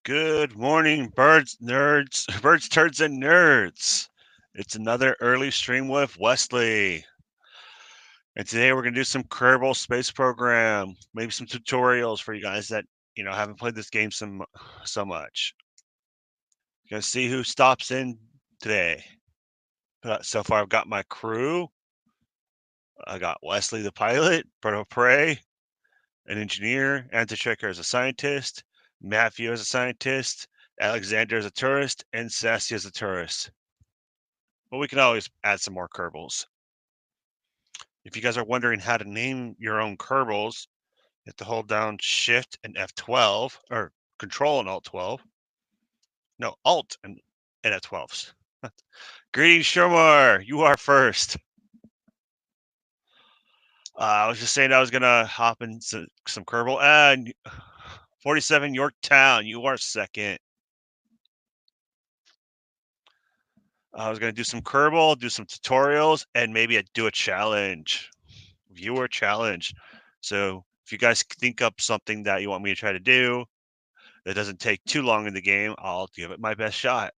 Good morning, birds, nerds, birds, turds, and nerds. It's another early stream with Wesley. And today we're going to do some Kerbal Space Program, maybe some tutorials for you guys that, haven't played this game so much. Gonna see who stops in today. So far, I've got my crew. I got Wesley the pilot, Berto Prey, an engineer, Antichecker as a scientist, Matthew as a scientist, Alexander as a tourist, and Sassy as a tourist. But we can always add some more Kerbals. If you guys are wondering how to name your own Kerbals, you have to hold down Shift and F12, or Control and Alt 12. No, Alt and F12s. Greetings, Shermar. You are first. I was just saying I was going to hop in some Kerbal. And 47 Yorktown, you are second. I was going to do some Kerbal, do some tutorials, and maybe do a challenge. Viewer challenge. So if you guys think up something that you want me to try to do that doesn't take too long in the game, I'll give it my best shot.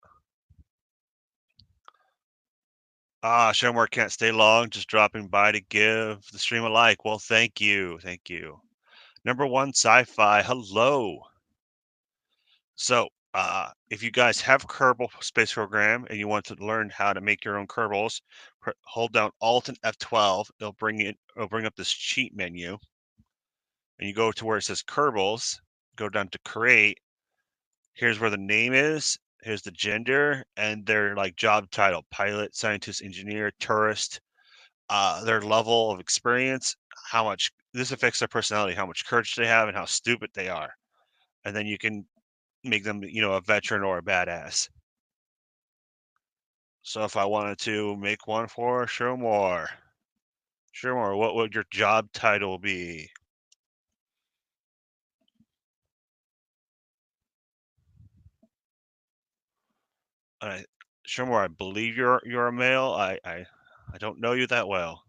Showmore can't stay long, just dropping by to give the stream a like. Well, thank you. Thank you. Number one, sci-fi. Hello. So, if you guys have Kerbal Space Program and you want to learn how to make your own Kerbals, hold down Alt and F12. It'll bring up this cheat menu, and you go to where it says Kerbals. Go down to Create. Here's where the name is. Here's the gender and their job title: pilot, scientist, engineer, tourist. Their level of experience, how much this affects their personality, how much courage they have, and how stupid they are. And then you can make them, a veteran or a badass. So if I wanted to make one for Shermore, what would your job title be? Shermore, I believe you're a male. I don't know you that well.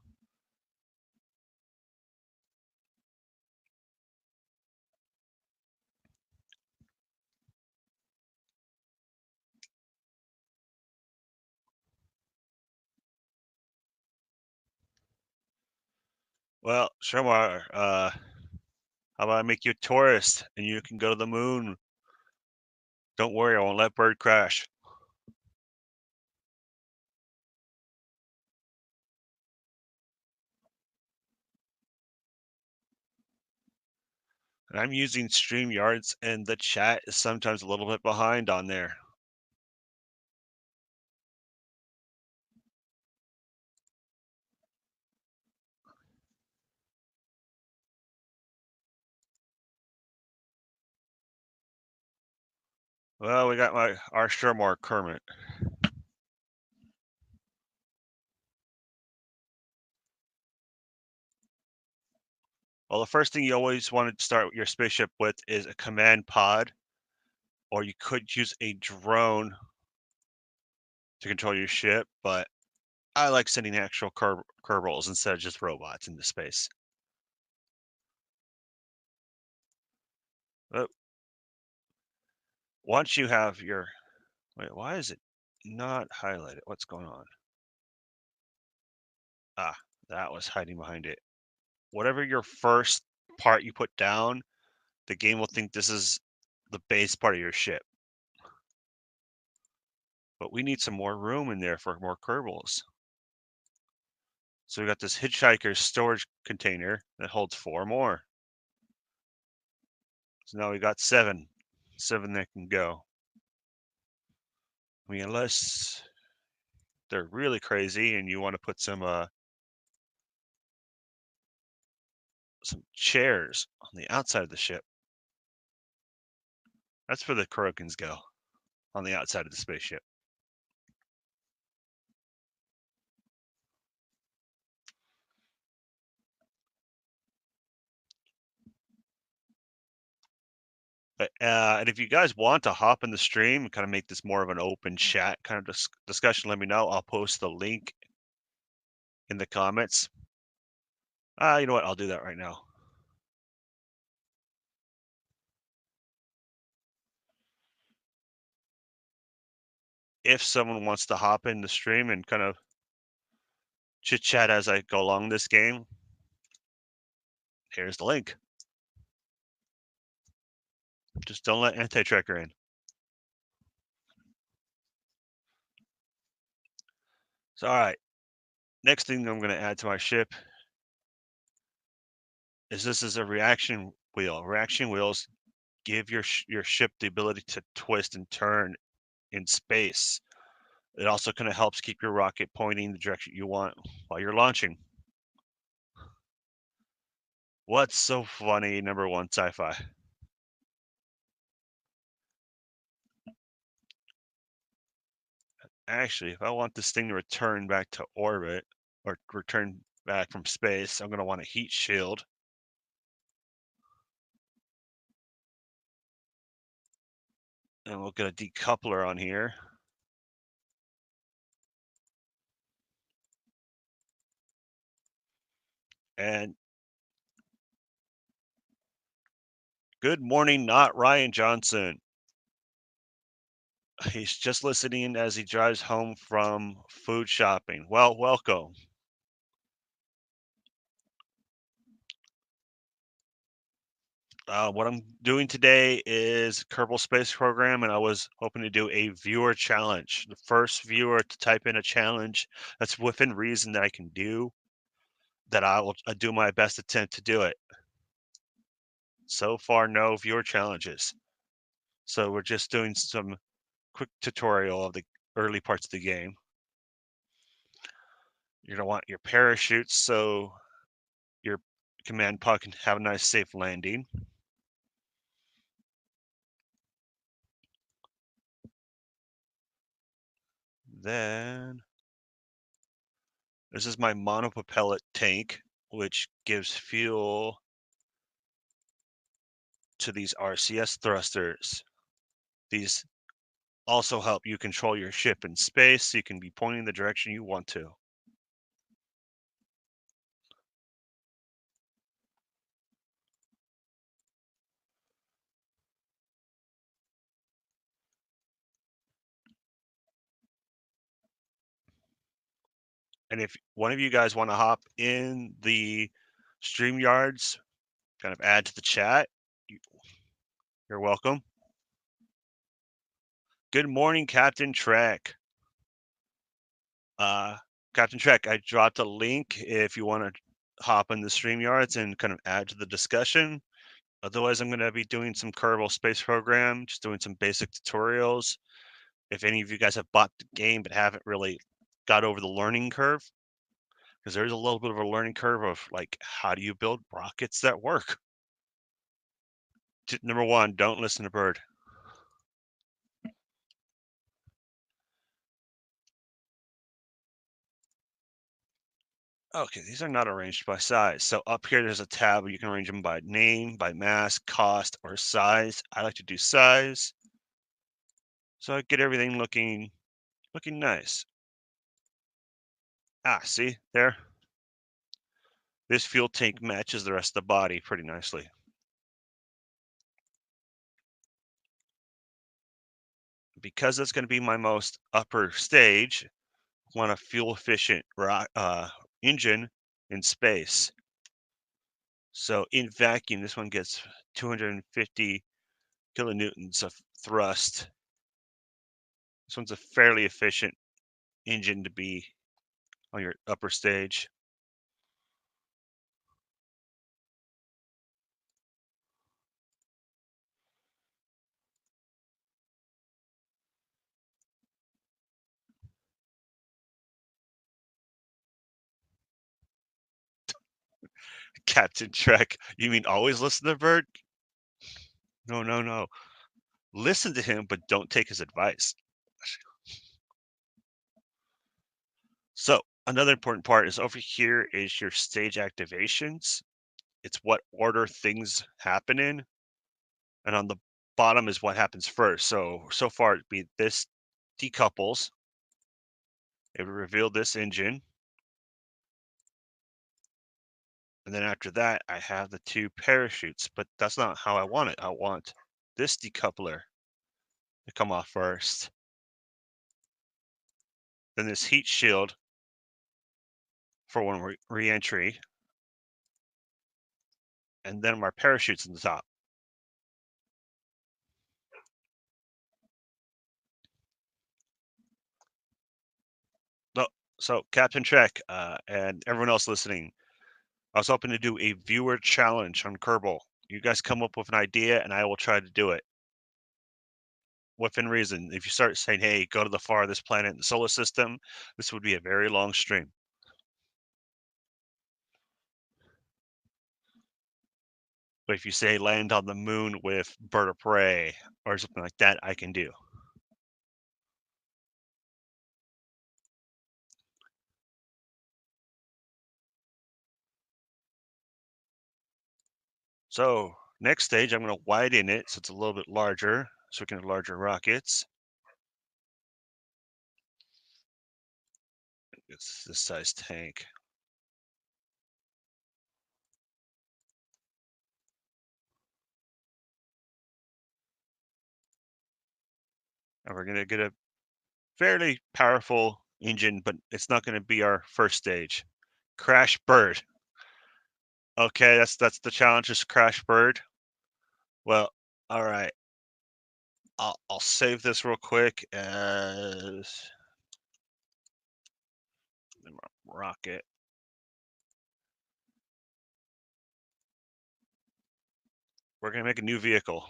Well, Shermore, how about I make you a tourist and you can go to the moon? Don't worry, I won't let Bird crash. And I'm using StreamYards, and the chat is sometimes a little bit behind on there. Well, we got our Shermore Kermit. Well, the first thing you always want to start your spaceship with is a command pod, or you could use a drone to control your ship, but I like sending actual Kerbals instead of just robots into space. But once you have your... Wait, why is it not highlighted? What's going on? That was hiding behind it. Whatever your first part you put down, the game will think this is the base part of your ship. But we need some more room in there for more Kerbals. So we got this hitchhiker's storage container that holds 4 more. So now we got 7. 7 that can go. I mean, unless they're really crazy and you want to put some chairs on the outside of the ship. That's where the Kurokins go, on the outside of the spaceship. And if you guys want to hop in the stream and kind of make this more of an open chat kind of discussion, let me know. I'll post the link in the comments. You know what? I'll do that right now. if someone wants to hop in the stream and kind of chit chat as I go along this game, here's the link. Just don't let Anti-Tracker in. So, all right. Next thing I'm going to add to my ship is this is a reaction wheel. Reaction wheels give your ship the ability to twist and turn in space. It also kind of helps keep your rocket pointing the direction you want while you're launching. What's so funny, number one sci-fi? Actually, if I want this thing to return back to orbit or return back from space, I'm going to want a heat shield. And we'll get a decoupler on here. And good morning, not Ryan Johnson. He's just listening as he drives home from food shopping. Well, welcome. What I'm doing today is Kerbal Space Program, and I was hoping to do a viewer challenge. The first viewer to type in a challenge that's within reason that I can do, that I will do my best attempt to do it. So far, no viewer challenges. So we're just doing some quick tutorial of the early parts of the game. You're gonna want your parachutes so your command pod can have a nice safe landing. Then this is my monopropellant tank, which gives fuel to these RCS thrusters. These also help you control your ship in space so you can be pointing the direction you want to. And if one of you guys want to hop in the StreamYards, kind of add to the chat, you're welcome. Good morning, Captain Trek. Captain Trek, I dropped a link if you want to hop in the StreamYards and kind of add to the discussion. Otherwise, I'm going to be doing some Kerbal Space Program, just doing some basic tutorials. If any of you guys have bought the game but haven't really got over the learning curve, because there's a little bit of a learning curve of like, how do you build rockets that work? Number one, don't listen to Bird. Okay, these are not arranged by size. So up here, there's a tab where you can arrange them by name, by mass, cost, or size. I like to do size. So I get everything looking nice. See there? This fuel tank matches the rest of the body pretty nicely. Because it's going to be my most upper stage, I want a fuel efficient engine in space. So in vacuum, this one gets 250 kilonewtons of thrust. This one's a fairly efficient engine to be on your upper stage. Captain Trek, you mean always listen to Bert? No, no, no. Listen to him, but don't take his advice. So another important part is over here is your stage activations. It's what order things happen in. And on the bottom is what happens first. So far it'd be this decouples. It would reveal this engine. And then after that, I have the two parachutes, but that's not how I want it. I want this decoupler to come off first. then this heat shield for when re-entry, and then our parachutes in the top. So Captain Trek and everyone else listening, I was hoping to do a viewer challenge on Kerbal. You guys come up with an idea, and I will try to do it within reason. If you start saying, "Hey, go to the farthest planet in the solar system," this would be a very long stream. But if you say land on the moon with bird of prey or something like that, I can do. So next stage, I'm going to widen it so it's a little bit larger, so we can have larger rockets. It's this size tank. And we're going to get a fairly powerful engine, but it's not going to be our first stage. Crash bird. Okay, that's the challenge, is crash bird. Well, all right. I'll save this real quick as rocket. We're gonna make a new vehicle.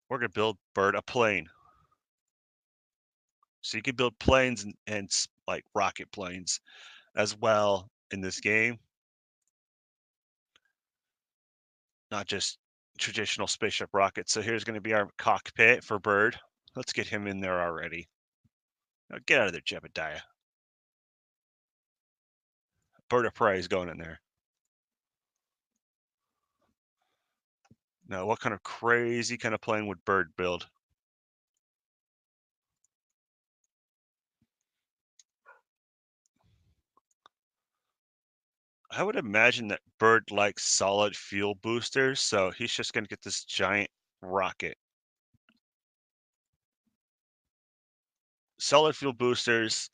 We're gonna build bird a plane. So you can build planes and like rocket planes as well in this game, not just traditional spaceship rockets. So here's gonna be our cockpit for bird. Let's get him in there already. Now get out of there, Jebediah. Bird of prey is going in there. Now, what kind of crazy kind of plane would bird build? I would imagine that bird likes solid fuel boosters, so he's just gonna get this giant rocket. Solid fuel boosters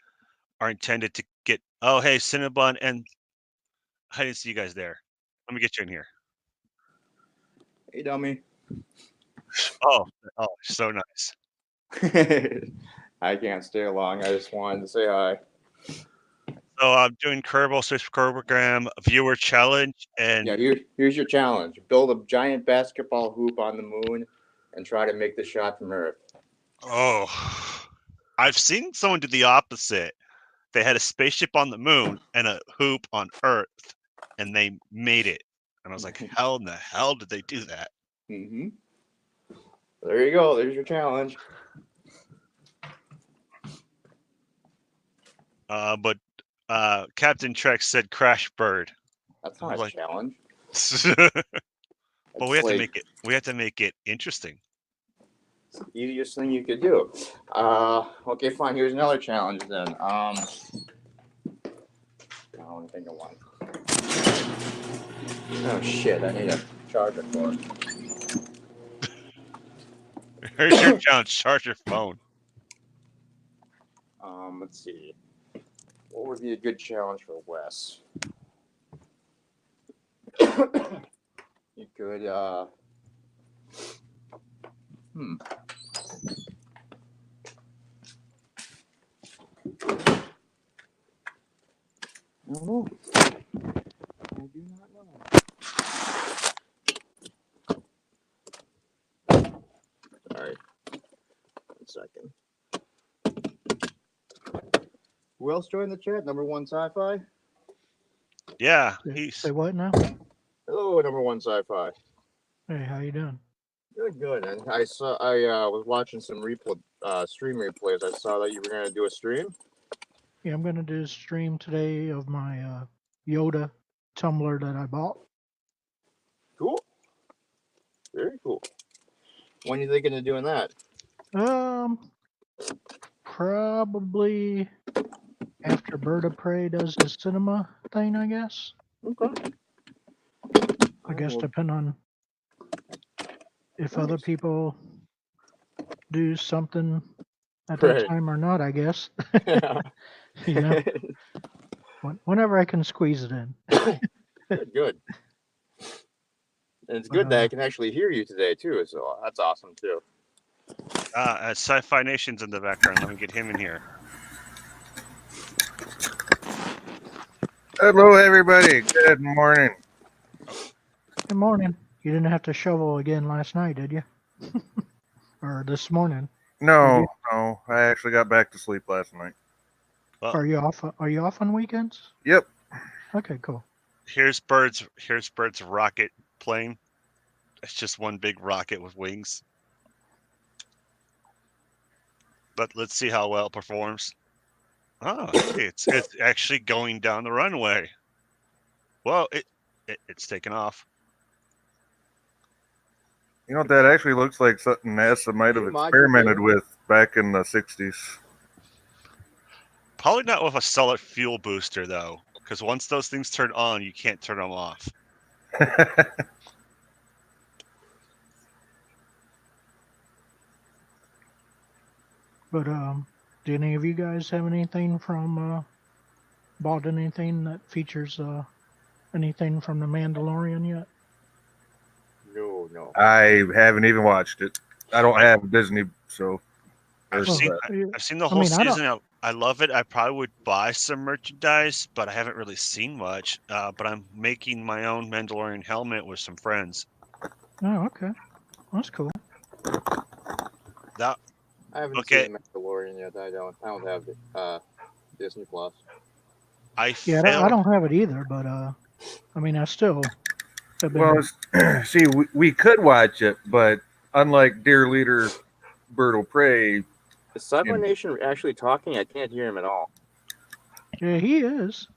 are intended to get. Oh, hey, Cinnabon, and I didn't see you guys there. Let me get you in here. Hey, dummy. Oh, so nice. I can't stay long. I just wanted to say hi. So I'm doing Kerbal Space Program viewer challenge, Yeah, and here's your challenge. Build a giant basketball hoop on the moon and try to make the shot from Earth. oh, I've seen someone do the opposite. They had a spaceship on the moon and a hoop on Earth, and they made it. And I was like, how in the hell did they do that? Mm-hmm. There you go. There's your challenge. But Captain Trek said crash bird. That's I not was a like, challenge. but we have to make it. We have to make it interesting. It's the easiest thing you could do. Okay, fine. Here's another challenge then. I want to think of one. Oh shit! I need a charger for it. Here's your challenge: charge your phone. Let's see. What would be a good challenge for Wes? You could, I don't know. I do not know. Sorry. 1 second. Who else joined the chat? Number one sci-fi? Yeah, Say what now? Hello, number one sci-fi. Hey, how you doing? Good. And I was watching some stream replays. I saw that you were gonna do a stream. Yeah, I'm gonna do a stream today of my Yoda tumbler that I bought. Cool. Very cool. When are you thinking of doing that? Probably after Bird of Prey does his cinema thing, I guess. Okay. I guess depend on if other people do something at that time or not, I guess. You know, whenever I can squeeze it in. Good. And it's But, good that I can actually hear you today too, so that's awesome too. Sci-Fi Nation's in the background. Let me get him in here. Hello, everybody. Good morning. Good morning. You didn't have to shovel again last night, did you? Or this morning? No, I actually got back to sleep last night. Well, Are you off? Are you off on weekends? Yep. Okay, cool. here's Bird's rocket plane. It's just one big rocket with wings. But let's see how well it performs. Oh, hey, it's actually going down the runway. Well, it's taken off. You know, that actually looks like something NASA might have You mod your experimented game? with back in the 60s. Probably not with a solid fuel booster though, because once those things turn on, you can't turn them off. But do any of you guys have anything from bought anything that features anything from the Mandalorian yet? No. I haven't even watched it. I don't have Disney, so. I've there's seen that. I've seen the I whole mean, I don't- season. I love it. I probably would buy some merchandise, but I haven't really seen much. But I'm making my own Mandalorian helmet with some friends. Oh, okay. That's cool. That I haven't Okay. seen Mandalorian yet. I don't have Disney Plus. I Yeah, failed. I don't have it either, but I mean, I still have been. Well, see, we could watch it, but unlike Dear Leader Bird Prey, Is Sci-Fi Yeah. Nation actually talking? I can't hear him at all. Yeah, he is.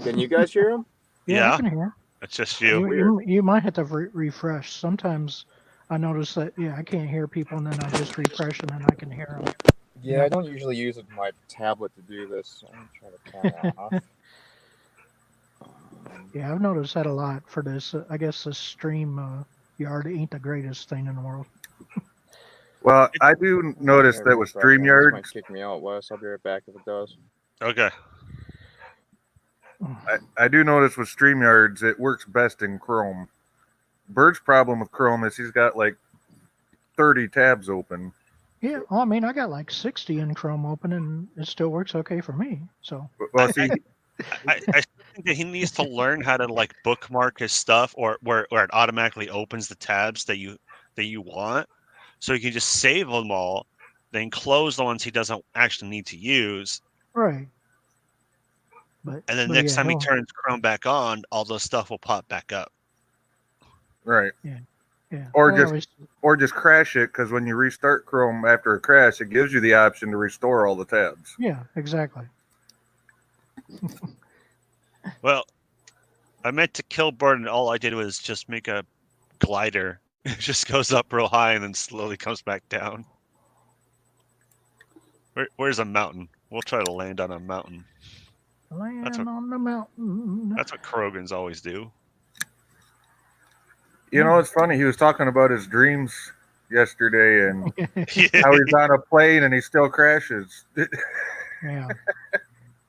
Can you guys hear him? Yeah, Yeah. I can hear. It's just you. You might have to refresh. Sometimes I notice that I can't hear people, and then I just refresh and then I can hear them. Yeah, I don't usually use my tablet to do this. So I'm trying to turn that off. Yeah, I've noticed that a lot for this. I guess the stream yard ain't the greatest thing in the world. well, I do notice Yeah, that with refreshing. This StreamYard, might kick me out, Wes. I'll be right back if it does. Okay. I do notice with StreamYards, it works best in Chrome. Bird's problem with Chrome is he's got like 30 tabs open. Yeah, well, I mean, I got like 60 in Chrome open, and it still works okay for me. So Well, see, I think that he needs to learn how to like bookmark his stuff, or where it automatically opens the tabs that you want, so he can just save them all, then close the ones he doesn't actually need to use, right. But and then but next yeah, time he he'll- turns Chrome back on, all those stuff will pop back up. right. yeah, or I just- always- Or just crash it, because when you restart Chrome after a crash, it gives you the option to restore all the tabs. yeah, exactly. Well, I meant to kill Bird, and all I did was just make a glider. It just goes up real high and then slowly comes back down. Where's a mountain? We'll try to land on a mountain. Land what- on the mountain. That's what Krogans always do. You know, it's funny. He was talking about his dreams yesterday and Yeah. how he's on a plane and he still crashes. Yeah.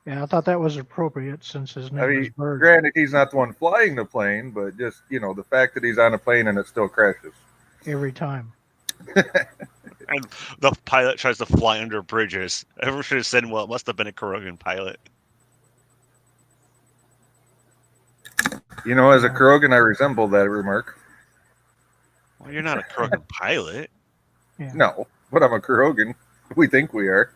Yeah, I thought that was appropriate since his name I mean, is Bird. Granted, he's not the one flying the plane, but just, the fact that he's on a plane and it still crashes. Every time. And the pilot tries to fly under bridges. Everyone should have said, well, it must have been a Krogan pilot. As a Krogan, I resemble that remark. Well, you're not a Krogan pilot. Yeah. No, but I'm a Krogan. We think we are.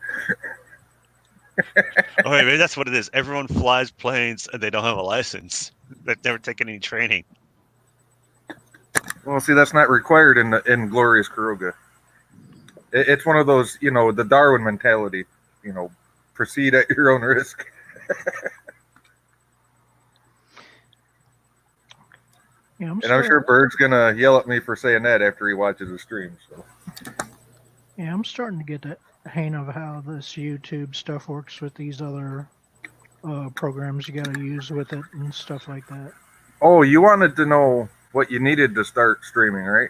Oh, wait, maybe that's what it is. Everyone flies planes and they don't have a license. They've never taken any training. Well, see, that's not required in Glorious Kuroga. It's one of those, the Darwin mentality. Proceed at your own risk. Yeah, And I'm sure Bird's gonna yell at me for saying that after he watches the stream. So Yeah, I'm starting to get the hang of how this YouTube stuff works with these other programs you got to use with it and stuff like that. oh, you wanted to know what you needed to start streaming, right?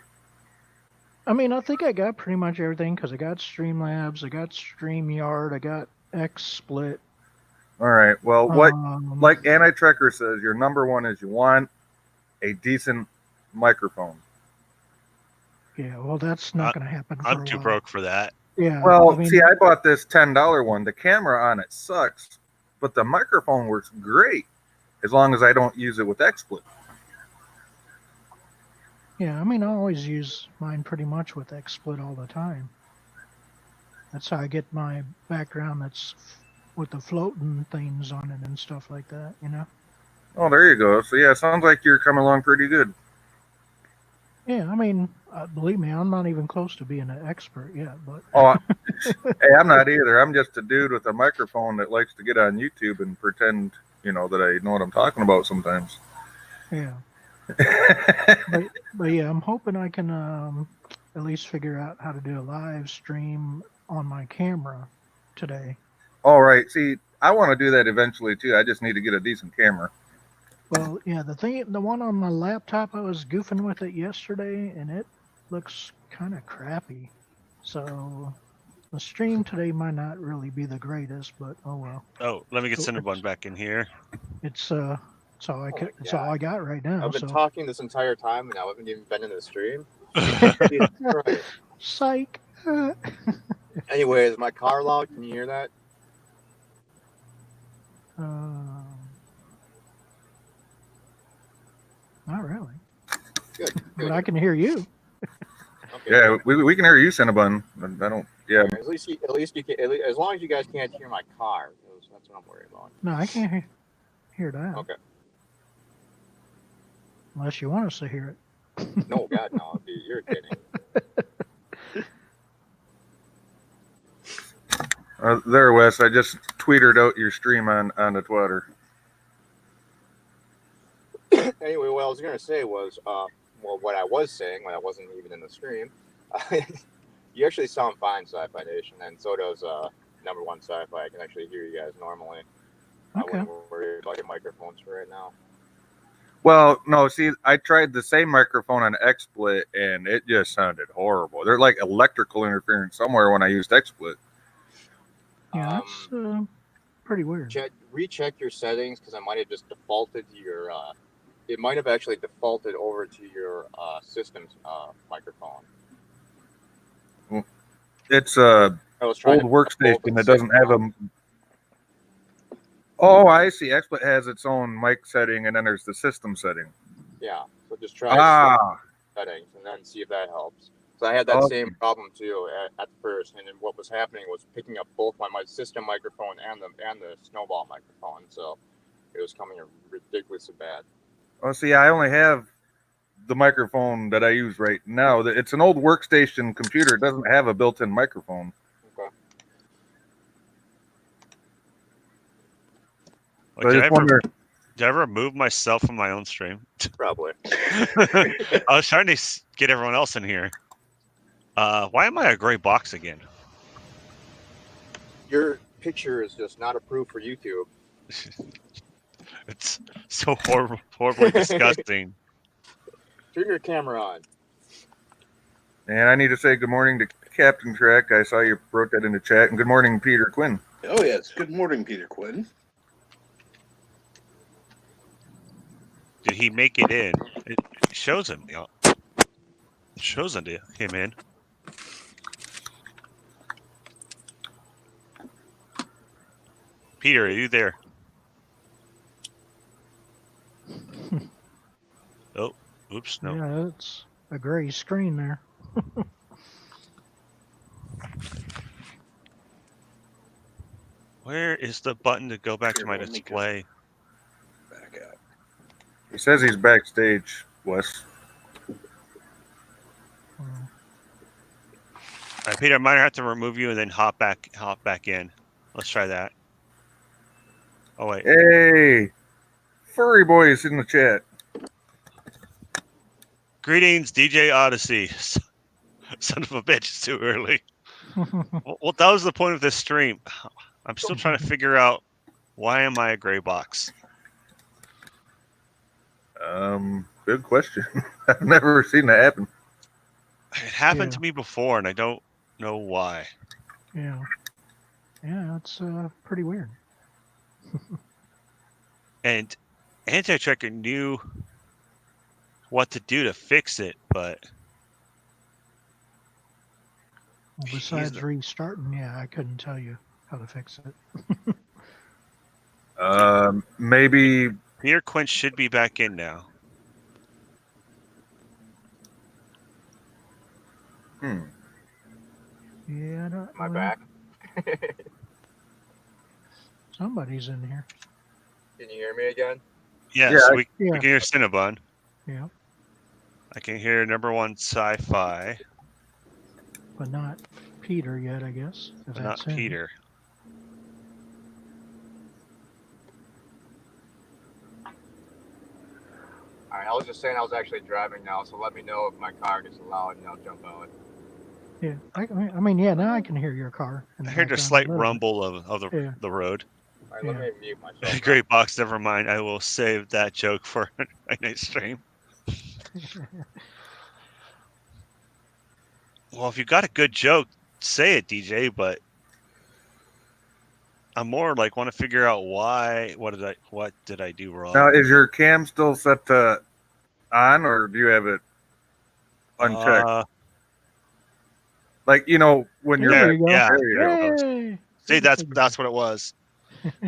I mean, I think I got pretty much everything because I got Streamlabs, I got StreamYard, I got XSplit. All right. Well, what like Um, Anti-Trekker says, your number one is you want a decent microphone. Yeah, well, that's I- not going to happen for I'm a too while. broke for that. Yeah, Well, I mean, see, I bought this $10 one. The camera on it sucks, but the microphone works great as long as I don't use it with XSplit. yeah, I mean, I always use mine pretty much with XSplit all the time. That's how I get my background that's with the floating things on it and stuff like that, you know? Oh, there you go. So yeah, it sounds like you're coming along pretty good. Yeah, I mean, believe me, I'm not even close to being an expert yet, but Oh, hey, I'm not either. I'm just a dude with a microphone that likes to get on YouTube and pretend, that I know what I'm talking about sometimes. yeah. But yeah, I'm hoping I can at least figure out how to do a live stream on my camera today. All right. See, I want to do that eventually too. I just need to get a decent camera. Well, yeah, the one on my laptop, I was goofing with it yesterday, and it looks kind of crappy. So the stream today might not really be the greatest, but oh well. Oh, let me get So Cinnabon back in here. It's all I Oh could, my it's all I got right now. I've been So talking this entire time and I haven't even been in the stream. Jesus Christ. psych. Anyway, is my car loud? Can you hear that? Not really, Good. but I can hear you. Okay. Yeah, we can hear you, Cinnabon. I don't. Yeah. At least you can. As long as you guys can't hear my car, that's what I'm worried about. No, I can't hear that. Okay. Unless you want us to hear it. No, God, no. It'd be irritating. There, Wes. I just tweeted out your stream on the Twitter. Anyway, what I was gonna say was, what I was saying when I wasn't even in the stream, you actually sound fine, Sci-Fi Nation, and so does number one Sci-Fi. I can actually hear you guys normally. I Okay. wouldn't worry about your microphones for right now. Well, no, see, I tried the same microphone on XSplit, and it just sounded horrible. There's like electrical interference somewhere when I used XSplit. Yeah, that's pretty weird. Recheck your settings because I might have just defaulted to your. It might have actually defaulted over to your system's microphone. It's I was trying old to workstation that doesn't have a. Oh, I see. XSplit has its own mic setting, and then there's the system setting. Yeah, so just try Ah, settings and then see if that helps. So I had that Okay. same problem too at first, and then what was happening was picking up both my system microphone and the Snowball microphone. So it was coming in ridiculously bad. well, see, I only have the microphone that I use right now. It's an old workstation computer. It doesn't have a built-in microphone. Okay. Like, So I did, I just ever, wonder. did I ever remove myself from my own stream? Probably. I was trying to get everyone else in here. Why am I a gray box again? Your picture is just not approved for YouTube. It's so horribly disgusting. Turn your camera on. And I need to say good morning to Captain Trek. I saw you wrote that in the chat. And good morning, Peter Quinn. Oh, yes. Good morning, Peter Quinn. Did he make it in? It shows him. It shows him in. Peter, are you there? Oh, oops, no. Yeah, it's a gray screen there. Where is the button to go back to my Here, let me go. display? Back out. He says he's backstage, Wes. Mm. Peter, I might have to remove you and then hop back in. Let's try that. Oh wait. Hey, Furry Boy is in the chat. Greetings, DJ Odyssey. Son of a bitch, it's too early. Well, that was the point of this stream. I'm still trying to figure out why am I a gray box? Good question. I've never seen that happen. It happened Yeah. to me before, and I don't know why. Yeah. Yeah, it's pretty weird. And Anti-Tracker knew what to do to fix it, but Well, He's besides the- restarting, yeah, I couldn't tell you how to fix it. Maybe. Peter Quinn should be back in now. Hmm. Yeah, I don't, Am I well, back? somebody's in here. Can you hear me again? Yes, Yeah, we Yeah. can hear Cinnabon. Yeah, I can hear number one sci-fi, but not Peter yet, I guess. If but not that's him. Peter. All right, I was just saying I was actually driving now, so let me know if my car gets loud and I'll jump out. Yeah, I mean, yeah, now I can hear your car. In I the heard a background slight little bit. rumble of Yeah. the road. All right, let me mute myself. now. Great box, never mind. I will save that joke for a night stream. Well, if you got a good joke, say it, DJ. But I'm more like want to figure out why. What did I do wrong? Now, is your cam still set to on, or do you have it unchecked? Like, you know, when you're There back. you go. Yeah, There you go. Yay! See, Good that's figure. what it was.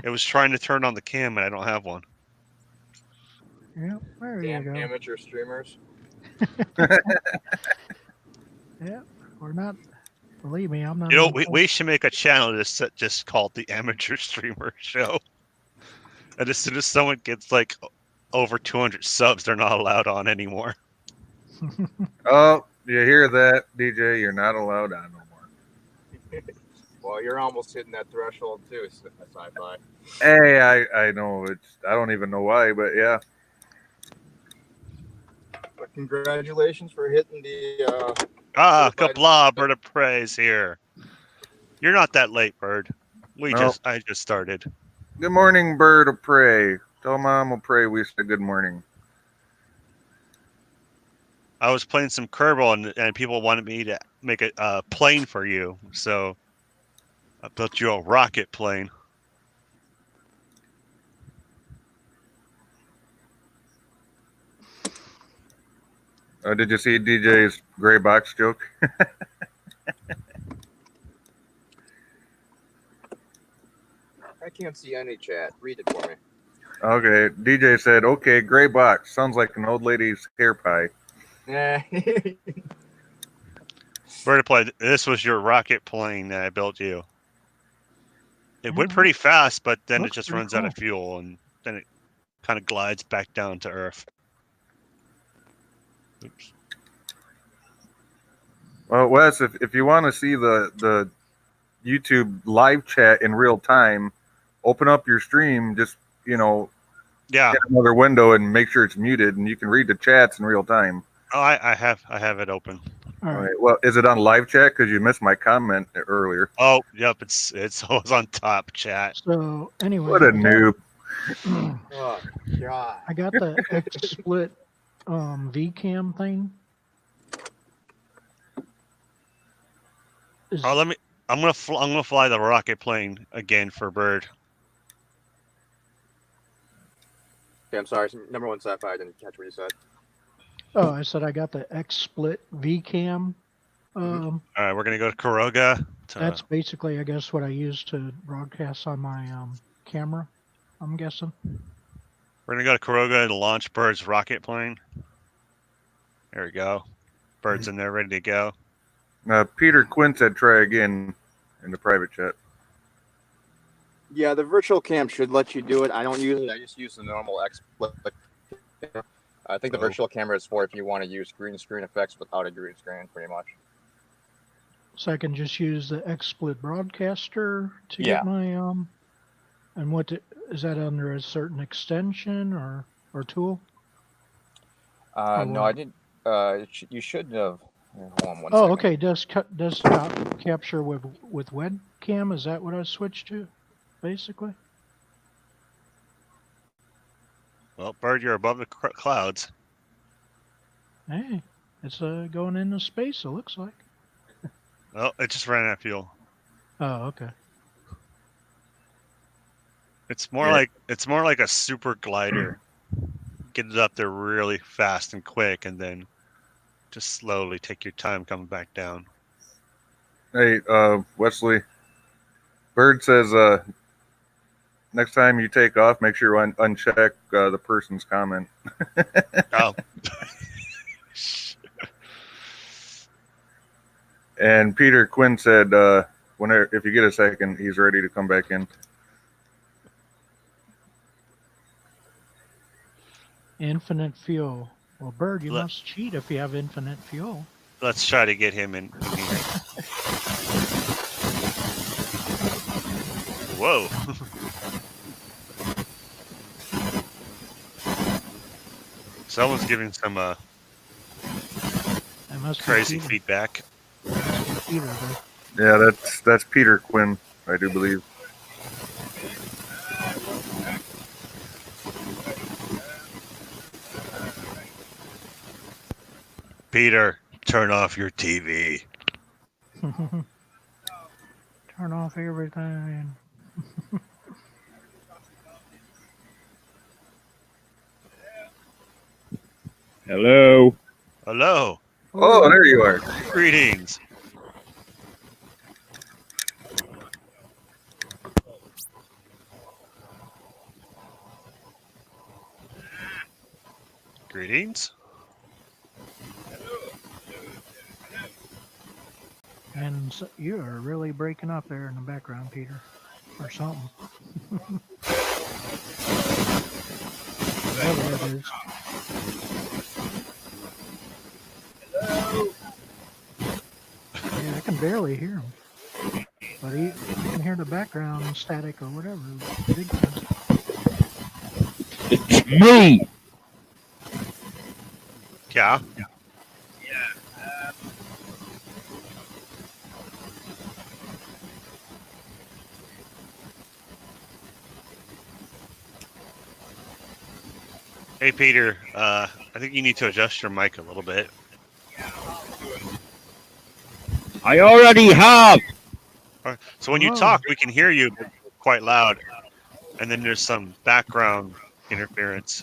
It was trying to turn on the cam, and I don't have one. Yeah, there you Damn go. amateur streamers. Yeah, we're not. Believe me, I'm not. You know, on we should make a channel just called the Amateur Streamer Show. And as soon as someone gets like over 200 subs, they're not allowed on anymore. Oh, you hear that, DJ? You're not allowed on no more. Well, you're almost hitting that threshold too, sci-fi. Hey, I know I don't even know why, but yeah. But congratulations for hitting the. Kabla, bird of praise here. You're not that late, bird. No. I just started. Good morning, bird of prey. Tell Mom we'll pray we said good morning. I was playing some Kerbal and people wanted me to make a plane for you, so I built you a rocket plane. Did you see DJ's gray box joke? I can't see any chat. Read it for me. Okay, DJ said, okay, gray box. Sounds like an old lady's hair pie. Yeah. Bird of play. This was your rocket plane that I built you. It went Yeah, pretty fast, but then it looks just pretty runs out of fuel, and then it kind of glides back down to Earth. Oops. Well, Wes, if you want to see the YouTube live chat in real time, open up your stream, just, you know, Yeah. hit another window and make sure it's muted, and you can read the chats in real time. Oh, I have it open. All All right. right. Well, is it on live chat? Because you missed my comment earlier. Oh, yep. It's always on top chat. So anyway, What a noob. Oh God. I got the XSplit VCam thing. Is, Oh, I'm gonna fly the rocket plane again for Bird. Okay, I'm sorry. Number one sci-fi. I didn't catch what you said. oh, I said I got the XSplit VCam. All right, we're gonna go to Kuroga. That's basically, I guess, what I use to broadcast on my camera. I'm guessing. We're gonna go to Kuroga to launch Bird's rocket plane. There we go. Bird's in there, ready to go. Peter Quinn said try again in the private chat. Yeah, the virtual cam should let you do it. I don't use it. I just use the normal XSplit. I think the Oh. virtual camera is for if you want to use green screen effects without a green screen, pretty much. So I can just use the XSplit broadcaster to Yeah. get my and is that under a certain extension or tool? No, what? I didn't. You should have. Hold on one Oh, second. okay. Does capture with webcam? Is that what I switched to, basically? Well, Bird, you're above the clouds. Hey, it's going into space. It looks like. Well, it just ran out of fuel. Oh, okay. It's more like a super glider. Get it up there really fast and quick, and then just slowly take your time coming back down. Hey, Wesley. Bird says, next time you take off, make sure you uncheck the person's comment. Oh. And Peter Quinn said, whenever if you get a second, he's ready to come back in. Infinite fuel. Well, Bird, you Let- must cheat if you have infinite fuel. Let's try to get him in here. Whoa. Someone's giving some That must crazy be Peter. feedback. Peter, though. Yeah, that's Peter Quinn, I do believe. Peter, turn off your TV. Turn off everything. Hello. Hello. Oh, there you are. Greetings. Greetings. And so you are really breaking up there in the background, Peter, or something. Whatever it is. Yeah, I can barely hear him. But I can hear the background static or whatever. Big time. It's me. Yeah. Hey Peter, I think you need to adjust your mic a little bit. I already have. So when you Oh. talk, we can hear you quite loud, and then there's some background interference.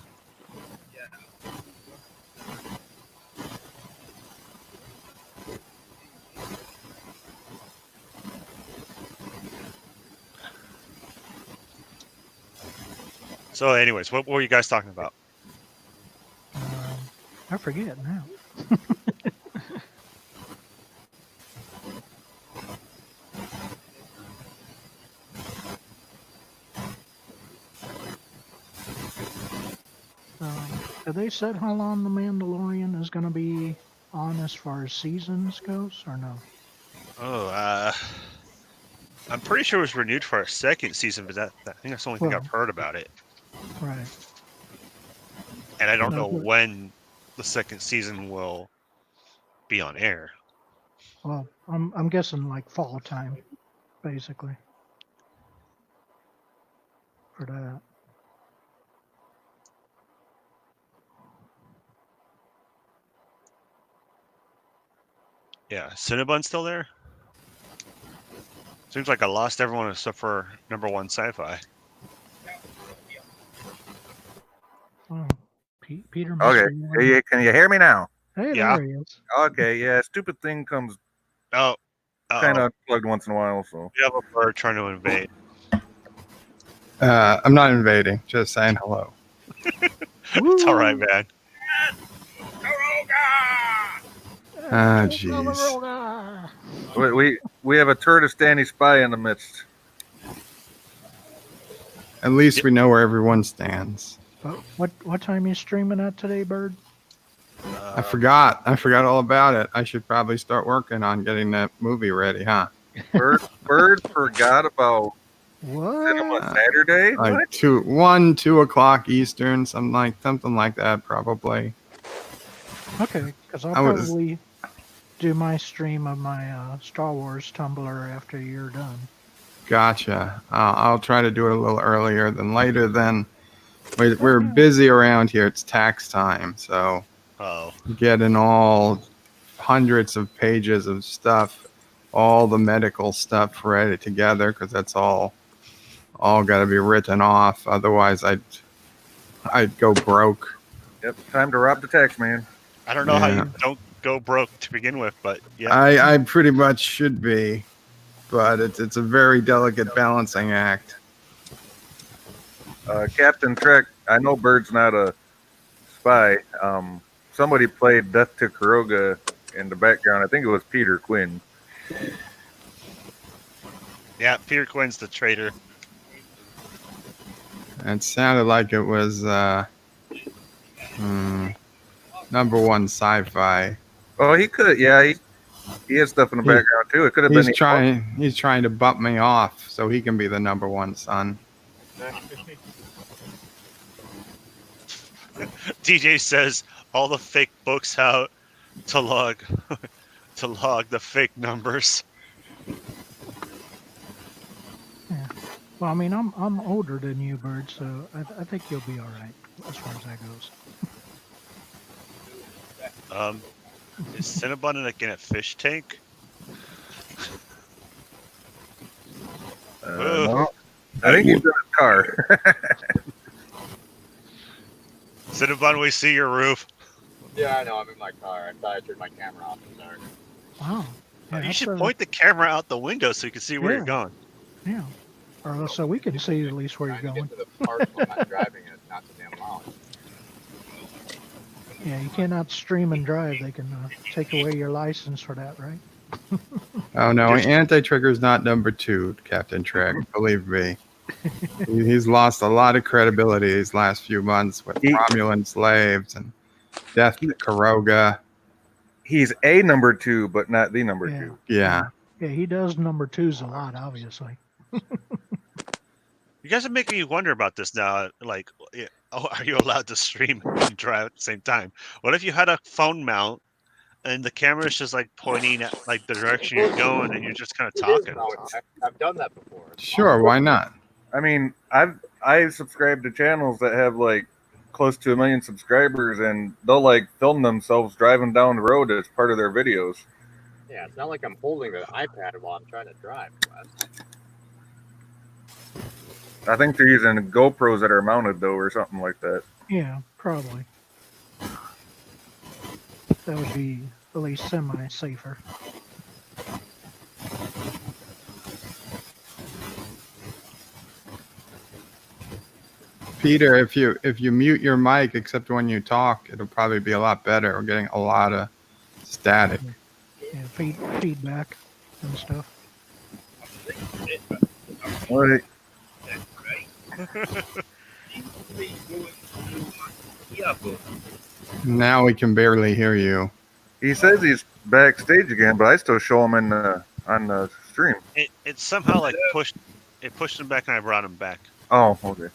So, anyways, what were you guys talking about? I forget now. Have they said how long The Mandalorian is going to be on as far as seasons goes, or no? Oh, I'm pretty sure it was renewed for a second season, but I think that's the only thing Well- I've heard about it. Right. And I don't No, know but- when the second season will be on air. Well, I'm guessing like fall time, basically. For that. Yeah, Cinnabon's still there? Seems like I lost everyone except for number one sci-fi. Oh, Peter. must Okay. be on. Hey, can you hear me now? Hey, Yeah. there he is. Okay, yeah. Stupid thing comes Oh, kind of unplugged once in a while, so. we have a bird trying to invade. I'm not invading, just saying hello. It's all right, man. Ah, jeez. We have a Turdistani spy in the midst. At least we know where everyone stands. But what time you streaming at today, Bird? I forgot all about it. I should probably start working on getting that movie ready, huh? Bird forgot about Cinema What? Saturday. Like 2 o'clock Eastern, something like that, probably. Okay, because I'll I was- probably do my stream of my Star Wars Tumblr after you're done. Gotcha. I'll try to do it a little earlier than later. Then we're busy around here. It's tax time, so Oh, getting all hundreds of pages of stuff, all the medical stuff ready together, because that's all all got to be written off. Otherwise, I'd go broke. Yep, time to rob the tax man. I don't know how Yeah. you don't go broke to begin with, but yeah. I pretty much should be, but it's a very delicate balancing act. Captain Trek, I know Bird's not a spy. Somebody played Death to Kuroga in the background. I think it was Peter Quinn. Yeah, Peter Quinn's the traitor. It sounded like it was number one sci-fi. Oh, he could. Yeah, he has stuff in the background too. It could have been. He's trying to bump me off so he can be the number one son. DJ says all the fake books out to log the fake numbers. Well, I mean, I'm older than you, Bird, so I think you'll be all right as far as that goes. Is Cinnabon in a fish tank? No, I think he's in his car. Cinnabon, we see your roof. Yeah, I know. I'm in my car. I thought I turned my camera off in the dark. Wow. Yeah, You that's should a- point the camera out the window so you can see where Yeah. you're going. Yeah. Or so we can see at least where you're Trying to going. get to the part when I'm not driving it, not so damn loud. Yeah, you cannot stream and drive. They can take away your license for that, right? Oh no, Just- Anti-Trigger's not number two, Captain Trek. Believe me. He's lost a lot of credibility these last few months with Romulan slaves and Death to Kuroga. He's a number two, but not the number Yeah. two. Yeah. Yeah, he does number twos a lot, obviously. You guys are making me wonder about this now. Like, are you allowed to stream and drive at the same time? What if you had a phone mount and the camera's just like pointing at like the direction you're going and you're just kind of talking? I've done that before. Sure, why not? I mean, I subscribe to channels that have like close to 1 million subscribers, and they'll like film themselves driving down the road as part of their videos. Yeah, it's not like I'm holding the iPad while I'm trying to drive. Wes. I think they're using GoPros that are mounted though, or something like that. Yeah, probably. That would be at least semi-safer. Peter, if you mute your mic except when you talk, it'll probably be a lot better. We're getting a lot of static. Yeah, feedback and stuff. Well, Now we can barely hear you. he says he's backstage again, but I still show him on the stream. It somehow like pushed him back and I brought him back. Oh, okay.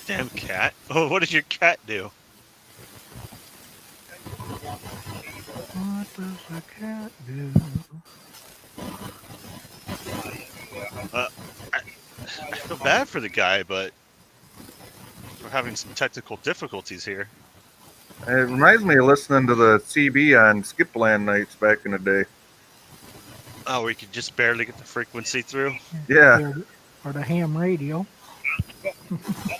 Damn cat. Oh, what did your cat do? What does a cat do? I feel bad for the guy, but we're having some technical difficulties here. It reminds me of listening to the CB on Skipland nights back in the day. Oh, we could just barely get the frequency through. Yeah. Or the ham radio.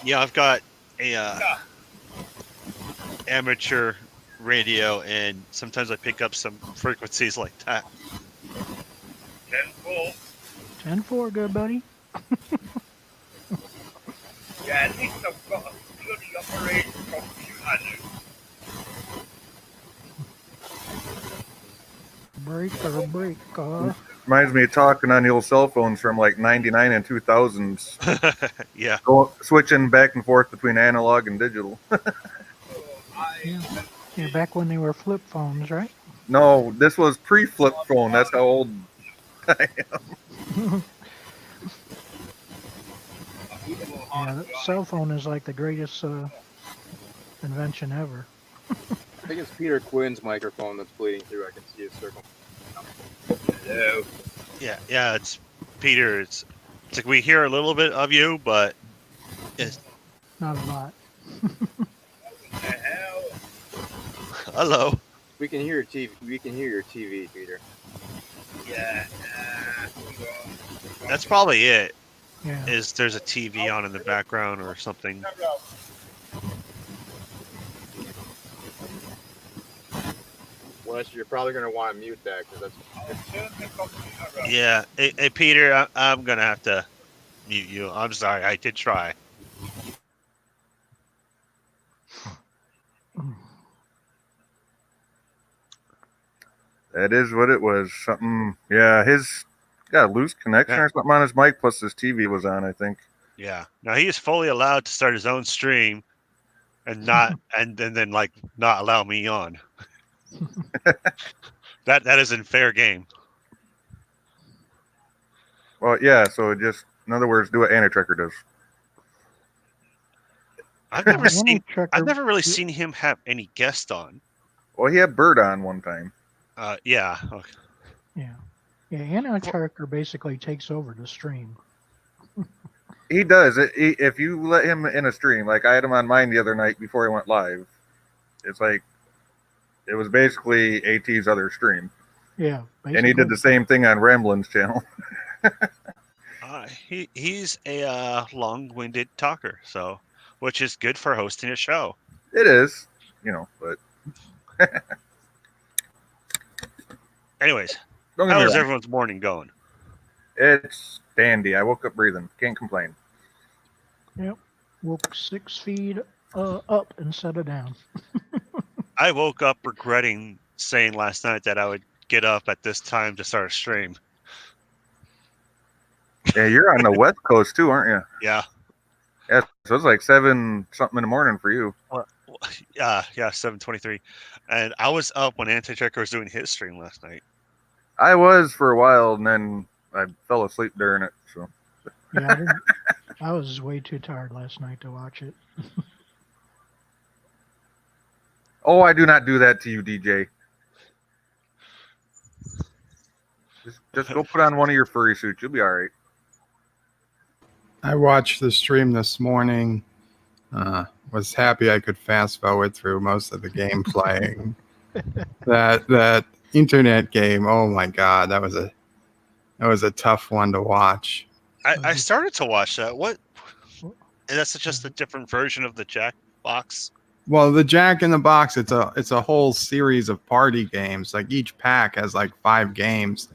Yeah, I've got a amateur radio, and sometimes I pick up some frequencies like that. 10-4, good buddy. Yeah, at least I've got a bloody operating computer. Breaker. Reminds me of talking on the old cell phones from like 99 and 2000s. Yeah. Switching back and forth between analog and digital. Yeah, back when they were flip phones, right? No, this was pre-flip phone. That's how old I am. Yeah, the cell phone is like the greatest invention ever. I think it's Peter Quinn's microphone that's bleeding through. I can see a circle. Hello. Yeah, it's Peter. It's like we hear a little bit of you, but it's Not a lot. hello. We can hear your TV. We can hear your TV, Peter. Yeah. That's probably it. Yeah. Is there's a TV on in the background or something? Wes, you're probably gonna want to mute that because I'll turn the computer up. Yeah. Hey Peter, I'm gonna have to mute you. I'm sorry. I did try. That is what it was. Something. Yeah, his got a loose connection Yeah. or something on his mic. Plus his TV was on. I think. Yeah. Now he is fully allowed to start his own stream, and not and then like not allow me on. That isn't fair game. Well, yeah. So just in other words, do what Anitrekker does. I've Yeah, never seen. Anitrekker- I've never really seen him have any guest on. Well, he had Bird on one time. Yeah. Okay. Yeah. Yeah, Anitrekker basically takes over the stream. He does. If you let him in a stream, like I had him on mine the other night before he went live, it's like it was basically AT's other stream, Yeah. and he did the same thing on Ramblin's channel. He's a long-winded talker, so which is good for hosting a show. It is, but Anyways, don't get how me is wrong. everyone's morning going? It's dandy. I woke up breathing. Can't complain. Woke 6 feet up instead of down. I woke up regretting saying last night that I would get up at this time to start a stream. Yeah, you're on the West Coast too, aren't you? Yeah. Yeah, so it's like 7 something in the morning for you. Yeah, 7:23, and I was up when Anti-Checker was doing his stream last night. I was for a while, and then I fell asleep during it. So Yeah, I was way too tired last night to watch it. oh, I do not do that to you, DJ. Just go put on one of your furry suits. You'll be all right. I watched the stream this morning. Was happy I could fast forward through most of the gameplay. that internet game, oh my god, that was a tough one to watch. I started to watch that. What? And that's just a different version of the Jackbox. Well, the Jack in the Box, it's a whole series of party games. Like each pack has like 5 games,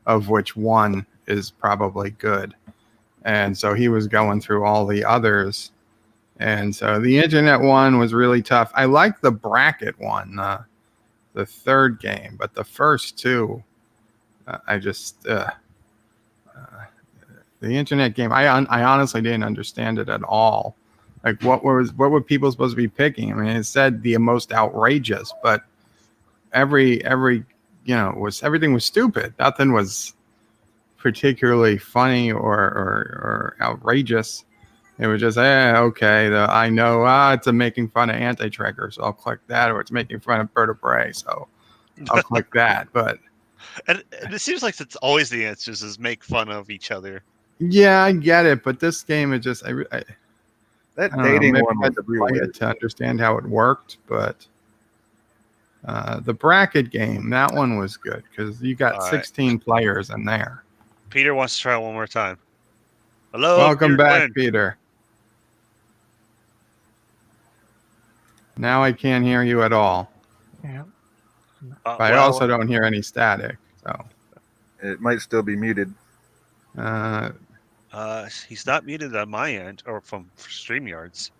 of which one is probably good. And so he was going through all the others. And so the internet one was really tough. I like the bracket one, the third game, but the first 2, I just the internet game. I honestly didn't understand it at all. Like what were people supposed to be picking? I mean, it said the most outrageous, but everything was stupid. Nothing was particularly funny or outrageous. It was just, okay, I know it's making fun of Anti-Trekker, so I'll click that, or it's making fun of Bird of Prey, so I'll click that. But And it seems like it's always the answers is make fun of each other. yeah, I get it, but this game, it just, I That don't know, dating maybe one I had was to really play it to understand how it worked, but the bracket game, that one was good because you got All right. 16 players in there. Peter wants to try one more time. Hello. Welcome Peter back, Quinn. Peter. Now I can't hear you at all. Yeah. But I Well, also don't hear any static. So It might still be muted. he's not muted on my end or from StreamYards.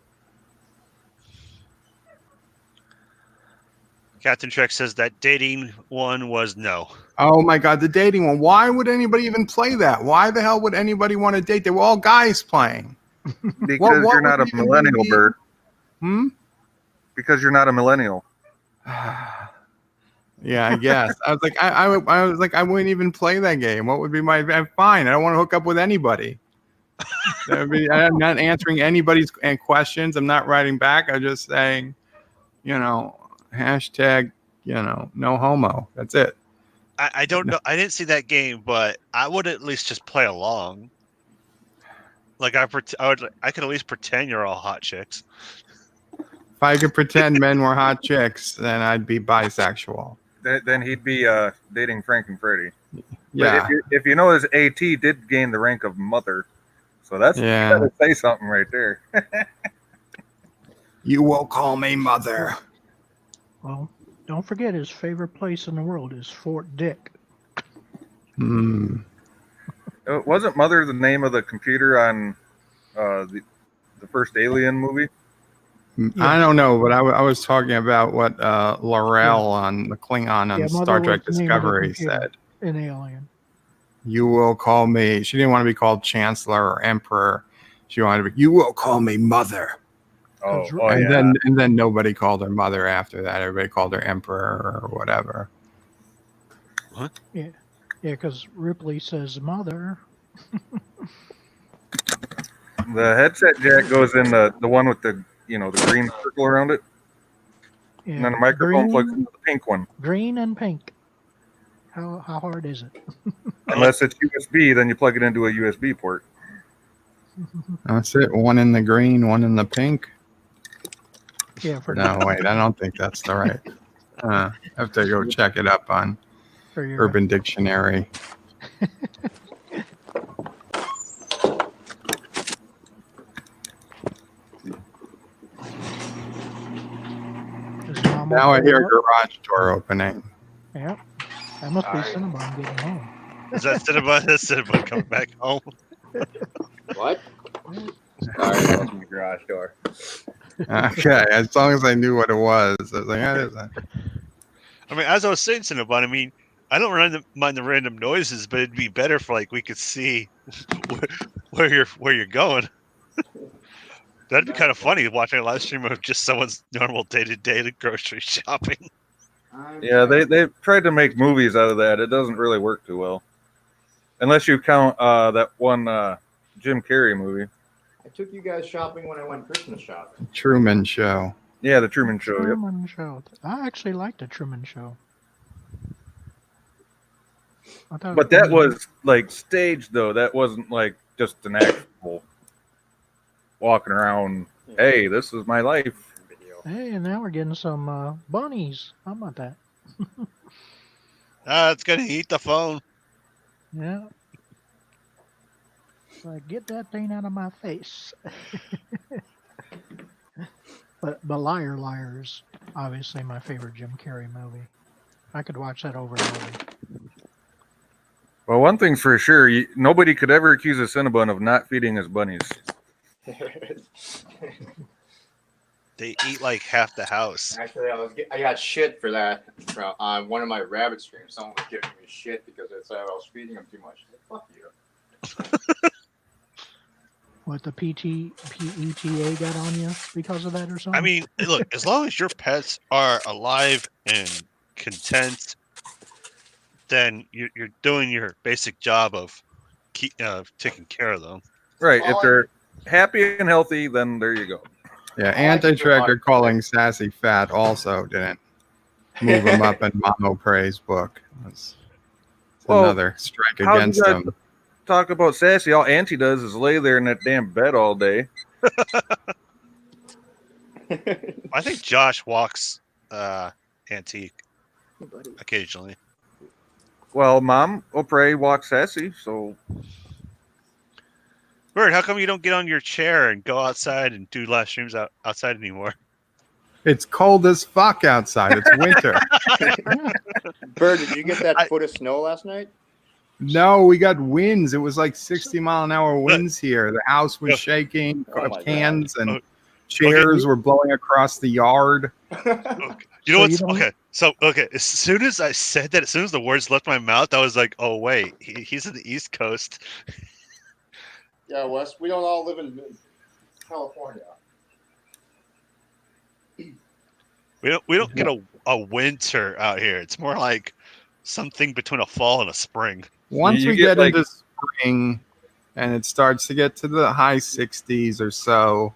Captain Trek says that dating one was no. oh my God, the dating one. Why would anybody even play that? Why the hell would anybody want to date? They were all guys playing. Because what you're not a would even millennial, be- Bird. Hmm? Because you're not a millennial. Yeah, I guess. I was like, I was like, I wouldn't even play that game. What would be my? I'm fine. I don't want to hook up with anybody. I'm not answering anybody's questions. I'm not writing back. I'm just saying, hashtag, no homo. That's it. I don't know. I didn't see that game, but I would at least just play along. Like I could at least pretend you're all hot chicks. If I could pretend men were hot chicks, then I'd be bisexual. Then he'd be dating Frank and Freddie. Yeah. But if you notice, AT did gain the rank of mother, so that's Yeah. you gotta say something right there. You will call me mother. Well, don't forget his favorite place in the world is Fort Dick. Hmm. Wasn't Mother the name of the computer on the first Alien movie? I don't know, but I was talking about what Laurel on the Klingon on Yeah, Mother Star Trek was the name of the Discovery computer. said. In Alien. You will call me. She didn't want to be called Chancellor or Emperor. She wanted to be. You will call me Mother. Oh, That's oh right. yeah. And then nobody called her Mother after that. Everybody called her Emperor or whatever. Yeah, because Ripley says mother. The headset jack goes in the one with the the green circle around it, Yeah, and then the microphone plugs green, into the pink one. green and pink. How hard is it? Unless it's USB, then you plug it into a USB port. That's it. One in the green, one in the pink. Yeah, for No, wait. I don't think that's the right. I have to go check it up on for your Urban Dictionary. Is Mom Now I okay hear with garage door opening. it? Yep. That must be Alright. Cinnabon getting home. Is that Cinnabon? That's Cinnabon coming back home. What? Sorry, that was my garage door. Okay, as long as I knew what it was. I was like, "Yeah, it is that." I mean, as I was saying, Cinnabon, I mean, I don't mind the random noises, but it'd be better if like we could see where you're going. That'd be kind of funny watching a live stream of just someone's normal day-to-day grocery shopping. Yeah, they've tried to make movies out of that. It doesn't really work too well, unless you count that one Jim Carrey movie. I took you guys shopping when I went Christmas shopping. Truman Show. Yeah, the Truman Show. Yep. Truman Show. I actually liked the Truman Show. I thought But that was like staged though. That wasn't like just an actual walking around. Hey, this is my life. Video. Hey, now we're getting some bunnies. How about that? It's gonna eat the phone. Yeah. Like, get that thing out of my face. but Liar Liars, obviously my favorite Jim Carrey movie. I could watch that over and over. Well, one thing's for sure, nobody could ever accuse a Cinnabon of not feeding his bunnies. They eat like half the house. Actually, I got shit for that on one of my rabbit streams. Someone was giving me shit because they said I was feeding them too much. I said, fuck you. What, the PETA got on you because of that or something? I mean, look, as long as your pets are alive and content, then you're doing your basic job of taking care of them. Right. If they're happy and healthy, then there you go. Yeah, Anti-Tracker calling Sassy fat also didn't move him up in Mamo Prey's book. That's Well, another strike how's against that- him. Talk about Sassy. All Auntie does is lay there in that damn bed all day. I think Josh walks Antique occasionally. Well, Mom O'Prey walks Sassy, so Bird, how come you don't get on your chair and go outside and do live streams outside anymore? It's cold as fuck outside. It's winter. Bird, did you get that I- foot of snow last night? No, we got winds. It was like 60-mile-an-hour winds here. The house was shaking. Oh my Cans God. and chairs were blowing across the yard. You know So what's you don't- okay? So okay, as soon as I said that, as soon as the words left my mouth, I was like, "Oh wait, he's in the East Coast." Yeah, Wes, we don't all live in California. We don't get a winter out here. It's more like something between a fall and a spring. Once You we get, get like- into spring and it starts to get to the high 60s or so,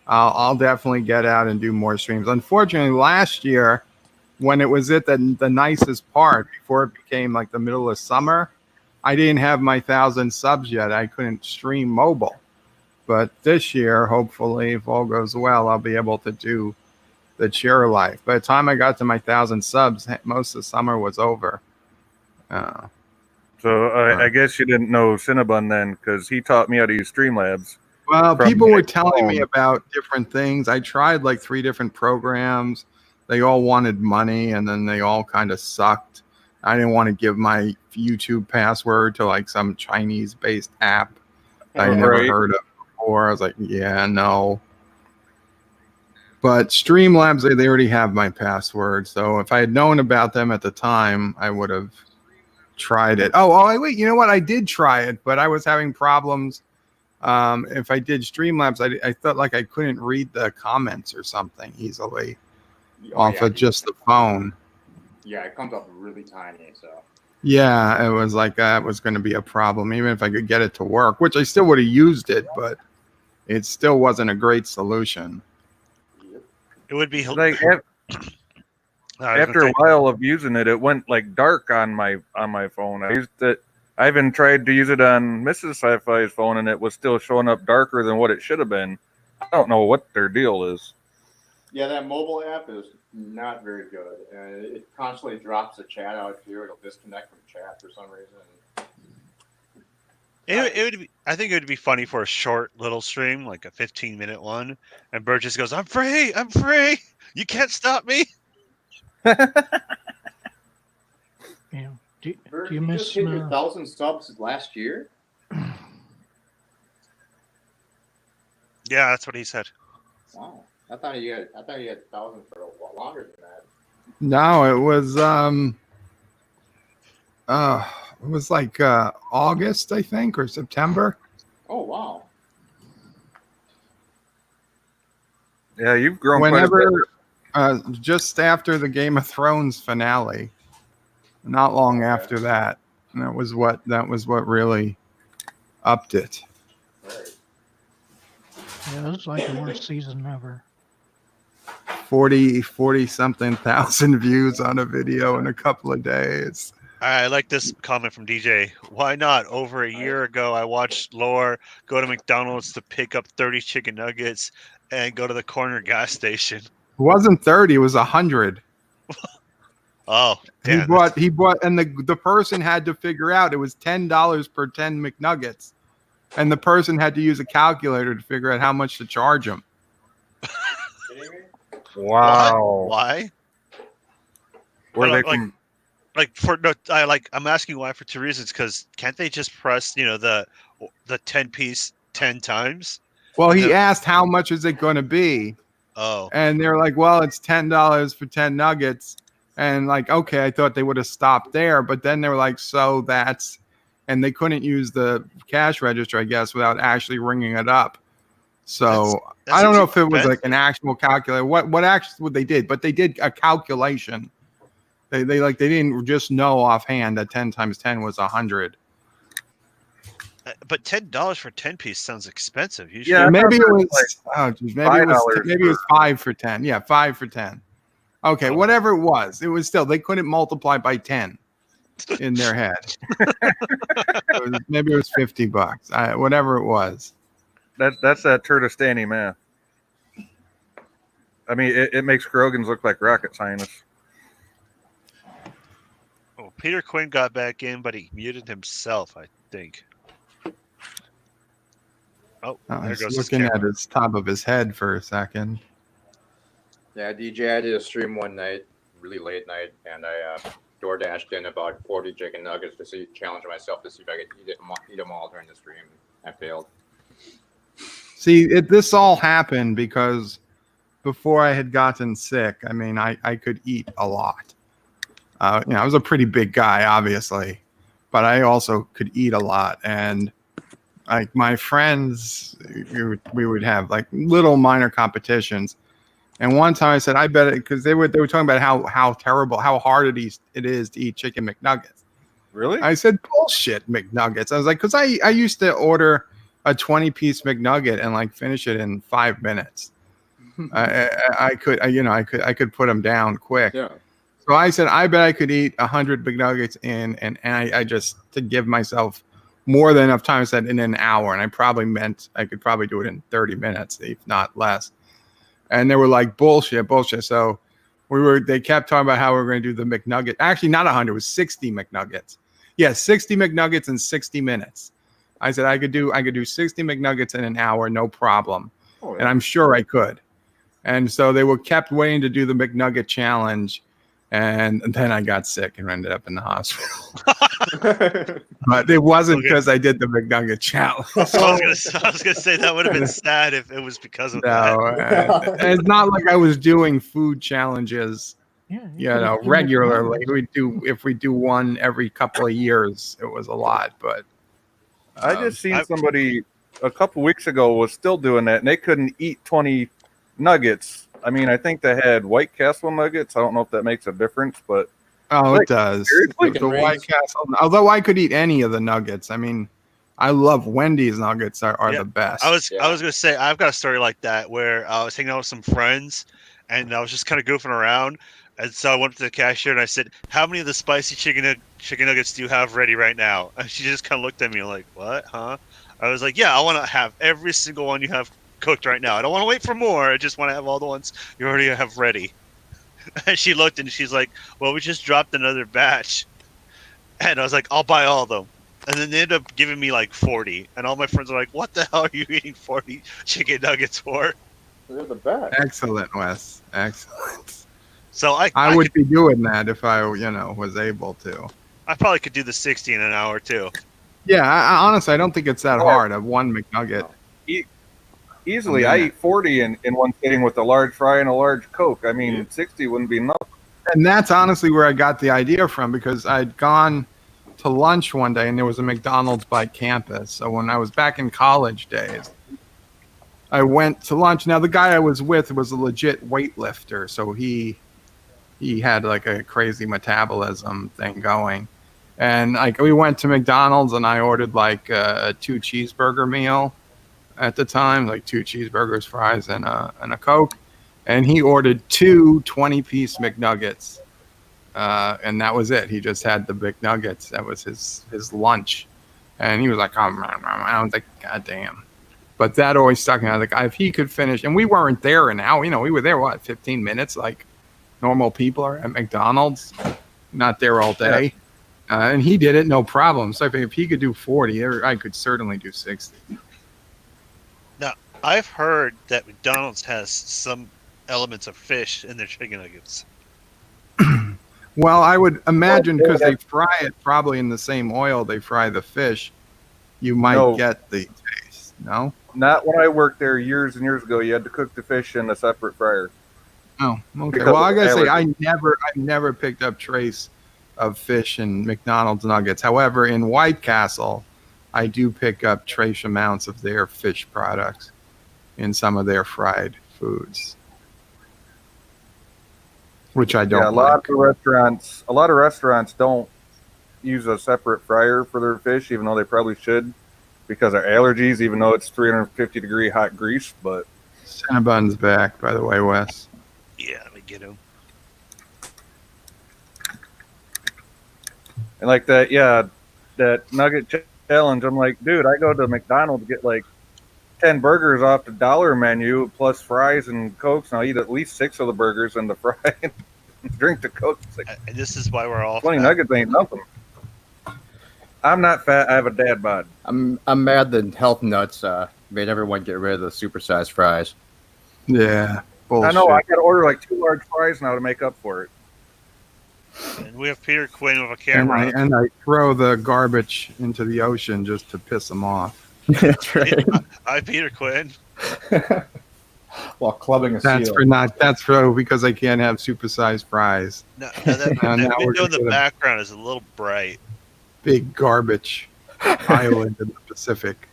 I'll definitely get out and do more streams. Unfortunately, last year, when it was at the nicest part, before it became like the middle of summer, I didn't have my 1,000 subs yet. I couldn't stream mobile. But this year, hopefully, if all goes well, I'll be able to do the cheer life. By the time I got to my 1,000 subs, most of the summer was over. So I guess you didn't know Cinnabon then, because he taught me how to use Streamlabs. Well, From people were my telling me phone. about different things. I tried like 3 different programs. They all wanted money, and then they all kind of sucked. I didn't want to give my YouTube password to like some Chinese-based app I never Right. heard of before. I was like, yeah, no. But Streamlabs, they already have my password. So if I had known about them at the time, I would have tried it. Oh, wait, you know what? I did try it, but I was having problems. If I did Streamlabs, I felt like I couldn't read the comments or something easily off of just the phone. Yeah, it comes up really tiny. So Yeah, it was like that was going to be a problem, even if I could get it to work, which I still would have used it, but it still wasn't a great solution. It would be Like I was after gonna a while of using it, it went like dark on my phone. I used it. I even tried to use it on Mrs. Sci-Fi's phone, and it was still showing up darker than what it should have been. I don't know what their deal is. yeah, that mobile app is not very good, and it constantly drops the chat out here. It'll disconnect from chat for some reason. It would be. I think it would be funny for a short little stream, like a 15-minute one, and Bird just goes, "I'm free. I'm free. You can't stop me." Yeah. Do Bert, you you miss just hit your 1,000 subs last year? Yeah, that's what he said. Wow, I thought you had 1,000 for a lot longer than that. No, it was like August, I think, or September. Oh wow. Yeah, you've grown quite a bit. Whenever just after the Game of Thrones finale, not long after that. And that was what really upped it. Right. Yeah, it was like the worst season ever. 40 something thousand views on a video in a couple of days. I like this comment from DJ. Why not? Over a year ago, I watched Lore go to McDonald's to pick up 30 chicken nuggets and go to the corner gas station. It wasn't 30, it was 100. Oh, damn. He bought, and the person had to figure out it was $10 per 10 McNuggets, and the person had to use a calculator to figure out how much to charge him. Wow. Why? Where Well, they can, I'm asking why for 2 reasons. Because can't they just press, the 10 piece 10 times? Well, he No. asked how much is it going to be, Oh, and they're like, well, it's $10 for 10 nuggets. And like, okay, I thought they would have stopped there, but then they were like, so that's, and they couldn't use the cash register, I guess, without actually ringing it up. So that I don't seems know if it was like expensive. an actual calculator, what actually what they did, but they did a calculation. They didn't just know offhand that 10 times 10 was 100. But $10 for 10 piece sounds expensive. Usually, Yeah, I Maybe it thought was that was oh geez, maybe it was $5 5 for 10. Yeah, 5 for 10. Okay, Oh. whatever it was still they couldn't multiply by 10 in their head. Maybe it was $50. Whatever it was. that's that Turtistani math. I mean, it makes Krogans look like rocket scientists. Oh, Peter Quinn got back in, but he muted himself, I think. Oh, I there was goes his looking at camera. his top of his head for a second. Yeah, DJ, I did a stream one night, really late night, and I door dashed in about 40 chicken nuggets to challenge myself to see if I could eat them all during the stream. I failed. See, this all happened because before I had gotten sick, I mean, I could eat a lot. I was a pretty big guy, obviously, but I also could eat a lot. And like my friends, we would have like little minor competitions. And one time I said, I bet it, because they were talking about how terrible, how hard it is to eat chicken McNuggets. Really? I said, bullshit McNuggets. I was like, because I used to order a 20-piece McNugget and like finish it in 5 minutes. I could put them down quick. Yeah. So I said, I bet I could eat 100 McNuggets and I just, to give myself more than enough time, I said in an hour. And I probably meant I could probably do it in 30 minutes, if not less. and they were like bullshit. So they kept talking about how we were going to do the McNugget. Actually, not 100, it was 60 McNuggets. Yeah, 60 McNuggets in 60 minutes. I said I could do 60 McNuggets in an hour, no problem. Oh, And I'm sure I could. And so they were kept waiting to do the McNugget challenge. And then I got sick and ended up in the hospital. But it wasn't because I did the McNugget challenge. I was gonna say that would have been sad if it was because of that. No, and it's not like I was doing food challenges, Yeah, you know, regularly. If we do one every couple of years, it was a lot. But I just seen somebody a couple weeks ago was still doing that, and they couldn't eat 20 nuggets. I mean, I think they had White Castle nuggets. I don't know if that makes a difference, but it does. seriously? The White Castle. Although I could eat any of the nuggets. I mean, I love Wendy's nuggets are Yeah, the best. I was gonna say I've got a story like that where I was hanging out with some friends and I was just kind of goofing around, and so I went up to the cashier and I said, "How many of the spicy chicken nuggets do you have ready right now?" And she just kind of looked at me like, "What? Huh?" I was like, "Yeah, I want to have every single one you have cooked right now. I don't want to wait for more. I just want to have all the ones you already have ready." And she looked and she's like, "Well, we just dropped another batch," and I was like, "I'll buy all of them." And then they ended up giving me like 40, and all my friends are like, "What the hell are you eating 40 chicken nuggets for?" They're the best. Excellent, Wes. Excellent. So I would be doing that if I, was able to. I probably could do the 60 in an hour too. Yeah, I honestly, I don't think it's that hard. Of one McNugget. easily I eat 40 in one sitting with a large fry and a large Coke. I mean, 60 wouldn't be enough. And that's honestly where I got the idea from, because I'd gone to lunch one day and there was a McDonald's by campus. So when I was back in college days, I went to lunch. Now the guy I was with was a legit weightlifter, so he had like a crazy metabolism thing going. And like we went to McDonald's and I ordered like a 2 cheeseburger meal at the time, like 2 cheeseburgers, fries, and a Coke. And he ordered 2 20-piece McNuggets. And that was it. He just had the McNuggets. That was his lunch. And he was like, oh, I was like, God damn. But that always stuck in. I was like, if he could finish, and we weren't there an hour, we were there, 15 minutes, like normal people are at McDonald's, not there all day. And he did it, no problem. So if he could do 40, I could certainly do 60. Now, I've heard that McDonald's has some elements of fish in their chicken nuggets. Well, I would imagine because they fry it probably in the same oil they fry the fish, you might get the taste. No? Not when I worked there years and years ago. You had to cook the fish in a separate fryer. Oh, okay. Because Well, I gotta say, allergy. I never picked up trace of fish in McDonald's nuggets. However, in White Castle, I do pick up trace amounts of their fish products in some of their fried foods, which I don't. Yeah, a lot of restaurants don't use a separate fryer for their fish, even though they probably should, because of allergies. Even though it's 350-degree hot grease, but Cinnabon's back, by the way, Wes. Yeah, let me get him. and like that nugget challenge. I'm like, dude, I go to McDonald's to get like 10 burgers off the dollar menu plus fries and Cokes, and I'll eat at least 6 of the burgers and the fry and drink the Coke. It's like, And this is why we're all 20 fat. nuggets ain't nothing. I'm not fat. I have a dad bod. I'm mad that health nuts made everyone get rid of the supersized fries. Yeah, bullshit. I know. I got to order like 2 large fries now to make up for it. And we have Peter Quinn with a and camera. I throw the garbage into the ocean just to piss them off. That's right. Hi, Peter Quinn. While clubbing a That's seal. because I can't have supersized fries. No, that Now window we're in the gonna- background is a little bright. Big garbage island in the Pacific.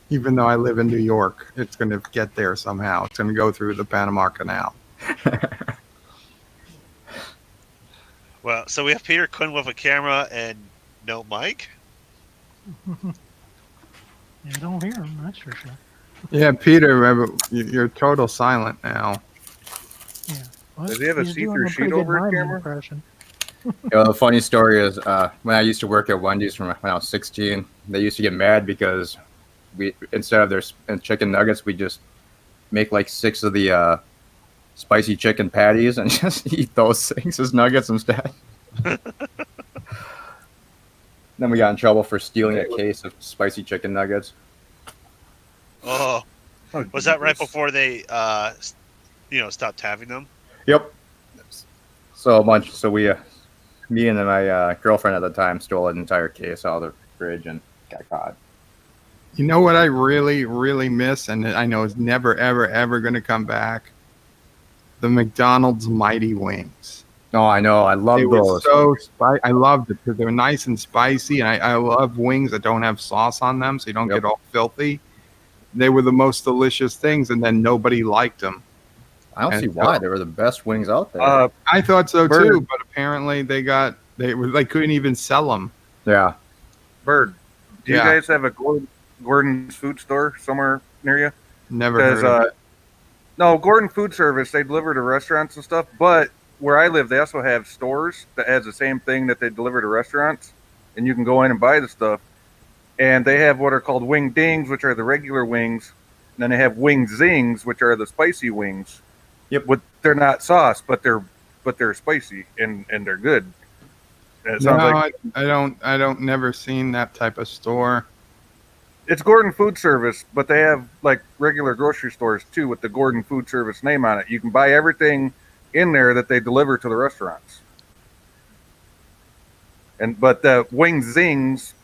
Even though I live in New York, it's going to get there somehow. It's going to go through the Panama Canal. Well, so we have Peter Quinn with a camera and no mic. You don't hear him, that's for sure. Yeah, Peter, you're total silent now. Yeah. Well, Does he have a he's doing see-through pretty sheet good over his Marvin camera? impression. The funny story is when I used to work at Wendy's when I was 16, they used to get mad because we, instead of their chicken nuggets, we just make like 6 of the spicy chicken patties and just eat those things as nuggets instead. Then we got in trouble for stealing a case of spicy chicken nuggets. Oh, was that right before they, stopped having them? Yep. So we, me and my girlfriend at the time stole an entire case out of the fridge and got caught. You know what I really, really miss, and I know it's never, ever, ever going to come back? The McDonald's Mighty Wings. Oh, I know. I love They were those. so I loved it because they were nice and spicy, and I love wings that don't have sauce on them, so you don't Yep. get all filthy. They were the most delicious things, and then nobody liked them. I don't see And, why. They were the best wings out there. I thought so Bird. too, but apparently they couldn't even sell them. Yeah. Bird, do you Yeah. guys have a Gordon's food store somewhere near you? Never heard Because of it. no, Gordon Food Service, they deliver to restaurants and stuff. But where I live, they also have stores that has the same thing that they deliver to restaurants, and you can go in and buy the stuff. And they have what are called wing dings, which are the regular wings, and then they have wing zings, which are the spicy wings. Yep. They're not sauce, but they're spicy and they're good. And it No, sounds like I don't never seen that type of store. it's Gordon Food Service, but they have like regular grocery stores too with the Gordon Food Service name on it. You can buy everything in there that they deliver to the restaurants. But the wing zings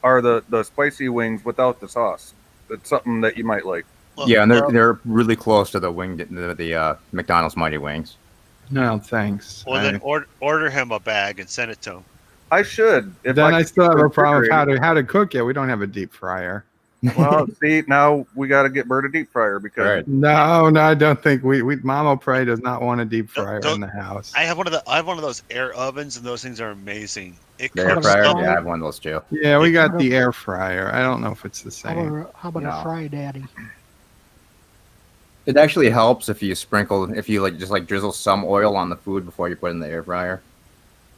are the spicy wings without the sauce. It's something that you might like. Well, Yeah, and well, they're really close to the McDonald's Mighty Wings. No, thanks. Well, then order him a bag and send it to him. I should. If Then I could still have a keep it problem with refrigerated. how to cook it. We don't have a deep fryer. Well, see, now we got to get Bert a deep fryer because Right. No, I don't think we Mama Pray does not want a deep fryer Don't- in the house. I have one of those air ovens, and those things are amazing. It The air cooks fryer. up- Yeah, I have one of those too. Yeah, we got the air fryer. I don't know if it's the How same. about No. a Fry Daddy? It actually helps if you just drizzle some oil on the food before you put it in the air fryer.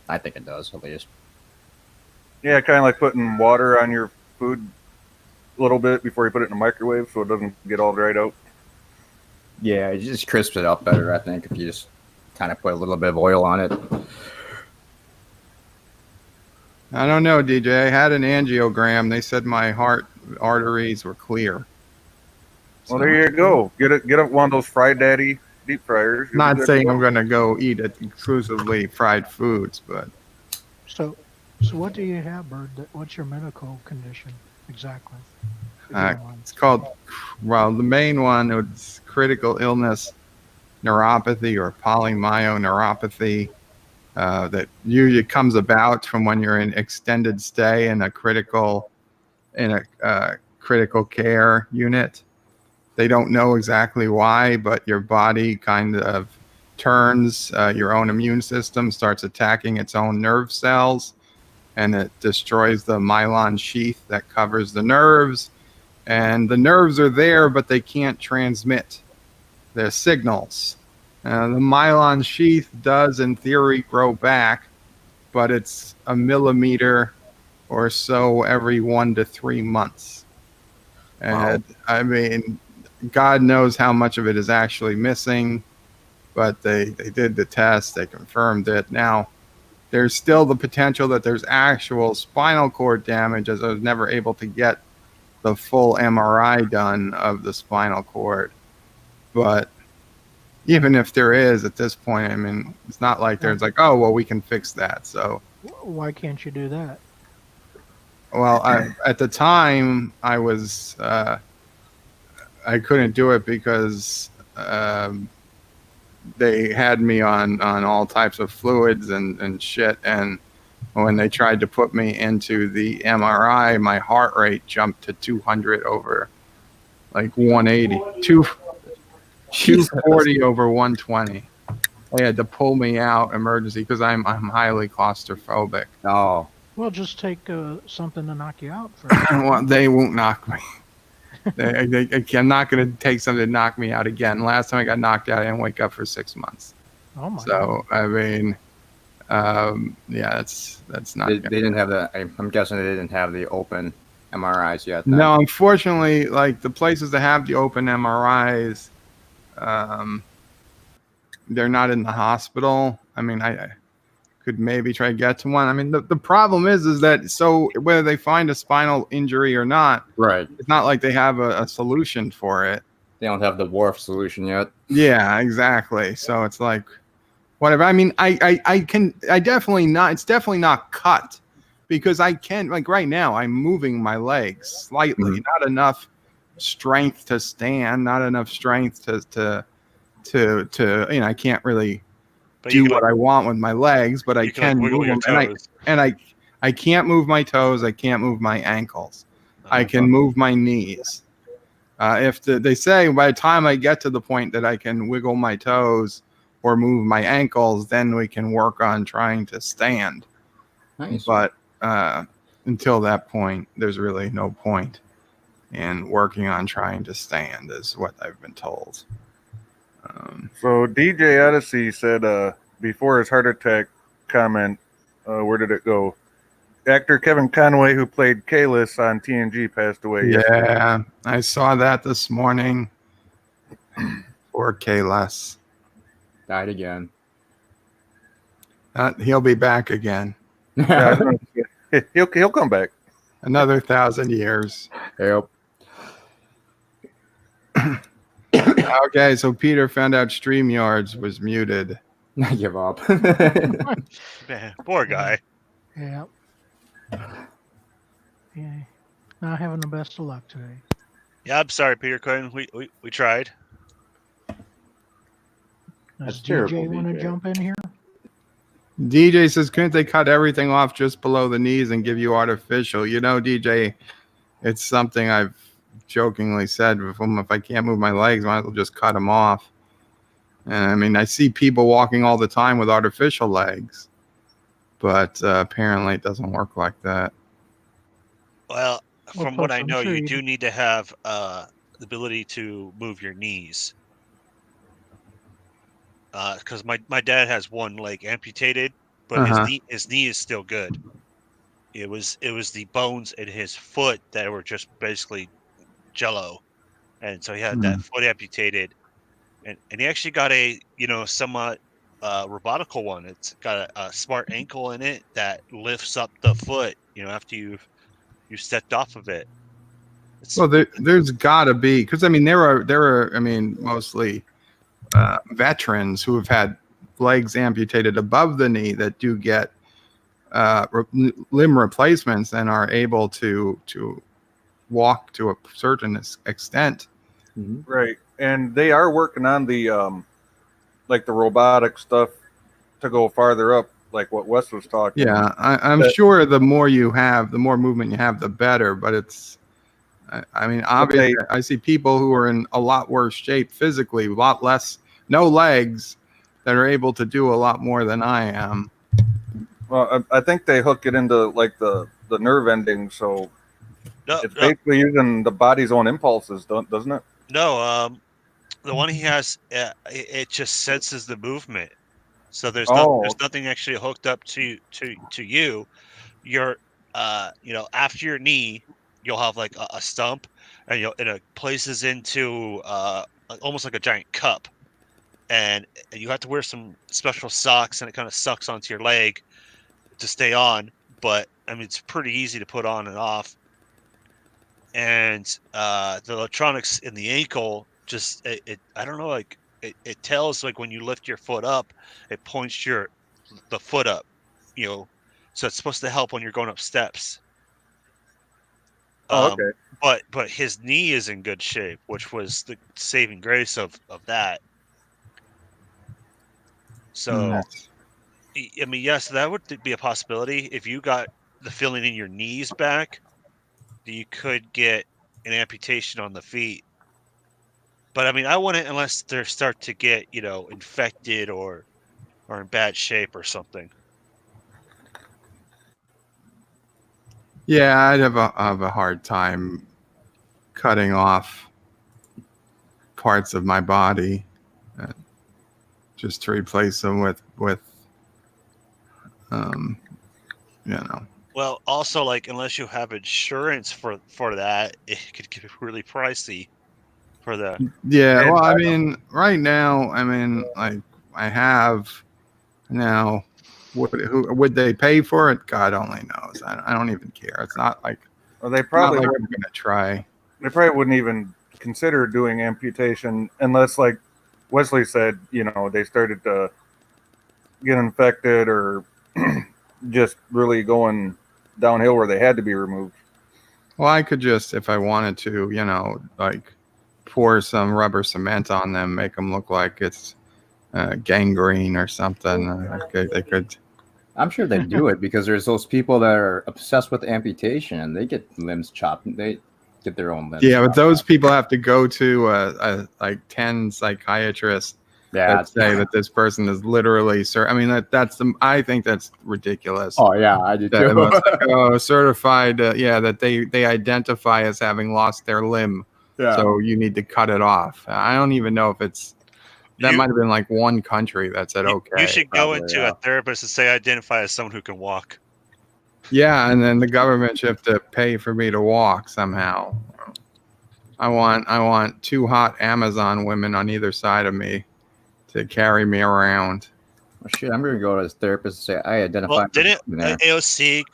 I think it does, at least. yeah, kind of like putting water on your food a little bit before you put it in the microwave so it doesn't get all dried out. Yeah, it just crisps it up better, I think, if you just kind of put a little bit of oil on it. I don't know, DJ. I had an angiogram. They said my heart arteries were clear. Well, there you go. Get one of those Fry Daddy deep fryers. You'll Not be good saying to I'm go. going to go eat exclusively fried foods, but So what do you have, Bird? What's your medical condition exactly? If you Uh, don't mind. it's called, well, the main one is critical illness neuropathy or polymyoneuropathy that usually comes about from when you're in extended stay in a critical care unit. They don't know exactly why, but your body kind of turns, your own immune system starts attacking its own nerve cells, and it destroys the myelin sheath that covers the nerves. And the nerves are there, but they can't transmit their signals. The myelin sheath does, in theory, grow back, but it's a millimeter or so every 1 to 3 months. And I mean, God knows how much of it is actually missing, but they did the test, they confirmed it. Now, there's still the potential that there's actual spinal cord damage, as I was never able to get the full MRI done of the spinal cord. But even if there is at this point, I mean, it's not like there's like, oh, well, we can fix that. So, Why can't you do that? well, at the time I was, I couldn't do it because they had me on all types of fluids and shit. And when they tried to put me into the MRI, my heart rate jumped to 200 over like 180, 240 over 120. They had to pull me out emergency because I'm highly claustrophobic. Oh, Well, just take something to knock you out for. Well, they won't knock me. I'm not going to take something to knock me out again. Last time I got knocked out, I didn't wake up for 6 months. Oh my God. So I mean, yeah, that's not. they didn't have the. I'm guessing they didn't have the open MRIs yet. Then. No, unfortunately, like the places that have the open MRIs, they're not in the hospital. I mean, I could maybe try to get to one. I mean, the problem is that so whether they find a spinal injury or not, Right. it's not like they have a solution for it. They don't have the Wharf solution yet. Yeah, exactly. So it's like whatever. I mean, I definitely not. It's definitely not cut because I can like right now. I'm moving my legs slightly, not enough strength to stand, not enough strength to I can't really But do you can, what I want with my legs, but I you can wiggle move your them. toes. And I can't move my toes. I can't move my ankles. I can move my knees. If they say by the time I get to the point that I can wiggle my toes or move my ankles, then we can work on trying to stand. Nice. But until that point, there's really no point in working on trying to stand, is what I've been told. So DJ Odyssey said before his heart attack comment, where did it go? Actor Kevin Conway, who played Kalis on TNG, passed away yesterday. Yeah, I saw that this morning. Poor Kalis. Died again. He'll be back again. Yeah, he'll come back. Another 1,000 years. Yep. Okay, so Peter found out StreamYards was muted. I give up. Man, poor guy. Yeah. Yeah. Not having the best of luck today. Yeah, I'm sorry, Peter Quinn. We tried. Does That's terrible, DJ want to DJ. jump in here? DJ says, couldn't they cut everything off just below the knees and give you artificial? You know, DJ, it's something I've jokingly said. If I can't move my legs, I might as well just cut them off. And I mean, I see people walking all the time with artificial legs, but apparently it doesn't work like that. Well, Well, from what plus, I I'm know, sure you you- do need to have the ability to move your knees. Because my dad has one leg amputated, but Uh-huh. his knee is still good. It was the bones in his foot that were just basically jello, and so he had that foot amputated, and he actually got a somewhat robotical one. It's got a smart ankle in it that lifts up the foot. After you've stepped off of it. Well, there's got to be, because I mean, there are I mean, mostly veterans who have had legs amputated above the knee that do get limb replacements and are able to walk to a certain extent. Right, and they are working on the like the robotic stuff to go farther up, like what Wes was talking. Yeah, I'm sure the more you have, the more movement you have, the better. But it's, I mean, obviously, I see people who are in a lot worse shape physically, a lot less, no legs, that are able to do a lot more than I am. Well, I think they hook it into like the nerve ending, so it's basically using the body's own impulses, doesn't it? No, the one he has, it just senses the movement. So there's nothing actually hooked up to you. You're, after your knee, you'll have like a stump, and it places into almost like a giant cup, and you have to wear some special socks, and it kind of sucks onto your leg to stay on. But I mean, it's pretty easy to put on and off. And the electronics in the ankle just I don't know, like it tells, like when you lift your foot up, it points the foot up, so it's supposed to help when you're going up steps. Okay. But his knee is in good shape, which was the saving grace of that. So I mean, yes, that would be a possibility. If you got the feeling in your knees back, you could get an amputation on the feet. But I mean, I wouldn't unless they start to get, infected or in bad shape or something. Yeah, I'd have a hard time cutting off parts of my body just to replace them with Well, also, like, unless you have insurance for that, it could get really pricey for the. Yeah, And well, I mean, right now, I mean, like, I have now. Would they pay for it? God only knows. I don't even care. It's not like well, they not probably like would, I'm gonna try. they probably wouldn't even consider doing amputation unless, like Wesley said, they started to get infected or just really going downhill where they had to be removed. Well, I could just, if I wanted to, like pour some rubber cement on them, make them look like it's gangrene or something. They could. I'm sure they do it because there's those people that are obsessed with amputation and they get limbs chopped. They get their own limbs. Yeah, but chopped those off. people have to go to like 10 psychiatrists Yeah. that say that this person is literally. I mean, I think that's ridiculous. Oh yeah, I do That it too. was, certified. That they identify as having lost their limb. Yeah. So you need to cut it off. I don't even know if it's. That You- might have been like one country that said okay. You should go probably, into yeah. a therapist and say identify as someone who can walk. Yeah, and then the government should have to pay for me to walk somehow. I want 2 hot Amazon women on either side of me to carry me around. Well, shit, I'm gonna go to his therapist and say I identify. Well, as didn't there. AOC,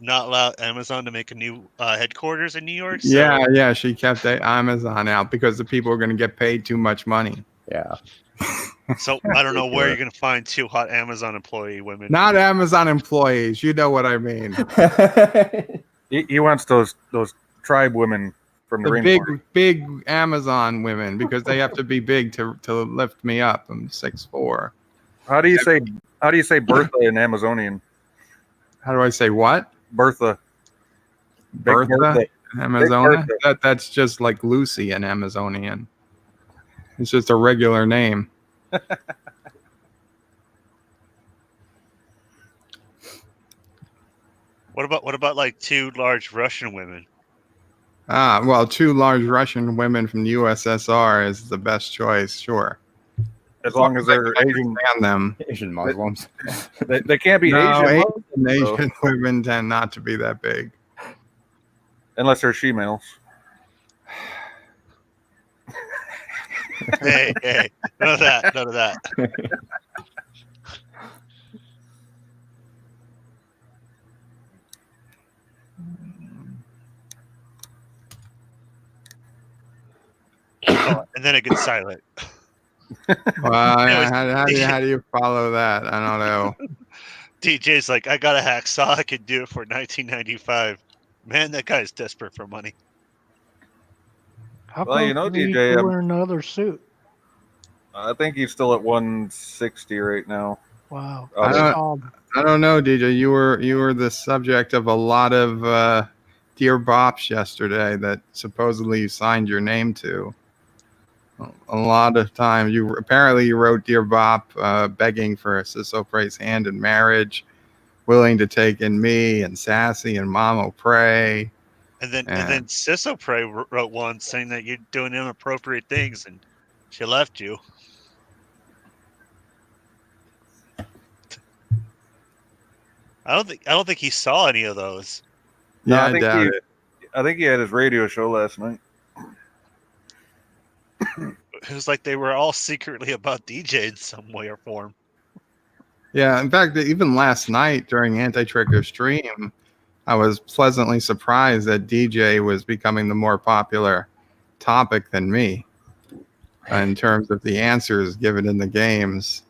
not allow Amazon to make a new headquarters in New York? So, Yeah, she kept the Amazon out because the people are going to get paid too much money. Yeah. So I don't know where you're going to find 2 hot Amazon employee women. Not Amazon employees. You know what I mean. He wants those tribe women from the The rainforest. big Amazon women because they have to be big to lift me up. I'm 6'4". How do you say Bertha in Amazonian? How do I say what? Bertha. Big Bertha? Amazona? Bertha. That's just like Lucy in Amazonian. It's just a regular name. What about like 2 large Russian women? Well, 2 large Russian women from the USSR is the best choice, sure. As long as they're I Asian, understand them. Asian Muslims. they can't be No, Asian Asian women tend not to be that big. unless they're she-males. Hey, none of that. Oh, and then it gets silent. Well, how do you follow that? I don't know. DJ's like, I got a hacksaw. I could do it for 1995. Man, that guy's desperate for money. How Well, come you know, we DJ, wear another suit? I think he's still at 160 right now. Wow. I I don't know, DJ. You were the subject of a lot of Dear Bops yesterday that supposedly you signed your name to. A lot of times you wrote Dear Bop begging for Ciso Prey's hand in marriage, willing to take in me and Sassy and Mamo Prey. And then Ciso Prey wrote one saying that you're doing inappropriate things, and she left you. I don't think he saw any of those. No, Yeah, I doubt it. I think he had his radio show last night. It was like they were all secretly about DJ in some way or form. Yeah, in fact, even last night during Anti-Trigger Stream, I was pleasantly surprised that DJ was becoming the more popular topic than me in terms of the answers given in the games.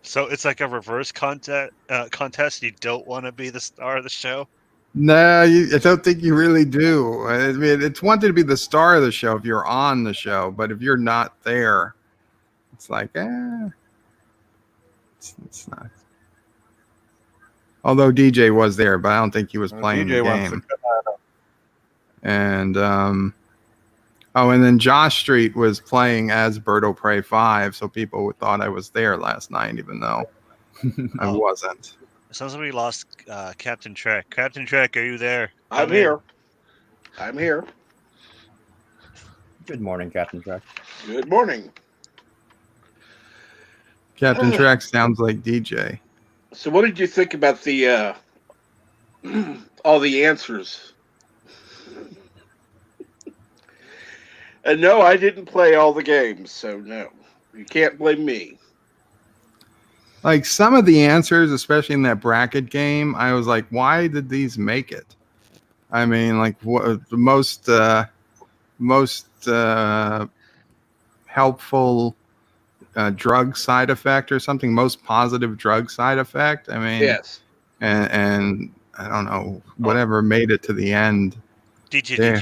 So it's like a reverse contest. You don't want to be the star of the show. No, I don't think you really do. I mean, it's one thing to be the star of the show if you're on the show, but if you're not there, it's like, it's not. Although DJ was there, but I don't think he was playing the DJ wants to game. come out. And and then Josh Street was playing as Birdo Prey 5, so people thought I was there last night, even though I Oh. wasn't. Sounds like we lost Captain Trek. Captain Trek, are you there? I'm Come in. here. I'm here. Good morning, Captain Trek. Good morning. Captain Trek sounds like DJ. So, what did you think about the all the answers? And no, I didn't play all the games, so no, you can't blame me. Like some of the answers, especially in that bracket game, I was like, why did these make it? I mean, like what the most helpful drug side effect or something, most positive drug side effect. I mean, Yes. and I don't know, whatever made it to the end. DJ, Yeah.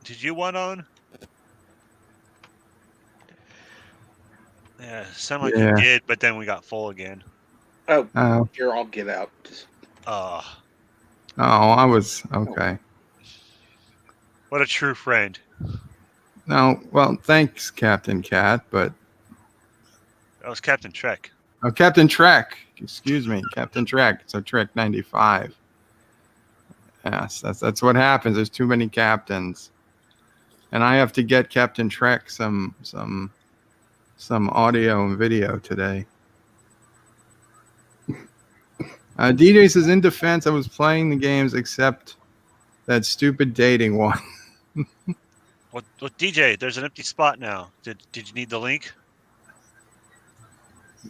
did you want on? Yeah, sound like Yeah. you did, but then we got full again. Oh, Here, I'll get out. Oh, I was okay. what a true friend. No, well, thanks, Captain Cat, but That was Captain Trek. oh, Captain Trek. Excuse me, Captain Trek. So Trek 95. Yes, that's what happens. There's too many captains, and I have to get Captain Trek some audio and video today. DJ says, in defense, I was playing the games except that stupid dating one. Well, DJ, there's an empty spot now. Did you need the link?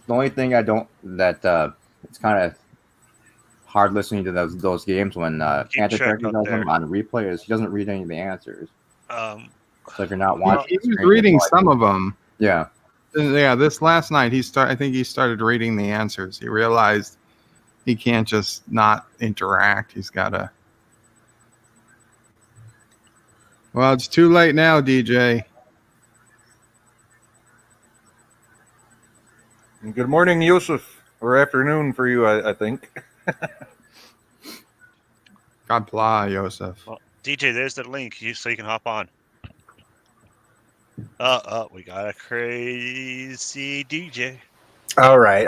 The only thing I don't that it's kind of hard listening to those games when Keep Anti track does up them there. on replay is he doesn't read any of the answers. So if you're not Well, watching, he was reading some of them. Yeah. Yeah, this last night I think he started reading the answers. He realized he can't just not interact. He's got to. Well, it's too late now, DJ. And good morning, Yusuf, or afternoon for you, I think. God blah, Joseph. Well, DJ, there's the link so you can hop on. We got a crazy DJ. All right,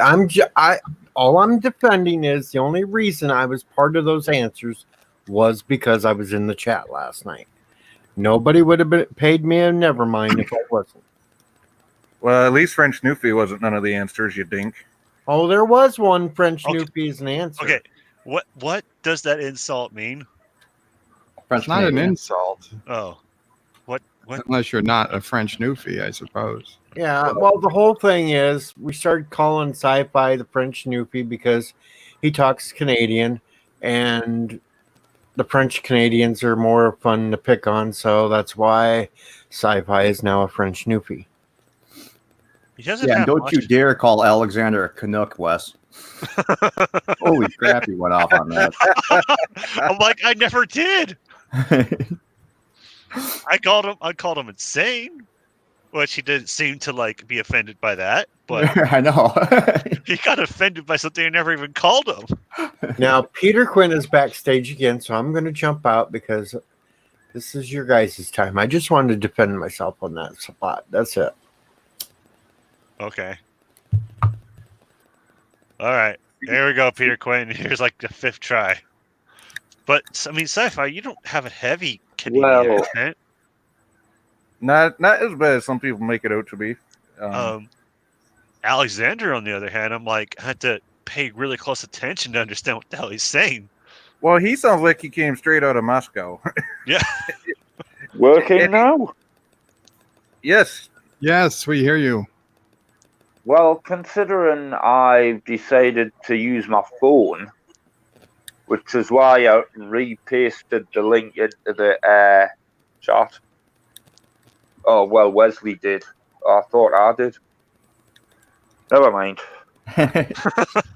all I'm defending is the only reason I was part of those answers was because I was in the chat last night. Nobody would have paid me a never mind if I wasn't. Well, at least French Newfie wasn't none of the answers, you dink. Oh, there was one French Okay. Newfie as an answer. Okay, what does that insult mean? French It's not an Canadian. insult, Oh, what? unless you're not a French newfie, I suppose. Yeah, well, the whole thing is we started calling Sci-Fi the French Newfie because he talks Canadian, and the French Canadians are more fun to pick on, so that's why Sci-Fi is now a French Newfie. He doesn't Yeah, have don't much. you dare call Alexander a Canuck, Wes. Holy crap, he went off on that. I'm like, I never did. I called him insane, which he didn't seem to like be offended by that, but I know. he got offended by something I never even called him. Now, Peter Quinn is backstage again, so I'm going to jump out because this is your guys' time. I just wanted to defend myself on that spot. That's it. Okay. All right. There we go, Peter Quinn. Here's like the 5th try. But I mean, Sci-Fi, you don't have a heavy Canadian Well- accent. Not as bad as some people make it out to be. Alexander, on the other hand, I'm like, I had to pay really close attention to understand what the hell he's saying. Well, he sounds like he came straight out of Moscow. Yeah. Working now? Yes. Yes, we hear you. Well, considering I've decided to use my phone, which is why I repasted the link into the chat. Oh, well, Wesley did. I thought I did. Never mind.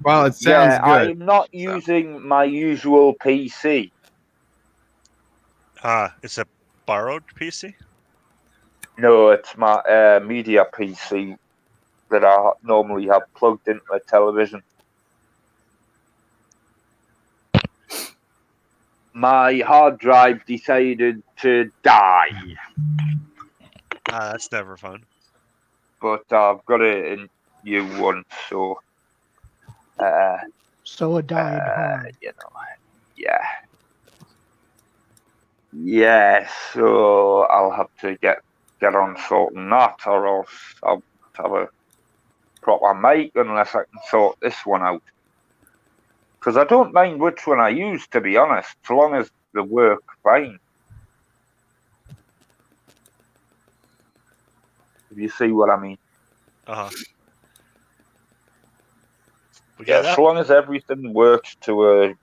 Well, it sounds Yeah, good. I'm not using my usual PC. It's a borrowed PC? No, it's my media PC that I normally have plugged into a television. My hard drive decided to die, That's never fun. but I've got a new one, so So it died hard. you know, yeah. So I'll have to get on sorting that, or else I'll have a proper mic unless I can sort this one out. Because I don't mind which one I use, to be honest, so long as they work fine. If you see what I mean. Uh huh. But Yeah, that, so long as everything works to a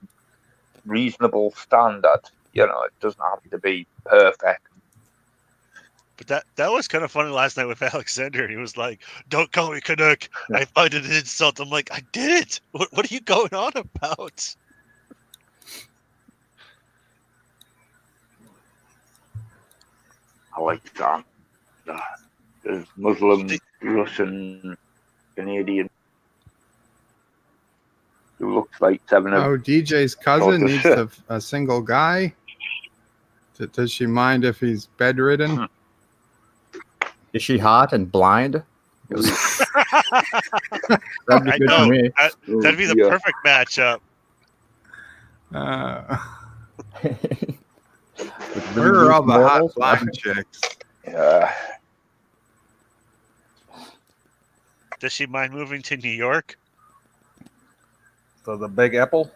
reasonable standard, you know, it doesn't have to be perfect. but that was kind of funny last night with Alexander. He was like, "Don't call me Canuck. I find it an insult." I'm like, "I did it. What are you going on about?" I like that. There's Muslim, Russian, Canadian. Who looks like seven of Oh, DJ's cousin the needs shit. a single guy. Does she mind if he's bedridden? Is she hot and blind? That'd be I good know. for me. That'd be the Yeah. perfect matchup. Where are all the hot Mortals? blind chicks? Yeah. Does she mind moving to New York? So the Big Apple.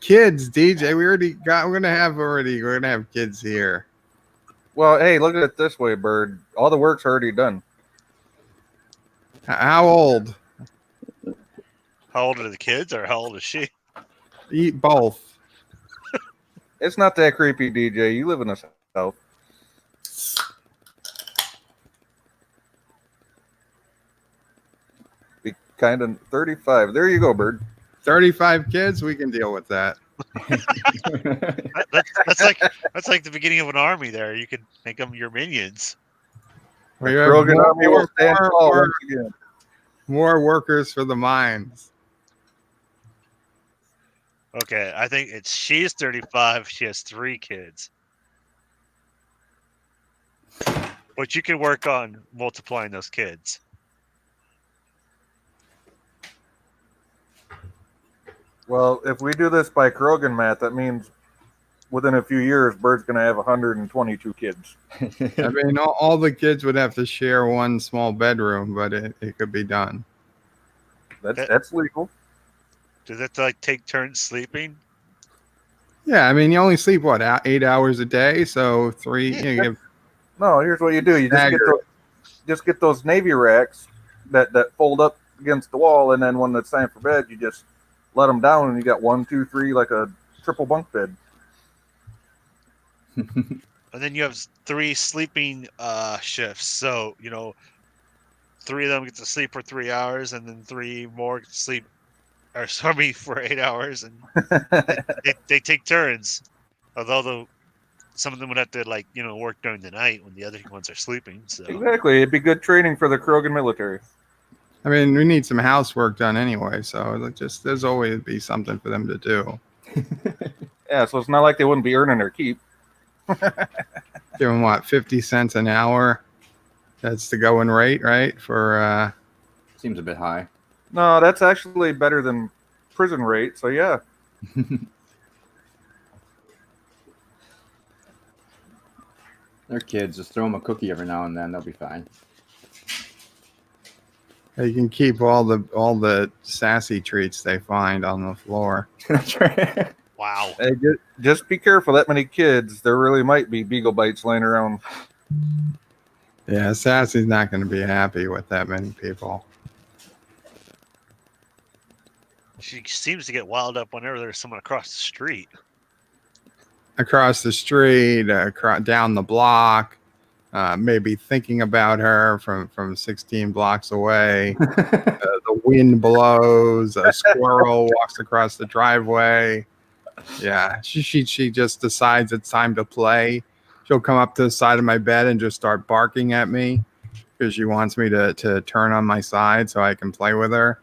Kids, DJ. We're gonna have kids here. Well, hey, look at it this way, Bird. All the work's already done. How old? How old are the kids, or how old is she? Eat both. It's not that creepy, DJ. You live in the South. Be kind of 35. There you go, Bird. 35 kids. We can deal with that. That's like the beginning of an army. There, you could make them your minions. We The have Krogan army will stand tall more, once again. more workers for the mines. Okay, I think she's 35. She has 3 kids. But you can work on multiplying those kids. Well, if we do this by Krogan math, that means within a few years, Bird's going to have 122 kids. I mean, all the kids would have to share one small bedroom, but it could be done. That's legal. Does it like take turns sleeping? Yeah, I mean, you only sleep what 8 hours a day, so 3. Yeah, You give, No, here's what you do: you just get those Navy racks that fold up against the wall, and then when it's time for bed, you just let them down, and you got 1, 2, 3, like a triple bunk bed. And then you have 3 sleeping shifts. So 3 of them get to sleep for 3 hours, and then 3 more get to sleep, for 8 hours, and they take turns. Although some of them would have to work during the night when the other ones are sleeping. So Exactly, it'd be good training for the Krogan military. I mean, we need some housework done anyway, so there's always be something for them to do. Yeah, so it's not like they wouldn't be earning their keep. Give them what 50 cents an hour. That's the going rate, right? For Seems a bit high. No, that's actually better than prison rate. So yeah, They're kids. Just throw them a cookie every now and then. They'll be fine. they can keep all the sassy treats they find on the floor. That's right. wow. hey, just be careful. That many kids, there really might be beagle bites laying around. Yeah, Sassy's not going to be happy with that many people. She seems to get wild up whenever there's someone across the street. Across the street, down the block, maybe thinking about her from 16 blocks away. The wind blows, a squirrel walks across the driveway. Yeah, she just decides it's time to play. She'll come up to the side of my bed and just start barking at me because she wants me to turn on my side so I can play with her.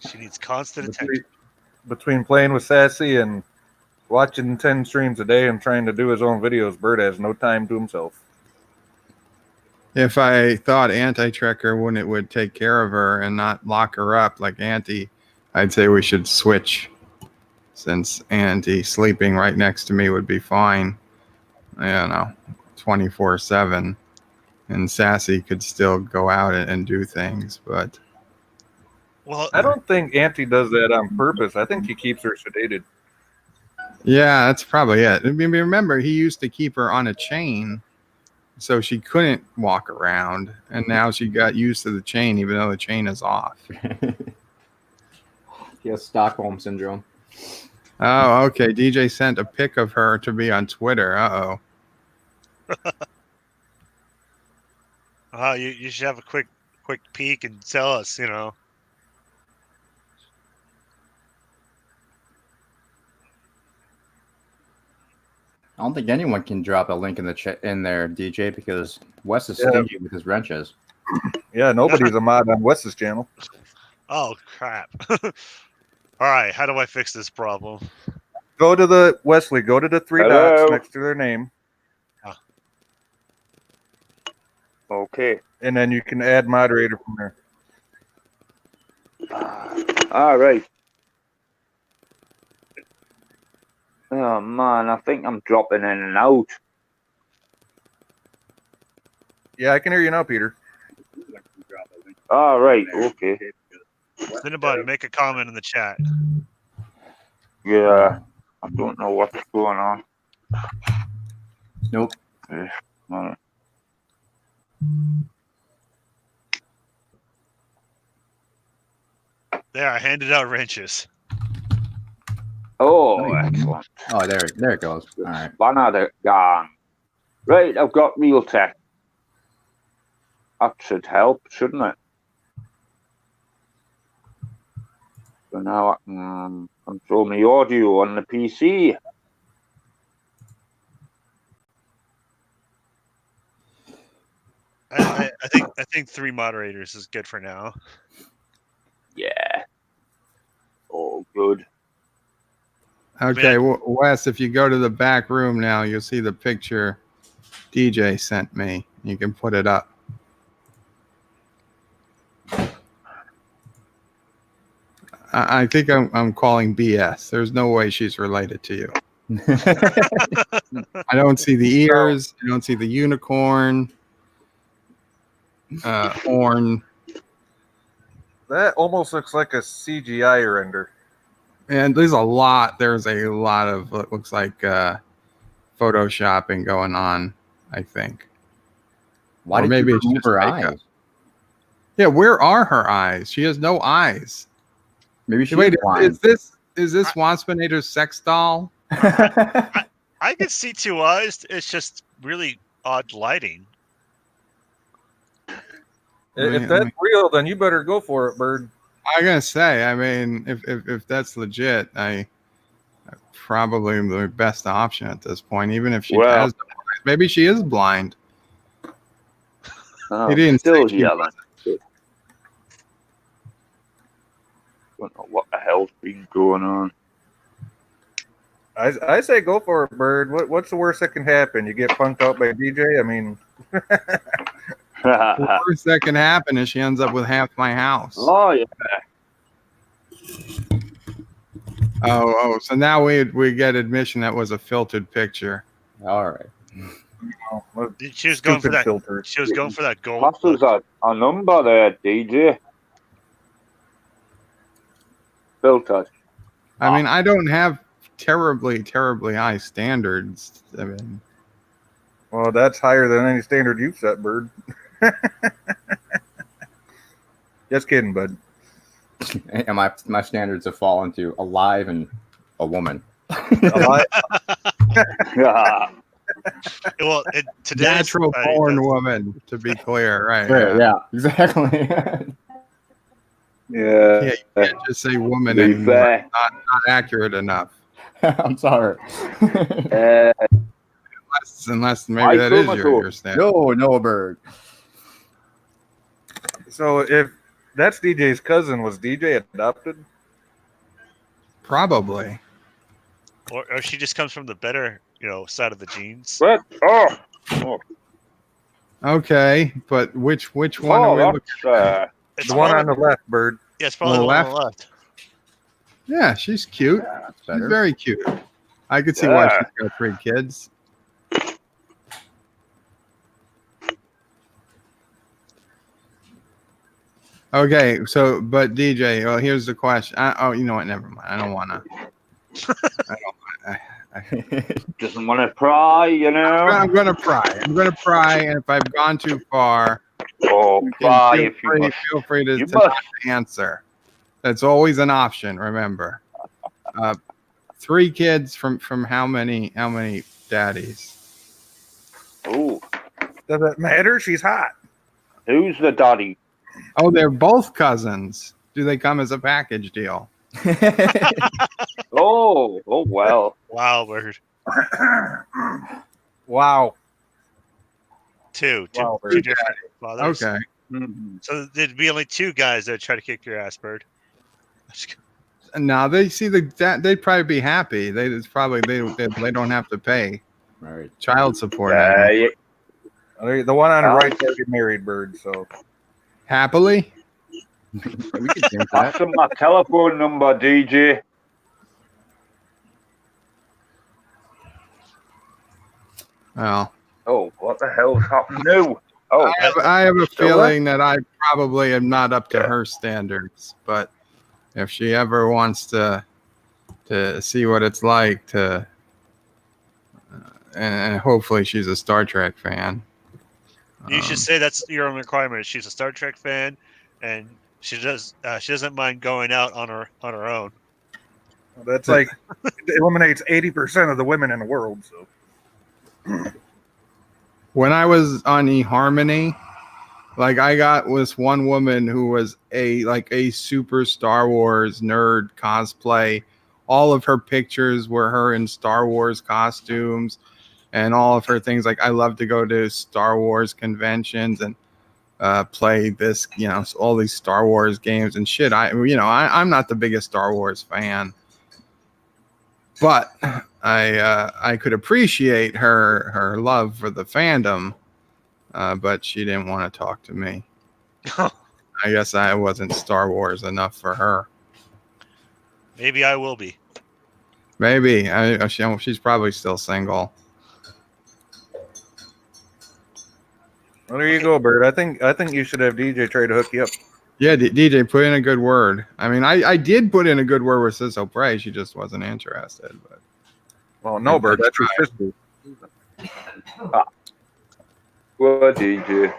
She needs constant attention. Between playing with Sassy and watching 10 streams a day and trying to do his own videos, Bird has no time to himself. If I thought Anti-Trekker would take care of her and not lock her up like Anti, I'd say we should switch. Since Anti sleeping right next to me would be fine. 24/7. and Sassy could still go out and do things. But Well, I don't think Auntie does that on purpose. I think he keeps her sedated. yeah, that's probably it. I mean, remember, he used to keep her on a chain so she couldn't walk around, and now she got used to the chain, even though the chain is off. He has Stockholm syndrome. Oh, okay. DJ sent a pic of her to be on Twitter. Uh-oh. You should have a quick peek and tell us, you know. I don't think anyone can drop a link in the chat in there, DJ, because Wes is Yeah. stingy with his wrenches. Yeah, nobody's a mod on Wes's channel. Oh crap! All right, how do I fix this problem? Go to the Wesley. Go to the three Hello? dots next to their name, Okay. and then you can add moderator from there. All right. Oh man, I think I'm dropping in and out. Yeah, I can hear you now, Peter. All right. Okay. Cinnabon, make a comment in the chat. Yeah. I don't know what's going on. Nope. Uh, There, I handed out wrenches. Oh, excellent. Oh, there it goes. All right. Banner gone. Right, I've got real tech. That should help, shouldn't it? So now I can control my audio on the PC. I think 3 moderators is good for now. Yeah. Oh, good. Okay, Wes, if you go to the back room now, you'll see the picture DJ sent me. You can put it up. I think I'm calling BS. There's no way she's related to you. I don't see the ears. I don't see the unicorn horn. That almost looks like a CGI render. And there's a lot of what looks like photoshopping going on, I think. Why Or did maybe you it's remove just her makeup. eyes? Yeah, where are her eyes? She has no eyes. Maybe she Wait, is blind. is this Waspinator's sex doll? I can see 2 eyes. It's just really odd lighting. If that's real, then you better go for it, Bird. I'm gonna say, I mean, if that's legit, I probably the best option at this point. Even if she Well- has, no eyes. Maybe she is blind. Oh, He didn't still say she yelling. Don't know what the hell's been going on. I say go for it, Bird. What's the worst that can happen? You get punked out by DJ? I mean, The worst that can happen is she ends up with half my house. Oh yeah. Oh, so now we get admission that was a filtered picture. All right. She was going for stupid that. filter. She was going for that gold. Passes a number there, DJ. Filtered. I mean, I don't have terribly high standards. I mean, Well, that's higher than any standard you've set, Bird. Just kidding, bud. And my standards have fallen to alive and a woman. Alive? Yeah. Well, today's natural born woman, to be clear, right? Yeah, exactly. Yeah. Yeah, you can't just say woman Be anymore. fair. Not accurate enough. I'm sorry. Unless maybe that is your standard. No, Bird. So if that's DJ's cousin, was DJ adopted? Probably. Or she just comes from the better, side of the genes. What? Oh. Okay, but which one are we looking at? It's The one on probably- the left, Bird. Yeah, it's probably the one on the left. Yeah, she's cute. She's better. very cute. I could see why Yeah. she's got 3 kids. Okay, so but DJ, well, here's the question. Oh, you know what? Never mind. I don't want to. Doesn't want to pry, you know. I'm gonna pry. I'm gonna pry, and if I've gone too far, Or you can pry if you must. feel free to You not must. answer. That's always an option. Remember, 3 kids from how many daddies? Ooh, Does it matter? She's hot. who's the daddy? Oh, they're both cousins. Do they come as a package deal? Oh well. Wow, Bird. Wow. Two Wow, Bird. different fathers. Okay. Mhm. So there'd be only 2 guys that try to kick your ass, Bird. Now they see they'd probably be happy. They don't have to pay Right. child support Yeah. The one on the right already married, Bird. So happily. We could think That's that. my telephone number, DJ. Well, Oh, what the hell's happened now? Oh, I have a So what? feeling that I probably am not up to her standards, but if she ever wants to see what it's like to, and hopefully she's a Star Trek fan. You should say that's your only requirement. She's a Star Trek fan, and she doesn't mind going out on her own. that's like it eliminates 80% of the women in the world. So When I was on eHarmony, like I got this one woman who was a super Star Wars nerd cosplay. All of her pictures were her in Star Wars costumes, and all of her things. Like I love to go to Star Wars conventions and play this, all these Star Wars games and shit. I'm not the biggest Star Wars fan, but I could appreciate her love for the fandom, but she didn't want to talk to me. I guess I wasn't Star Wars enough for her. Maybe I will be. Maybe she's probably still single. well, there you go, Bird. I think you should have DJ try to hook you up. Yeah, DJ, put in a good word. I mean, I did put in a good word with Sis O'Prey. She just wasn't interested. But Well, no, Bird. That's your sister. what, DJ?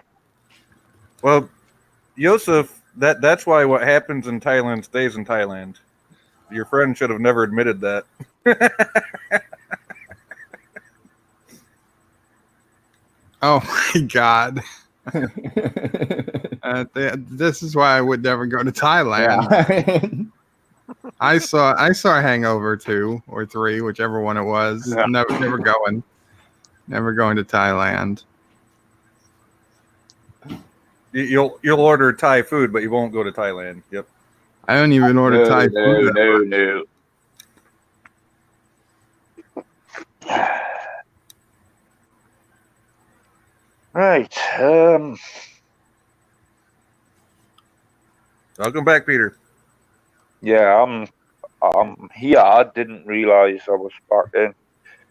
Well, Yosef, that's why what happens in Thailand stays in Thailand. Your friend should have never admitted that. oh my God, this is why I would never go to Thailand. Yeah. I saw Hangover 2 or 3, whichever one it was. Yeah. Never going to Thailand. You'll order Thai food, but you won't go to Thailand. Yep. I don't even order Thai No, food. no. Right. Welcome back, Peter. Yeah, I'm here. I didn't realize I was back in.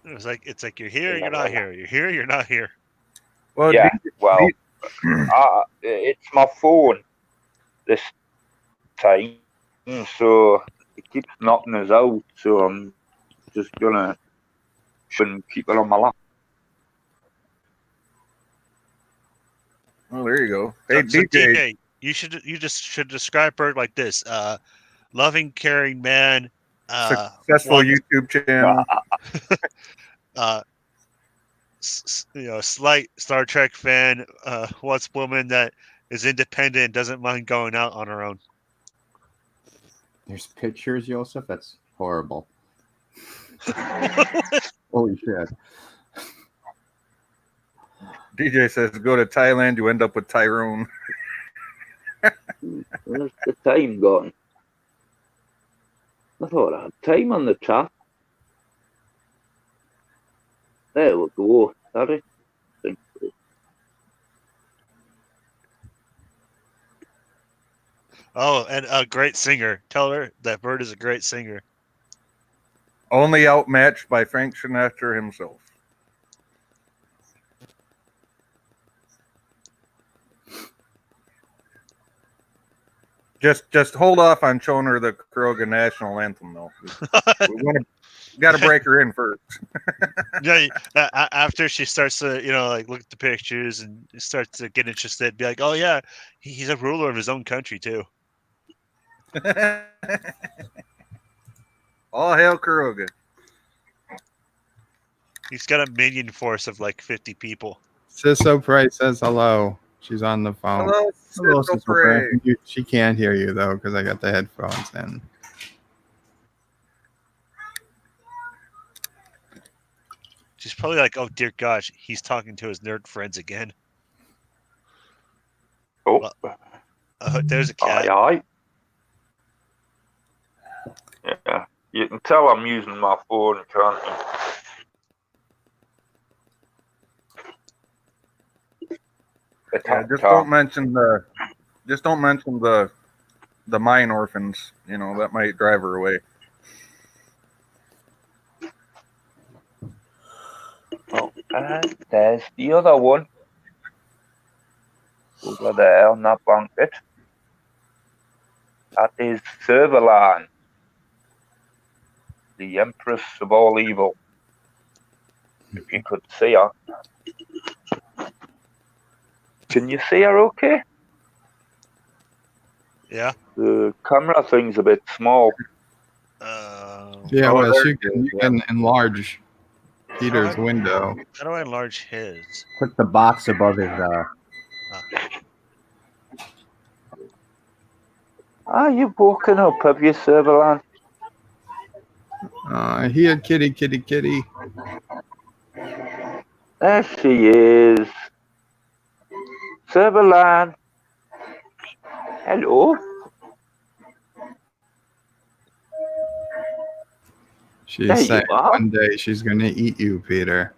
It's like you're here, you're not here. You're here, you're not here. Well, Yeah. DJ Well, it's my phone this time, so it keeps knocking us out. So I'm just gonna keep it on my lap. Oh, there you go. Hey, So DJ. you just should describe Bird like this: loving, caring man, Successful one- YouTube channel. Slight Star Trek fan, wants woman that is independent and doesn't mind going out on her own. There's pictures, Joseph. That's horrible. Holy shit. DJ says go to Thailand, you end up with Tyrone. Where's the time gone? I thought I had time on the chat. There we go. Sorry. Oh, and a great singer. Tell her that Bird is a great singer. Only outmatched by Frank Sinatra himself. Just hold off on showing her the Krogan national anthem, though. We got to break her in first. Yeah, after she starts to, like look at the pictures and starts to get interested, be like, oh yeah, he's a ruler of his own country too. All hail Krogan. He's got a minion force of like 50 people. Sisso Prey says hello. She's on the phone. Hello, Hello, Sister Sister Prey. Prey. She can't hear you though because I got the headphones in. She's probably like, oh dear gosh, he's talking to his nerd friends again. Oh, There's a cat. aye. Yeah, you can tell I'm using my phone, can't you? Yeah, just don't mention the mine orphans. That might drive her away. Oh, there's the other one. Over there on that blanket. That is Servalan, the Empress of all evil. If you could see her. Can you see her okay? Yeah. The camera thing's a bit small. Yeah, Oh, well, there you it is, can enlarge Peter's Oh, window. How do I enlarge his? Click the box above his. Ah, you've woken up, have you, Servalan? Here, kitty, kitty, kitty. There she is. Servalan. Hello. She's There you saying are. one day she's going to eat you, Peter.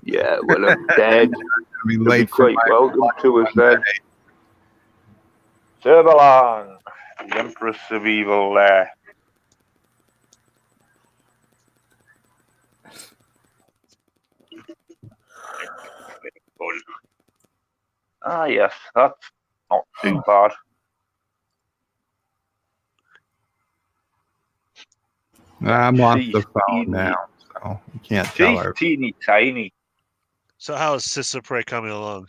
Yeah, well, I'm dead. I mean, You'll be late for quite my welcome to us one then. day. Servalan, the Empress of Evil there. Ah, yes, that's not too bad. I'm off She's the phone teeny. now, so you can't tell She's her. teeny tiny. So how is Sister Prey coming along?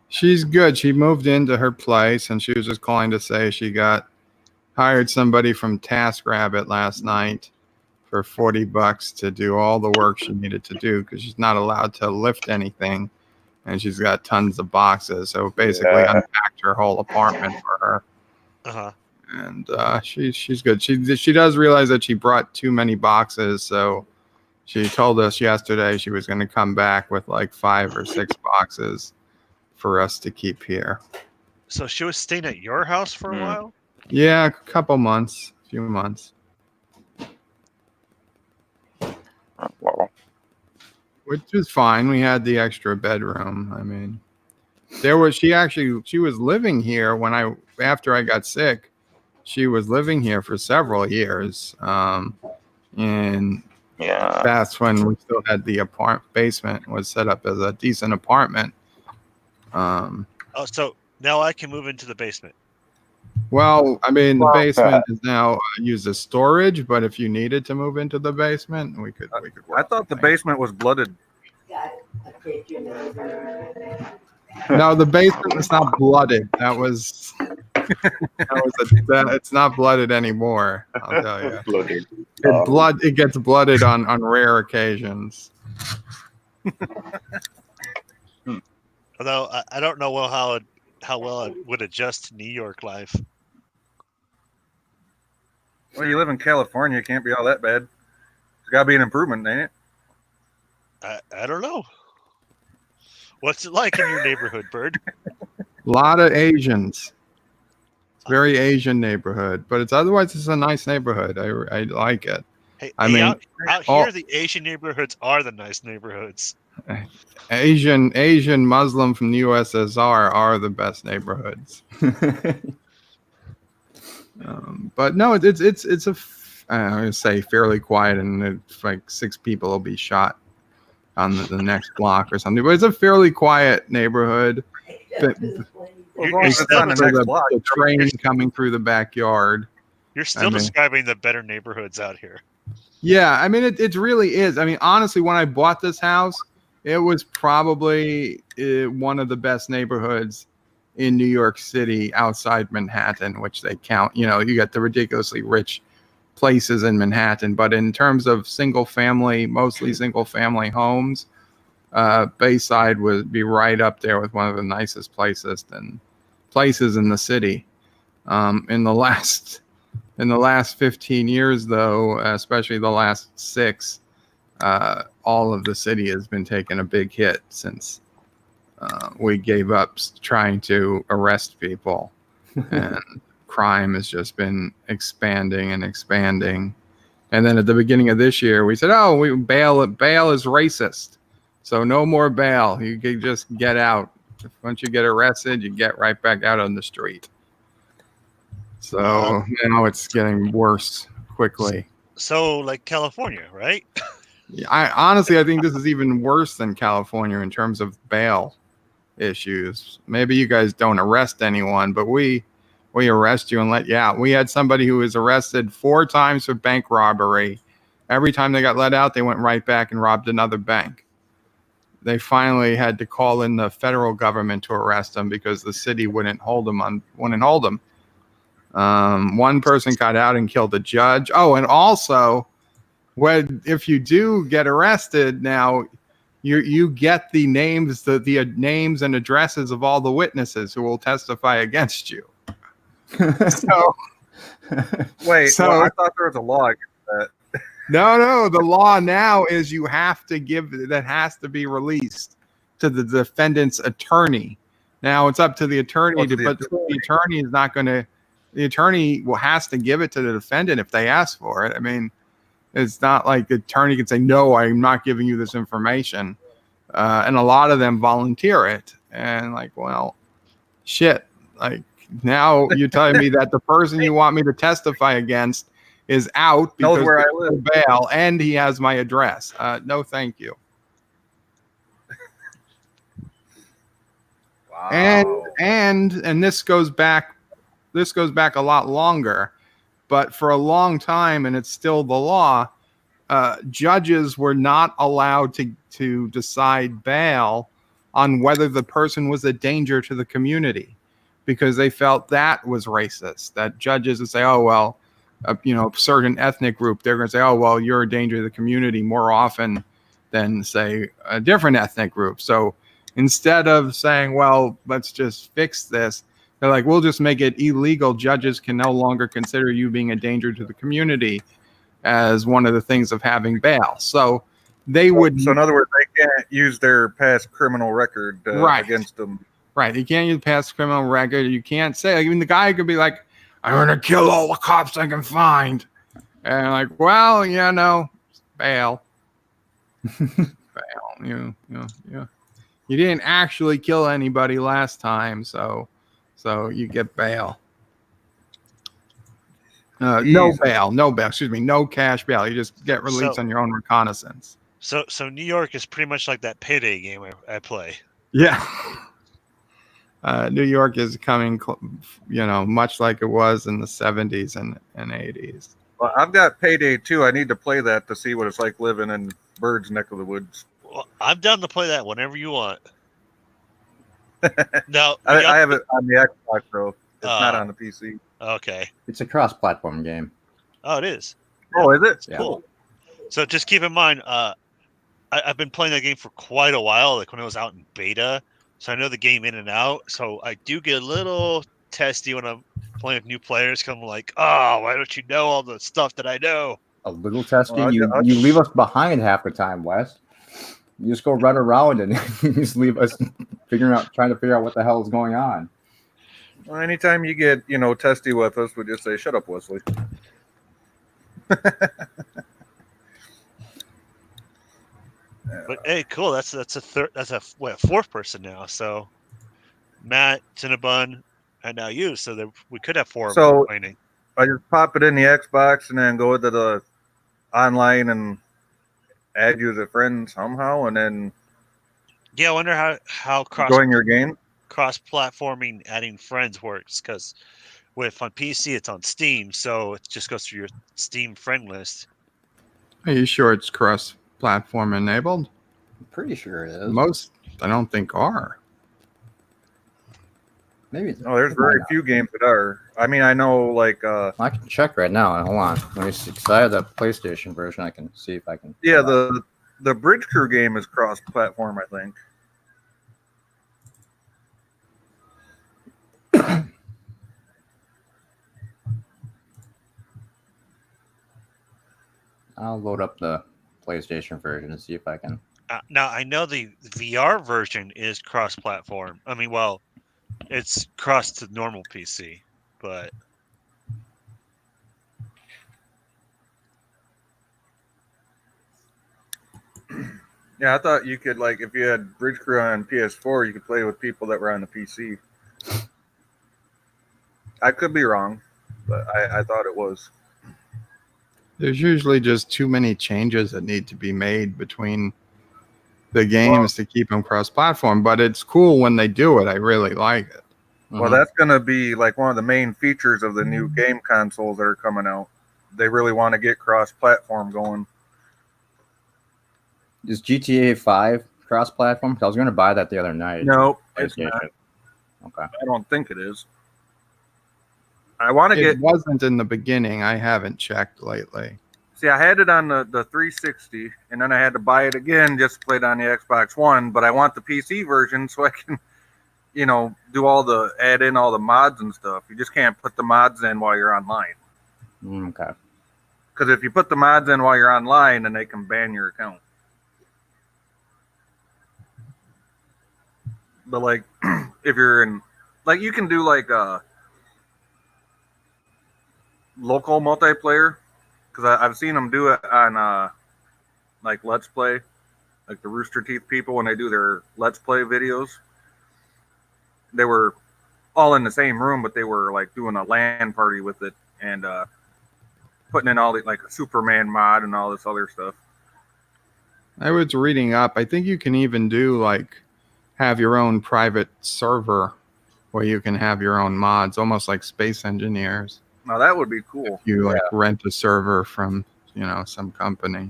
She's good. She moved into her place, and she was just calling to say she hired somebody from TaskRabbit last night for $40 to do all the work she needed to do because she's not allowed to lift anything, and she's got tons of boxes. So basically, unpacked her whole apartment for her. Uh-huh. And she's good. She does realize that she brought too many boxes, so she told us yesterday she was going to come back with like 5 or 6 boxes for us to keep here. So she was staying at your house for a while? Yeah, a few months. Well, Which was fine. We had the extra bedroom. I mean, she was living here after I got sick. She was living here for several years. And yeah. that's when we still had the basement was set up as a decent apartment. Oh, so now I can move into the basement. Well, I mean, the basement is now used as storage, but if you needed to move into the basement, we could work. I thought the basement was blooded. No, the basement is not blooded. It's not blooded anymore. I'll tell you. Blooded. It gets blooded on rare occasions. Although I don't know how well it would adjust to New York life. Well, you live in California, it can't be all that bad. It's got to be an improvement, ain't it? I don't know. What's it like in your neighborhood, Bird? A lot of Asians. It's a very Asian neighborhood, but it's a nice neighborhood. I like it. Hey, I mean, out here, the Asian neighborhoods are the nice neighborhoods. Asian Muslim from the USSR are the best neighborhoods. But no, it's I'm gonna say fairly quiet, and it's like 6 people will be shot on the next block or something. But it's a fairly quiet neighborhood. As long as it's on the except for next block. the train coming through the backyard. You're still I mean- describing the better neighborhoods out here. Yeah, I mean, it really is. I mean, honestly, when I bought this house, it was probably one of the best neighborhoods in New York City outside Manhattan, which they count. You know, you got the ridiculously rich places in Manhattan, but in terms of mostly single family homes, Bayside would be right up there with one of the nicest places in the city. In the last 15 years, though, especially the last 6, all of the city has been taking a big hit since we gave up trying to arrest people, and crime has just been expanding and expanding. And then at the beginning of this year, we said, bail is racist, so no more bail. You can just get out. Once you get arrested, you get right back out on the street. So now it's getting worse quickly. So, like California, right? I think this is even worse than California in terms of bail issues. Maybe you guys don't arrest anyone, but we arrest you and let you out. We had somebody who was arrested 4 times for bank robbery. Every time they got let out, they went right back and robbed another bank. They finally had to call in the federal government to arrest them because the city wouldn't hold them. One person got out and killed a judge. Oh, and also, if you do get arrested now, you get the names, the names and addresses of all the witnesses who will testify against you. So Wait, well, I thought there was a law against that. No, the law now is you have to that has to be released to the defendant's attorney. Now it's up to the attorney but the attorney is not going to. The attorney has to give it to the defendant if they ask for it. I mean, it's not like the attorney can say, no, I'm not giving you this information. And a lot of them volunteer it. And like, well, shit. Like now you're telling me that the person you want me to testify against is out because knows where I live. Bail and he has my address. No, thank you. Wow. And this goes back a lot longer, but for a long time, and it's still the law, judges were not allowed to decide bail on whether the person was a danger to the community because they felt that was racist. That judges would say, oh, well, a certain ethnic group, they're going to say, oh, well, you're a danger to the community more often than, say, a different ethnic group. So instead of saying, well, let's just fix this, they're like, we'll just make it illegal. Judges can no longer consider you being a danger to the community as one of the things of having bail. So they would. So in other words, they can't use their past criminal record against them. Right. You can't use past criminal record. You can't say. I mean, the guy could be like, I'm going to kill all the cops I can find. And like, well, bail. Bail. You didn't actually kill anybody last time, so you get bail. No cash bail. You just get released on your own recognizance. So New York is pretty much like that Payday game I play. Yeah. New York is coming, much like it was in the 70s and 80s. Well, I've got Payday 2. I need to play that to see what it's like living in Bird's neck of the woods. Well, I'm down to play that whenever you want. No, I have it on the Xbox, though. It's not on the PC. Okay. It's a cross-platform game. Oh, it is. Oh, is it? Yeah. Cool. So just keep in mind, I've been playing that game for quite a while, like when it was out in beta. So I know the game in and out. So I do get a little testy when I'm playing with new players. Cause I'm like, oh, why don't you know all the stuff that I know? A little testing. Well, you leave us behind half the time, Wes. You just go run around and you just leave us trying to figure out what the hell is going on. Well, anytime you get, testy with us, we just say, shut up, Wesley. But hey, cool. That's a fourth person now. So Matt, Cinnabon, and now you. So we could have 4 of them playing. I just pop it in the Xbox and then go to the online and add you as a friend somehow, and then Yeah, I wonder how cross join your game. cross-platforming adding friends works, because with on PC it's on Steam, so it just goes through your Steam friend list. Are you sure it's cross-platform enabled? I'm pretty sure it is. Most, I don't think, are. Maybe. Oh, there's very few games that are. I mean, I know like I can check right now. Hold on. Let me see. 'Cause I have the PlayStation version. I can see if I can. yeah, the Bridge Crew game is cross-platform, I think. I'll load up the PlayStation version and see if I can. Now I know the VR version is cross-platform. I mean, well, it's cross to normal PC, but Yeah, I thought you could, like, if you had Bridge Crew on PS4, you could play with people that were on the PC. I could be wrong, but I thought it was. There's usually just too many changes that need to be made between the games to keep them cross-platform. But it's cool when they do it. I really like it. Well, that's going to be like one of the main features of the new game consoles that are coming out. They really want to get cross-platform going. Is GTA 5 cross-platform? 'Cause I was going to buy that the other night. No, it's PlayStation. not. Okay. I don't think it is. I want to It get. wasn't in the beginning. I haven't checked lately. See, I had it on the 360, and then I had to buy it again just to play it on the Xbox One. But I want the PC version so I can, do add in all the mods and stuff. You just can't put the mods in while you're online. Okay. Because if you put the mods in while you're online, then they can ban your account. But like, if you're in, like, you can do like local multiplayer, because I've seen them do it on like Let's Play, like the Rooster Teeth people when they do their Let's Play videos. They were all in the same room, but they were like doing a LAN party with it and putting in all the like a Superman mod and all this other stuff. I was reading up. I think you can even do like have your own private server where you can have your own mods, almost like Space Engineers. Now that would be cool. You like rent a server from, some company.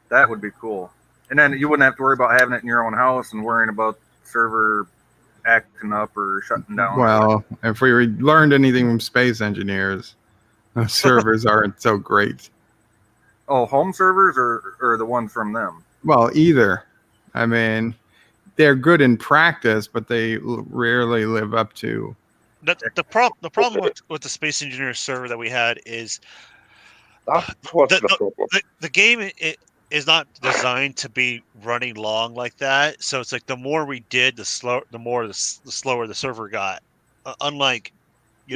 That would be cool. And then you wouldn't have to worry about having it in your own house and worrying about server acting up or shutting down. Well, if we learned anything from Space Engineers, the servers aren't so great. Oh, home servers or the ones from them? Well, either. I mean, they're good in practice, but they rarely live up to. The problem with the Space Engineer server that we had is That's what's the problem. the game is not designed to be running long like that. So it's like the more we did, the slower the server got. Unlike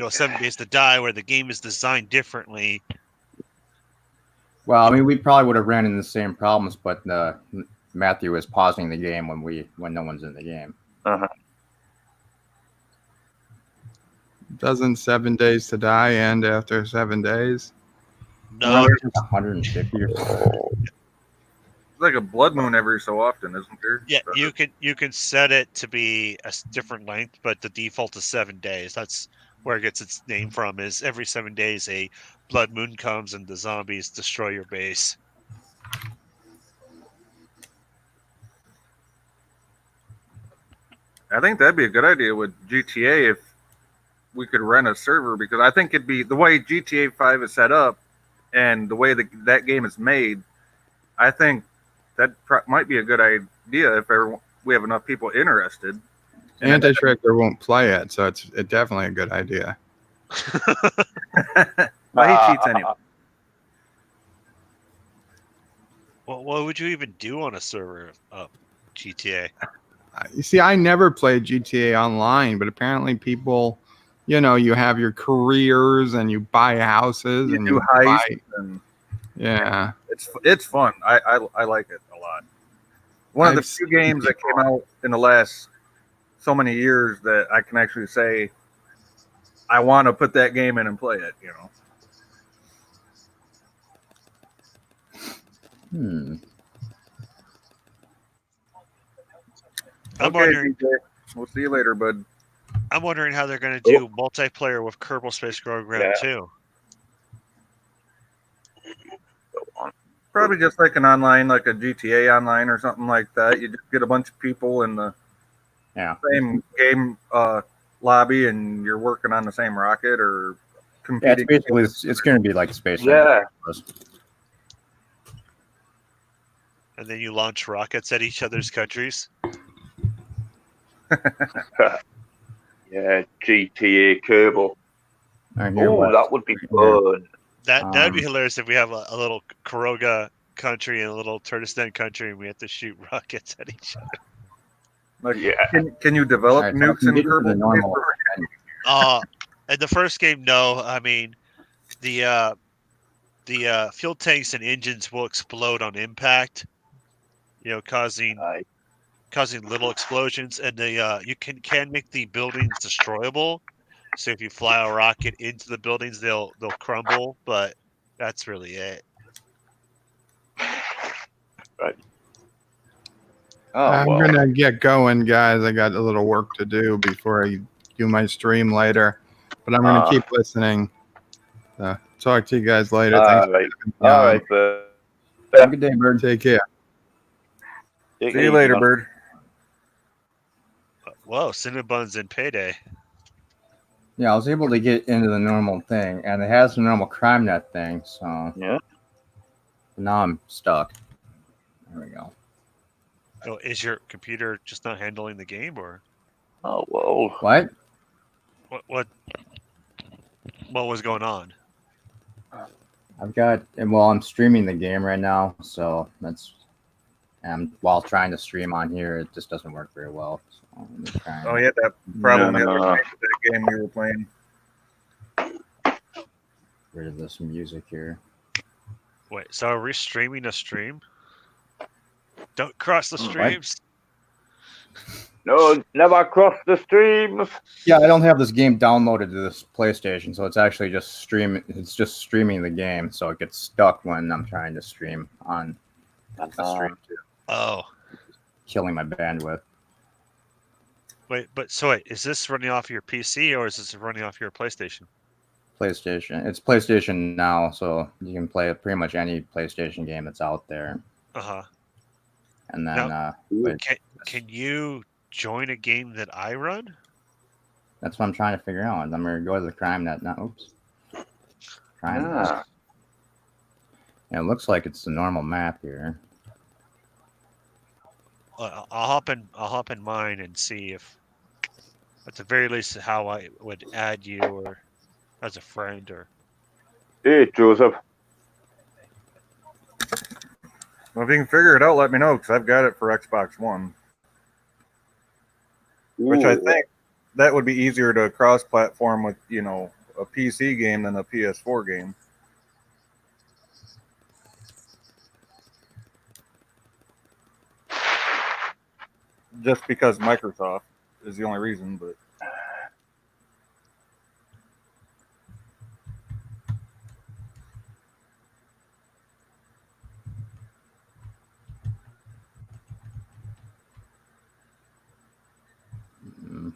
7 Days to Die, where the game is designed differently. Well, I mean, we probably would have ran into the same problems, but Matthew is pausing the game when no one's in the game. Doesn't 7 Days to Die end after 7 days? No, 150 or something. It's like a blood moon every so often, isn't there? yeah, you can set it to be a different length, but the default is 7 days. That's where it gets its name from. Is every 7 days a blood moon comes and the zombies destroy your base. I think that'd be a good idea with GTA if we could rent a server, because I think it'd be the way GTA 5 is set up and the way that game is made. I think that might be a good idea if we have enough people interested. Anti-Shredder won't play it, so it's definitely a good idea. But he cheats anyway. Well, what would you even do on a server of GTA? You see, I never played GTA Online, but apparently people, you have your careers and you buy houses You and do you heists and yeah. it's fun. I like it a lot. One of the few games that came out in the last so many years that I can actually say I want to put that game in and play it. I'm Okay, wondering. DJ. We'll see you later, bud. I'm wondering how they're going to do multiplayer with Kerbal Space Program Yeah. too. Probably just like an online, like a GTA online or something like that. You just get a bunch of people in the Yeah. same game lobby, and you're working on the same rocket or Yeah, it's competing. basically it's going to be like Space Jam. Yeah. And then you launch rockets at each other's countries. Yeah, GTA Kerbal. Right, here, Oh, what? that would be Here. fun. That'd be hilarious if we have a little Karoga country and a little Turkestan country, and we have to shoot rockets at each other. Like, Yeah. can you develop Alright, so I nukes can in get into the Kerbal? normal. In the first game, no. I mean, the fuel tanks and engines will explode on impact. Causing little explosions, and you can make the buildings destroyable. So if you fly a rocket into the buildings, they'll crumble. But that's really it. Oh, I'm well. gonna get going, guys. I got a little work to do before I do my stream later, but I'm gonna keep listening. Talk to you guys later. Thanks. All right. for All having me right, Bird. Have a good day, Bird. on. Take care. Take See it you easy, later, man. Bird. Whoa, Cinnabons and Payday. Yeah, I was able to get into the normal thing, and it has the normal crime net thing. So Yeah. now I'm stuck. There we go. Oh, is your computer just not handling the game, or Oh, well. What? what was going on? I've got, well, I'm streaming the game right now, so that's, and while trying to stream on here, it just doesn't work very well. So let me try and- Oh, you had that problem the No. other night with that game we were playing. Get rid of this music here. Wait, so are we streaming a stream? Don't cross the What? streams. No, never cross the streams. Yeah, I don't have this game downloaded to this PlayStation, so it's actually just streaming the game, so it gets stuck when I'm trying to stream on a stream too, Oh, killing my bandwidth. wait, is this running off your PC or is this running off your PlayStation? PlayStation. It's PlayStation now, so you can play pretty much any PlayStation game that's out there. Uh-huh. And then Can you join a game that I run? that's what I'm trying to figure out. I'm gonna go to the crime net now. Oops. Crime net. Ah. Yeah, it looks like it's the normal map here. I'll hop in mine and see if, at the very least, how I would add you or as a friend or. Hey, Joseph. Well, if you can figure it out, let me know, because I've got it for Xbox One. Which I Ooh. think that would be easier to cross-platform with, a PC game than a PS4 game. Just because Microsoft is the only reason, but Mm.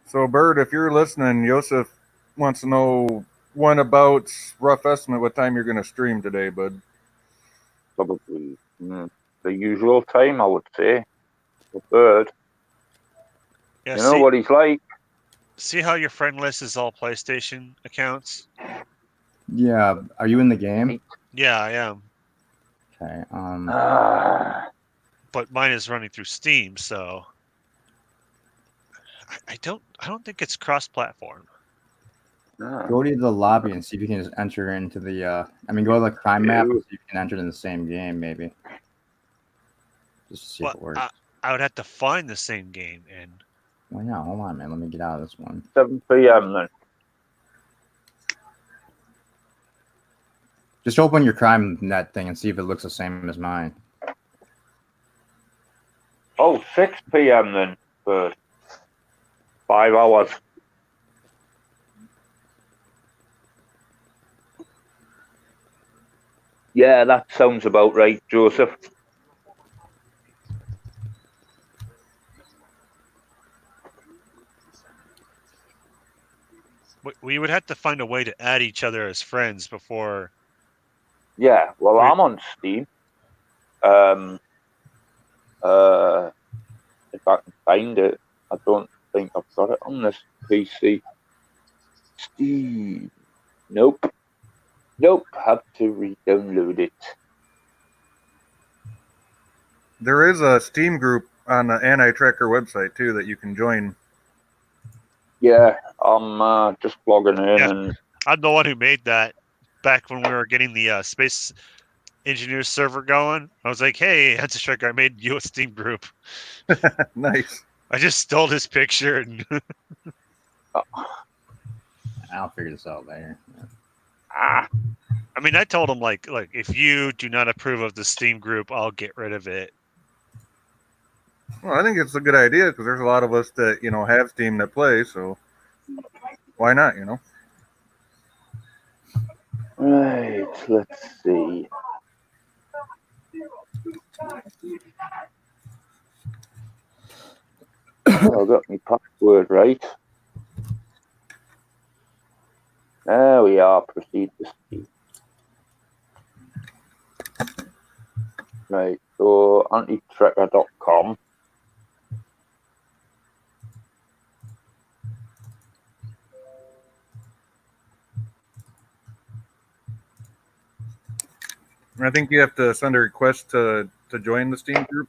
so Bird, if you're listening, Joseph wants to know when about rough estimate what time you're going to stream today, bud. Probably the usual time, I would say. The Bird. Yeah, You know what he's like. see how your friend list is all PlayStation accounts? Yeah, are you in the game? Yeah, I am. Okay. But mine is running through Steam, so I don't think it's cross-platform. Go to the lobby and see if you can just enter into the. Go to the crime map and see if you can enter in the same game, maybe. Just to see if it works. I would have to find the same game and. Well, yeah, hold on, man. Let me get out of this one. 7 p.m. then. Just open your crime net thing and see if it looks the same as mine. Oh, 6 p.m. then, Bird. 5 hours. Yeah, that sounds about right, Joseph. We would have to find a way to add each other as friends before. Yeah, well, Wait. I'm on Steam. If I can find it, I don't think I've got it on this PC. Steam. Nope. Have to re-download it. There is a Steam group on the Anti-Tracker website too that you can join. Yeah, I'm just logging in Yeah. and I'm the one who made that back when we were getting the Space Engineers server going. I was like, hey, Anti-Tracker, I made you a Steam group. Nice. I just stole his picture and I'll figure this out later. ah, I mean, I told him like if you do not approve of the Steam group, I'll get rid of it. Well, I think it's a good idea because there's a lot of us that have Steam that play, so why not? right. Let's see. Oh, I got my password right. There we are. Proceed to Steam. Right. So antitracker.com. I think you have to send a request to join the Steam group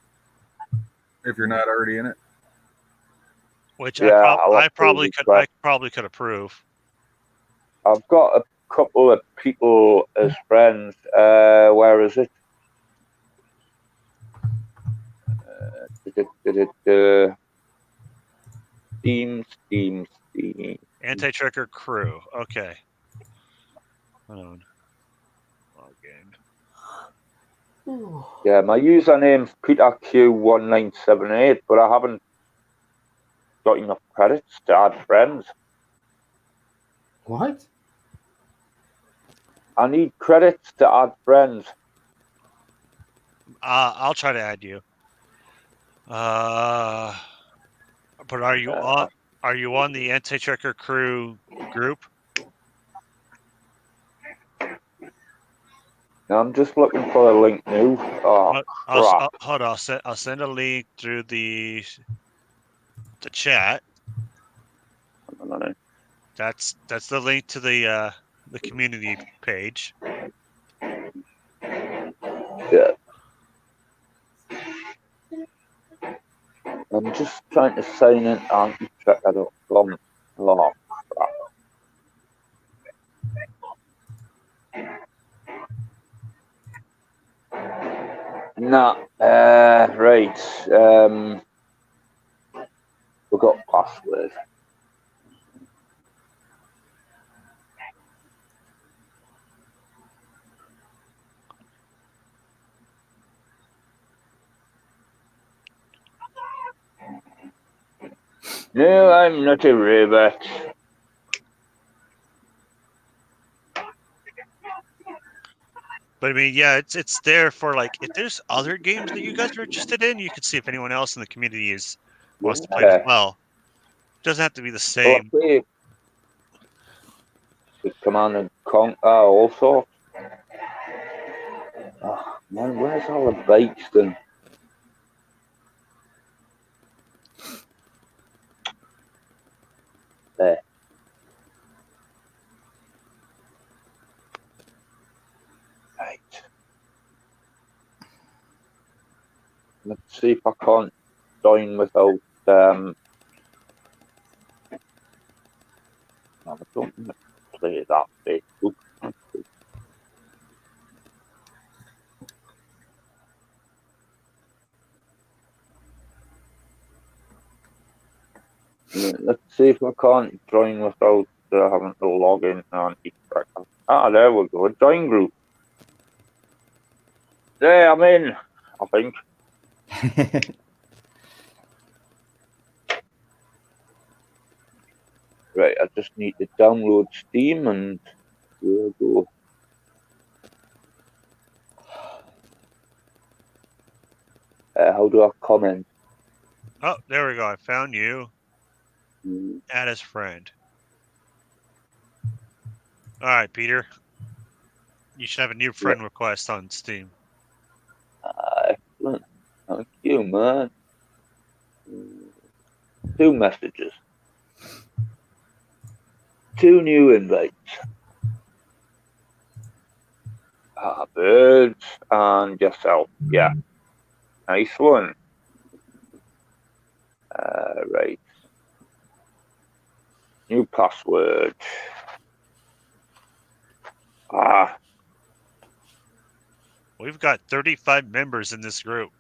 if you're not already in it. Which Yeah, I probably could approve. I've got a couple of people as friends. Where is it? Steam. Anti-Tracker crew. Okay. Hold on. Login. Yeah, my username's PeterQ1978, but I haven't got enough credits to add friends. What? I need credits to add friends. I'll try to add you. But are you on the Anti-Tracker crew group? Now, I'm just looking for a link now. Oh, crap. Hold on. I'll send a link through the chat. That's the link to the community page. Yeah. I'm just trying to sign in antitracker.com. Oh, crap. No, right. Forgot password. No, I'm not a robot. But I mean, yeah, it's there for like if there's other games that you guys are interested in, you can see if anyone else in the community wants to play it as well. It doesn't have to be the same. Well, Command and Conquer also. Oh, man, where's all the bikes then? There. Right. Let's see if I can't join without I don't play that Facebook. Let's see if I can't join without having to log in on each tracker. Ah, there we go. Join group. There, I'm in, I think. Right, I just need to download Steam and we'll go. How do I comment? Oh, there we go. I found you. Mm, Add as friend. All right, Peter. You should have a new friend request on Steam. Excellent. Thank you, man. 2 messages. 2 new invites. Birds and yourself. Yeah. Nice one. Right. New password. We've got 35 members in this group.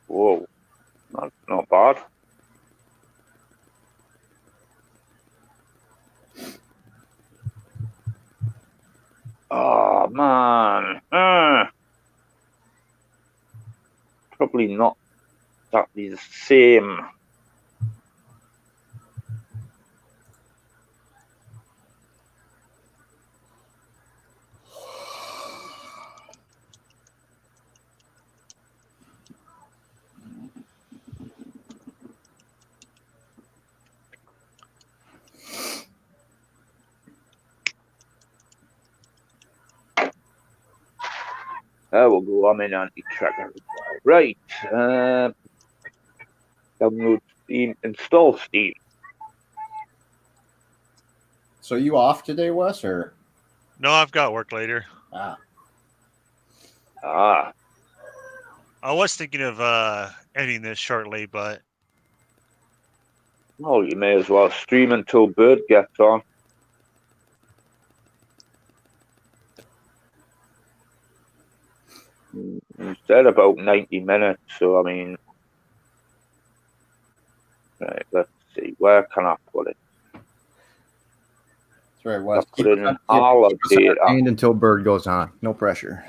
Whoa. Not bad. Oh, man. Probably not exactly the same. We'll go. I'm in anti-tracker. Right. Download Steam. Install Steam. So you off today, Wes, or? No, I've got work later. Ah. Ah. I was thinking of ending this shortly, but Well, you may as well stream until Bird gets on. You said about 90 minutes, so I mean, right, let's see, where can I put it? That's right, Wes. I'll put it in all of the And until Bird goes on. No pressure.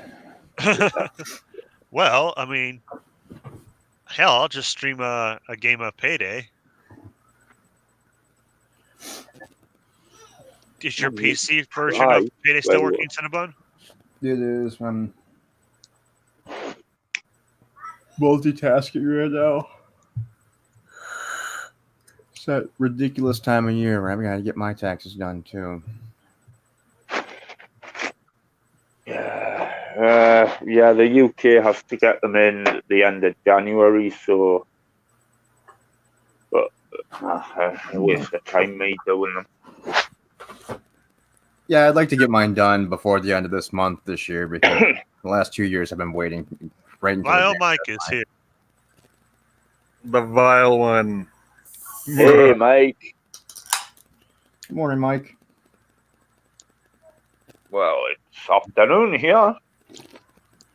well, I mean, hell, I'll just stream a game of Payday. Is your PC version of Payday still working, Cinnabon? It is. I'm multitasking right now. It's that ridiculous time of year where I've got to get my taxes done too. Yeah, the UK has to get them in at the end of January, so but a waste of time me doing them. Yeah, I'd like to get mine done before the end of this month this year because the last 2 years I've been waiting right until Vile Mike is here. The vile one. Hey, Mike. Good morning, Mike. Well, it's afternoon here.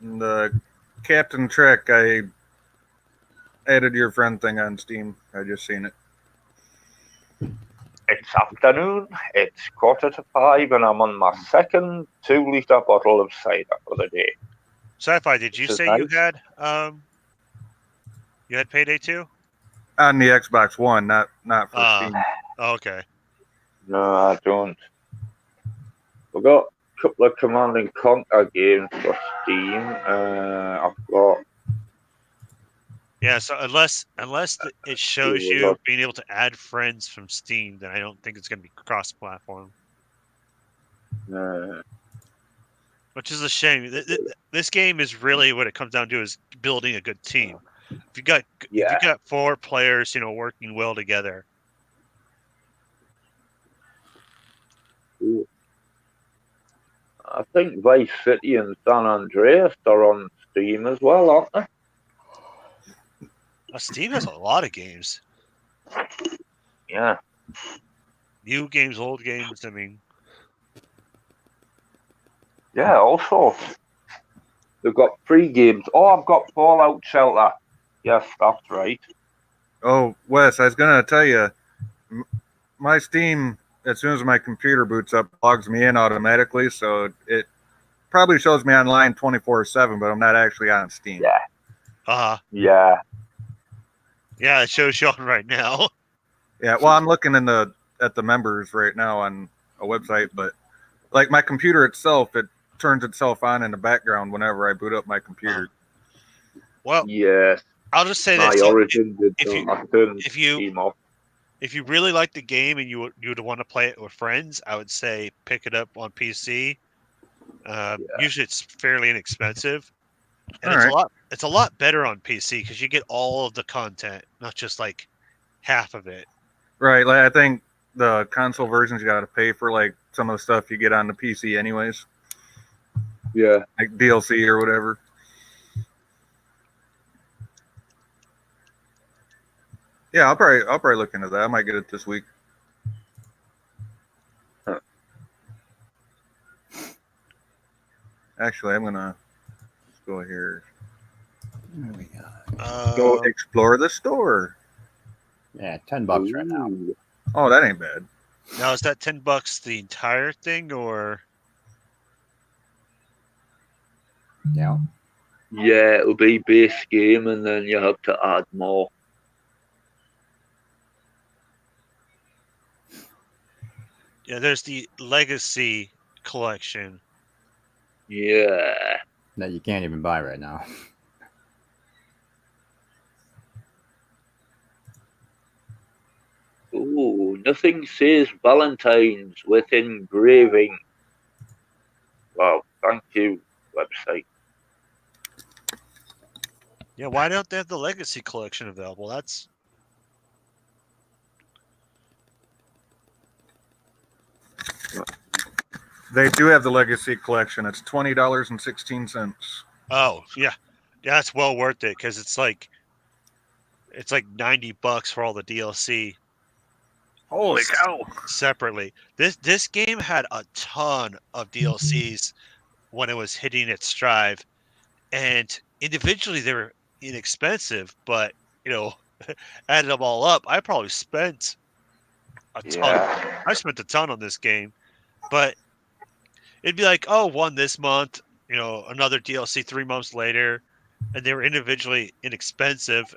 The Captain Trek, I added your friend thing on Steam. I just seen it. It's afternoon. It's 4:45, and I'm on my second 2-liter bottle of cider for the day. Sci-Fi, did you This is say nice. you had Payday 2? On the Xbox One, not for Steam. Oh, okay. No, I don't. We've got a couple of Command and Conquer games for Steam. I've got. Yeah, so unless it shows Yeah, you look. being able to add friends from Steam, then I don't think it's going to be cross-platform, which is a shame. This game is really what it comes down to is building a good team. If you got 4 players, working well together. I think Vice City and San Andreas are on Steam as well, aren't they? Steam has a lot of games. Yeah. New games, old games. I mean, Yeah, also. They've got 3 games. Oh, I've got Fallout Shelter. Yes, that's right. Oh, Wes, I was gonna tell you, my Steam, as soon as my computer boots up, logs me in automatically, so it probably shows me online 24/7, but I'm not actually on Steam. Yeah. Yeah. Yeah, it shows you on right now. Yeah, well, I'm looking at the members right now on a website, but like my computer itself, it turns itself on in the background whenever I boot up my computer. Well, Yes, I'll just say my this: Origin did if you- that. I turned if you- Steam off. if you really like the game and you would want to play it with friends, I would say pick it up on PC. Usually, it's fairly inexpensive, and it's a lot better on PC because you get all of the content, not just like half of it. Right. Like I think the console versions you got to pay for like some of the stuff you get on the PC anyways, Yeah. like DLC or whatever. Yeah, I'll probably look into that. I might get it this week. Actually, I'm gonna go here. There we go. Go explore the store. Yeah, $10 right now. Ooh. Oh, that ain't bad. Now, is that $10 the entire thing, or Yeah. Yeah, it'll be base game, and then you have to add more. yeah? There's the Legacy collection. Yeah. That you can't even buy right now. Ooh, nothing says Valentine's with engraving. Wow, thank you, website. Yeah, why don't they have the Legacy collection available? That's They do have the Legacy collection. It's $20.16. oh yeah, that's well worth it because it's like $90 for all the DLC Holy cow! separately. This game had a ton of DLCs when it was hitting its stride, and individually they were inexpensive, but added them all up, I probably spent a ton. Yeah. I spent a ton on this game, but it'd be like, oh, one this month, another DLC 3 months later, and they were individually inexpensive,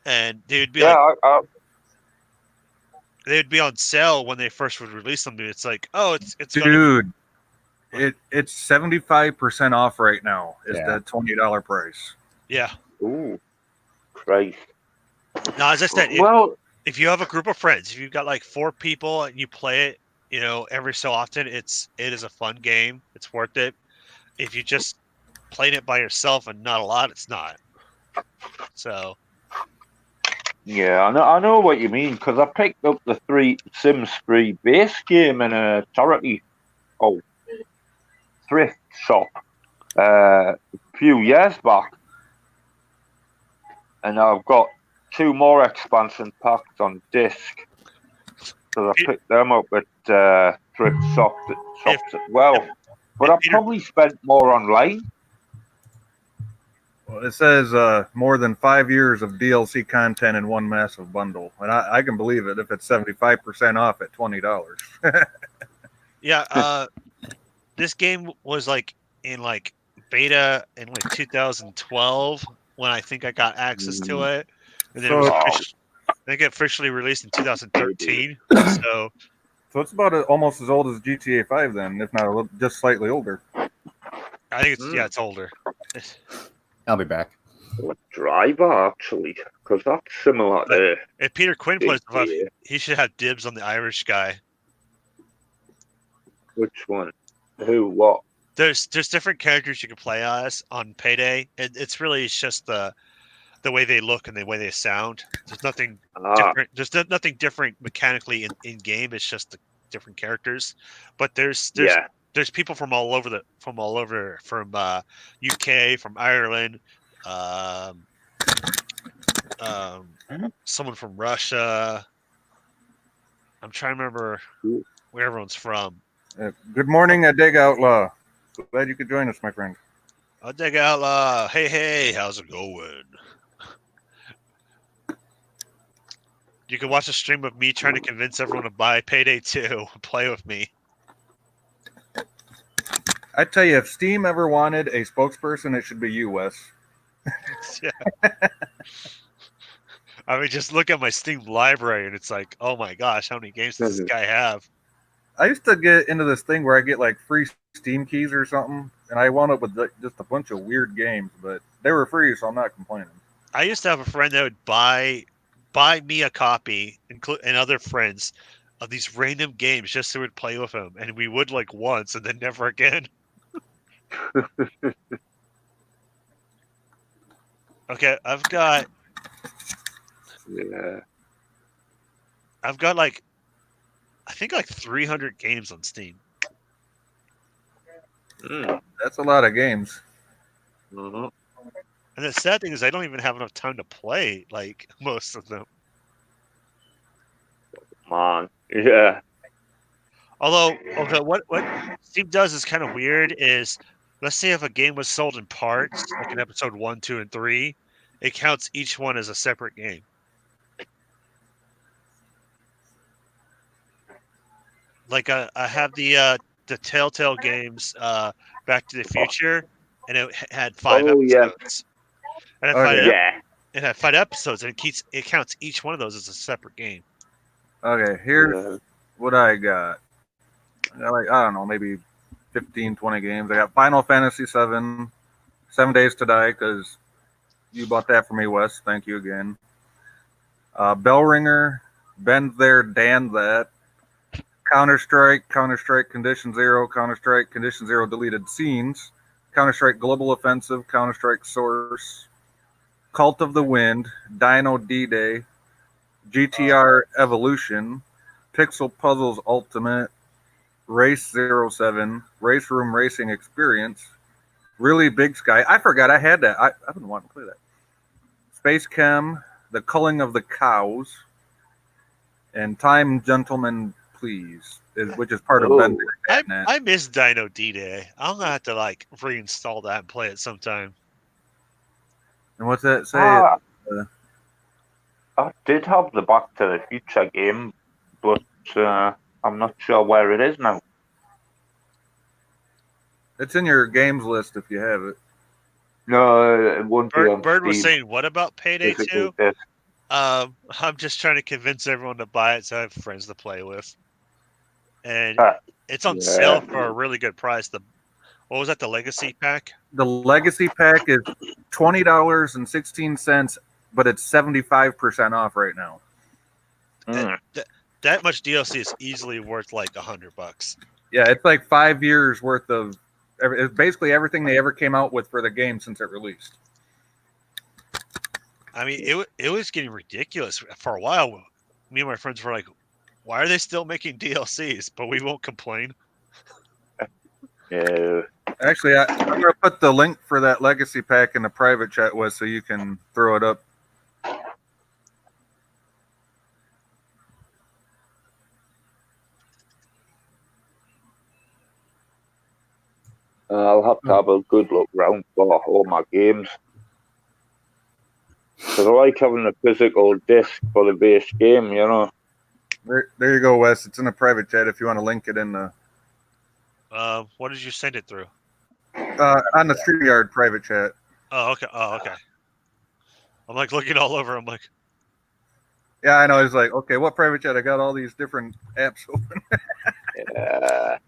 and they would be they would be on sale when they first would release them. It's like, oh, it's Dude, it's 75% off right now. Is Yeah. that $20 price? yeah. Ooh, Christ. Now, as I said, Well, if you have a group of friends, if you've got like 4 people and you play it, every so often, it is a fun game. It's worth it. If you just played it by yourself and not a lot, it's not. So yeah, I know what you mean, because I picked up the Sims 3 base game in a thrift shop a few years back, and I've got 2 more expansion packs on disc, so I picked them up at thrift shops as well. But I probably spent more online. Well, it says more than 5 years of DLC content in one massive bundle, and I can believe it if it's 75% off at $20. yeah, this game was like in beta in 2012 when I think I got access to it, and then I think it officially released in 2013. So it's about almost as old as GTA 5 then, if not just slightly older. I think it's older. I'll be back. What Driver, actually, because that's similar to. If Peter Quinn plays the buff, he should have dibs on the Irish guy. Which one? Who? What? There's different characters you can play as on Payday, and it's really just the way they look and the way they sound. There's nothing different. There's nothing different mechanically in game. It's just the different characters. But there's people from all over from UK, from Ireland, someone from Russia. I'm trying to remember where everyone's from. Good morning, Dig Outlaw. Glad you could join us, my friend. Dig Outlaw. Hey, how's it going? You can watch a stream of me trying to convince everyone to buy Payday 2 and play with me. I tell you, if Steam ever wanted a spokesperson, it should be you, Wes. Yeah. I mean, just look at my Steam library, and it's like, oh my gosh, how many games does this guy have? I used to get into this thing where I get like free Steam keys or something and I wound up with just a bunch of weird games, but they were free, so I'm not complaining. I used to have a friend that would buy me a copy, and other friends, of these random games just so we'd play with him, and we would like once and then never again. Okay, I've got Yeah. like I think like 300 games on Steam. That's a lot of games. Mhm. And the sad thing is I don't even have enough time to play like most of them. Man, yeah. Although, okay, what Steam does is kind of weird. Is let's say if a game was sold in parts, like in episode 1, 2, and 3, it counts each one as a separate game. Like I have the Telltale games, Back to the Future, and it had 5 Oh, yeah. episodes. And Okay. Yeah. it had 5 episodes, and it counts each one of those as a separate game. Okay, here's what I got. I got like, I don't know, maybe 15, 20 games. I got Final Fantasy 7, 7 Days to Die, because you bought that for me, Wes. Thank you again. Bellringer, Bend There, Dan That, Counter-Strike, Counter-Strike Condition Zero, Counter-Strike Condition Zero Deleted Scenes, Counter-Strike Global Offensive, Counter-Strike Source, Cult of the Wind, Dino D-Day, GTR Evolution, Pixel Puzzles Ultimate, Race 07, Race Room Racing Experience, Really Big Sky. I forgot I had that. I've been wanting to play that. Space Chem, The Culling of the Cows, and Time Gentlemen Please, which is part of Bender. I miss Dino D-Day. I'm gonna have to like reinstall that and play it sometime. And what's that say? I did have the Back to the Future game, but I'm not sure where it is now. It's in your games list if you have it. No, it won't be on Bird was Steam. saying, what about Payday 2? Physical disc. I'm just trying to convince everyone to buy it so I have friends to play with. And it's on sale for a really good price. What was that, the Legacy Pack? The Legacy Pack is $20.16, but it's 75% off right now. That much DLC is easily worth like $100. Yeah, it's like 5 years worth of it's basically everything they ever came out with for the game since it released. I mean, it was getting ridiculous for a while. Me and my friends were like, "Why are they still making DLCs?" But we won't complain. Yeah. Actually, I'm going to put the link for that Legacy Pack in the private chat, Wes, so you can throw it up. I'll have to have a good look round for all my games. Because I like having a physical disc for the base game, you know. There you go, Wes. It's in the private chat if you want to link it in the... What did you send it through? On the StreamYard private chat. Oh, okay. I'm like looking all over. I'm like, yeah, I know. I was like, okay, what private chat? I got all these different apps open. Yeah.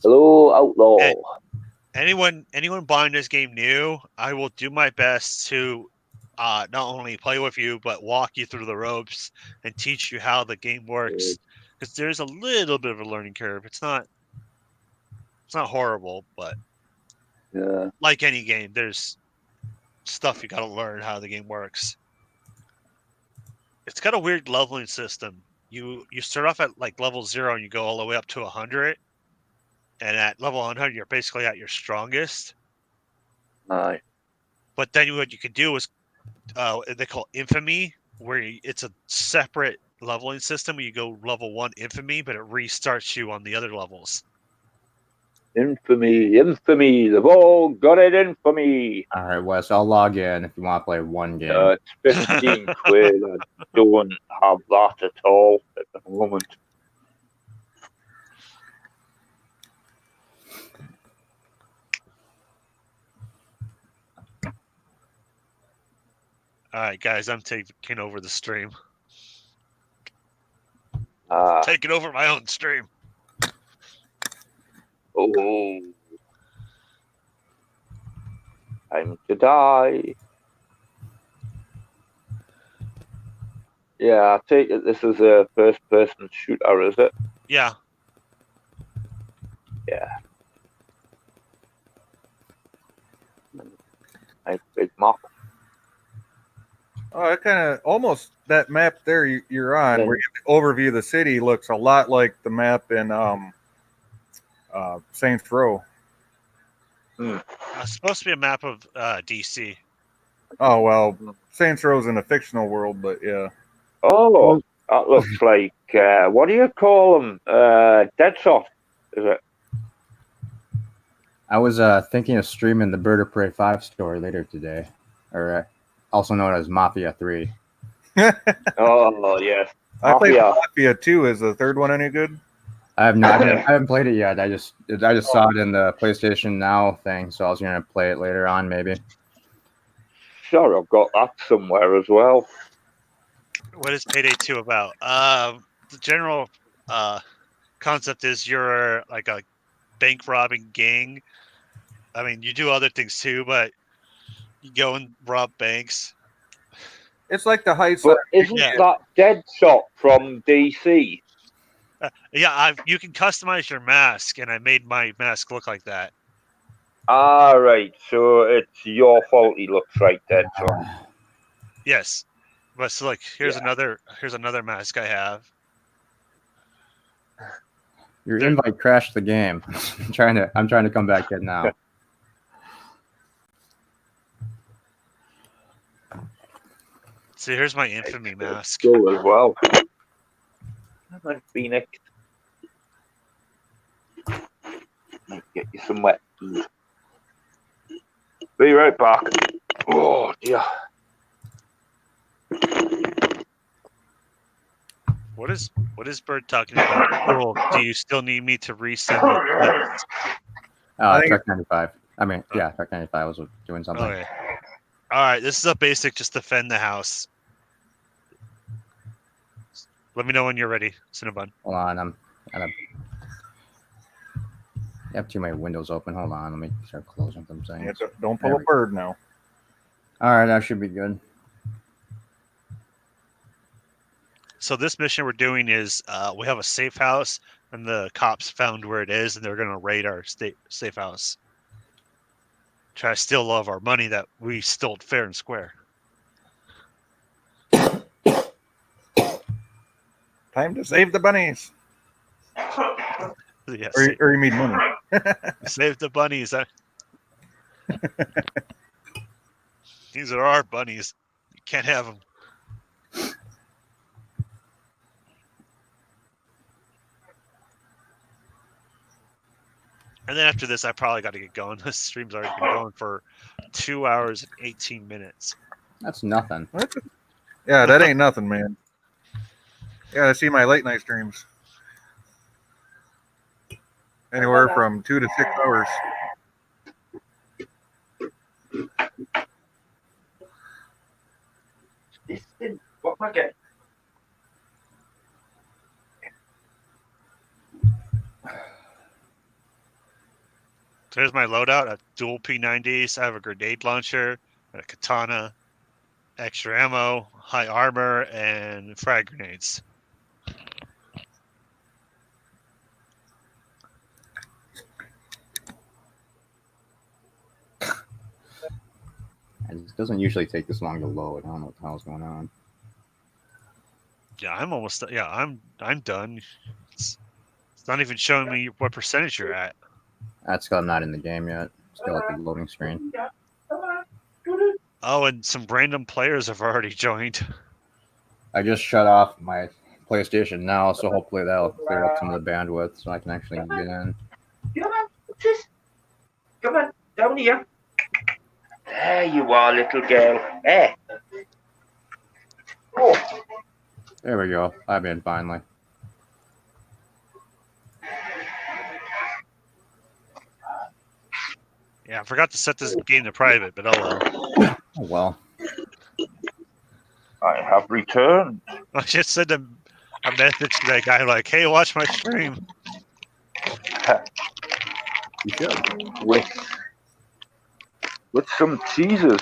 Hello, Outlaw. anyone buying this game new, I will do my best to not only play with you but walk you through the ropes and teach you how the game works. Because there's a little bit of a learning curve. It's not horrible, but like any game, there's stuff you got to learn how the game works. It's got a weird leveling system. You start off at like level 0 and you go all the way up to 100. And at level 100, you're basically at your strongest. Aye. But then what you can do is they call Infamy, where it's a separate leveling system where you go level 1 Infamy, but it restarts you on the other levels. Infamy. They've all got it, Infamy. All right, Wes, I'll log in if you want to play one game. It's 15 quid. I don't have that at all at the moment. All right, guys, I'm taking over the stream. Ah, Taking over my own stream. oh. Time to die. Yeah, I take it this is a first-person shooter, is it? Yeah. Yeah. Nice big map. Oh, I kind of almost that map there you're on, where you overview the city, looks a lot like the map in Saints Row. It's supposed to be a map of DC. Oh well, Saints Row's in a fictional world, but yeah. Oh, that looks like what do you call them? Deadsoft, is it? I was thinking of streaming the Bird of Prey 5 story later today, or also known as Mafia 3. Oh yes. I played Mafia. Mafia 2. Is the third one any good? I have not. I haven't played it yet. I just saw it in the PlayStation Now thing, so I was gonna play it later on, maybe. Sure, I've got that somewhere as well. What is Payday 2 about? The general concept is you're like a bank robbing gang. I mean, you do other things too, but you go and rob banks. It's like the Heights. But isn't Yeah. that Deadshot from DC? Yeah, you can customize your mask, and I made my mask look like that. Ah, right. So it's your fault he looks like Deadshot. Yes, but so like here's another mask I have. Your invite crashed the game. I'm trying to come back in now. See, here's my infamy mask. Go as well. I'm Phoenix. Might get you some wet food. Be right back. Oh dear. What is Bird talking about? Cool. Do you still need me to resend the clips? Truck 95. I mean, yeah, Truck 95 was doing something. Okay. All right, this is a basic just defend the house. Let me know when you're ready, Cinnabon. Hold on, I have too many windows open. Hold on, let me start closing some things. Yeah, don't pull a bird now. All right, that should be good. So this mission we're doing is we have a safe house, and the cops found where it is, and they're going to raid our safe house. Try to steal all of our money that we stole fair and square. Time to save the bunnies. Yeah, Or you mean money. save the bunnies. These are our bunnies. You can't have them. And then after this, I probably got to get going. This stream's already been going for 2 hours and 18 minutes. That's nothing. Yeah, that ain't nothing, man. Yeah, I see my late night streams. Anywhere from 2 to 6 hours. What am I getting? So here's my loadout. I have dual P90s. I have a grenade launcher, a katana, extra ammo, high armor, and frag grenades. It doesn't usually take this long to load. I don't know what the hell's going on. Yeah, I'm almost. Yeah, I'm done. It's not even showing me what percentage you're at. That's because I'm not in the game yet. Still at the loading screen. Oh, and some random players have already joined. I just shut off my PlayStation Now, so hopefully that'll clear up some of the bandwidth so I can actually get in. Come on, what's this? Come on, down here. There you are, little girl. Hey. Oh. There we go. I'm in finally. Yeah, I forgot to set this game to private, but oh well. Oh well. I have returned. I just sent a message to that guy like, "Hey, watch my stream." You should. With some cheeses.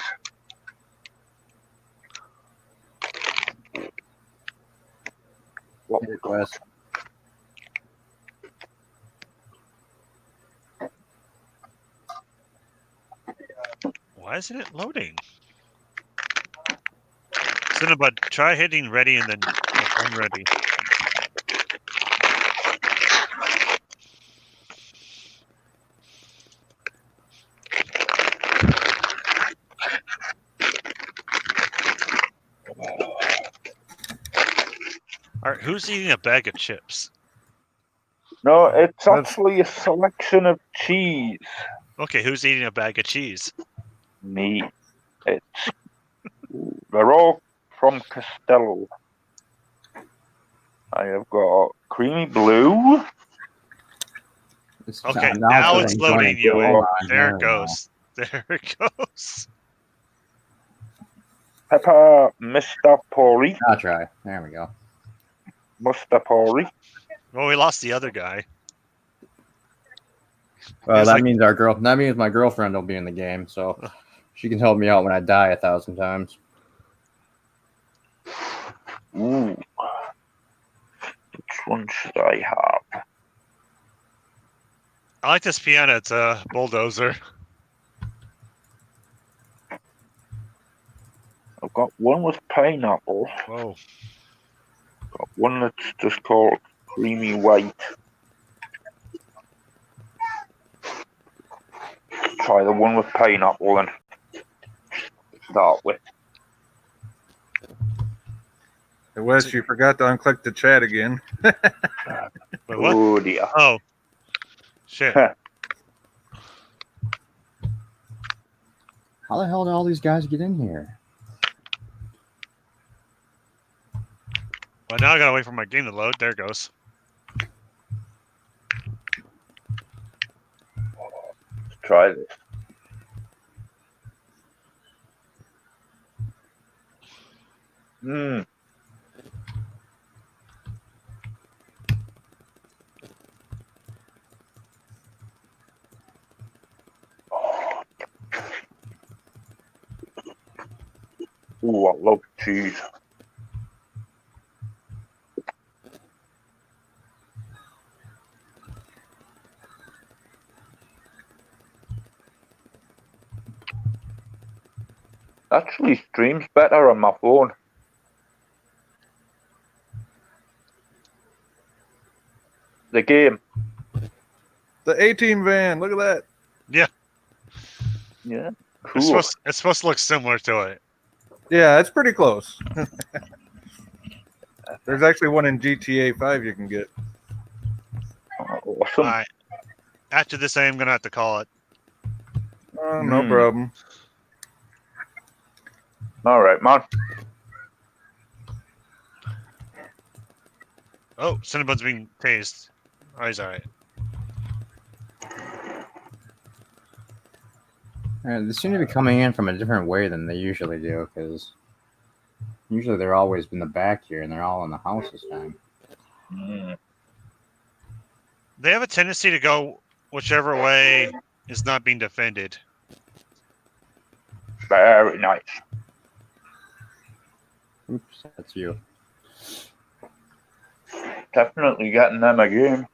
What Hey, Wes. Why isn't it loading? Cinnabon, try hitting ready and then unready. All right, who's eating a bag of chips? No, it's actually a selection of cheese. Okay, who's eating a bag of cheese? Me. They're all from Costello. I have got creamy blue. Okay, Now now it's enjoying loading it. you. Hold on, There we it go. goes. There it goes. Pepper Mistapori. I'll try. There we go. Mustapori. Well, we lost the other guy. Well, It's that like- means that means my girlfriend will be in the game, so she can help me out when I die 1,000 times. Ooh. Which one should I have? I like this piano. It's a bulldozer. I've got one with pineapple. Whoa. Got one that's just called creamy white. Try the one with pineapple and start with. Hey, Wes, you forgot to unclick the chat again. Wait, what? Oh dear. Oh. Shit. How the hell did all these guys get in here? Well, now I gotta wait for my game to load. There it goes. Try this. Hmm. Ooh, I love cheese. Actually streams better on my phone. The game. The 18 van. Look at that. Yeah. It's Cool. supposed to look similar to it. Yeah, it's pretty close. There's actually one in GTA 5 you can get. Awesome. Alright. After this, I am gonna have to call it. Oh, no Hmm. problem. All right, man. Oh, Cinnabon's being tased. Oh, he's alright. They seem to be coming in from a different way than they usually do, because usually they're always in the back here, and they're all in the house this time. Mm. They have a tendency to go whichever way is not being defended. Very nice. Oops, that's you. Definitely getting them a game.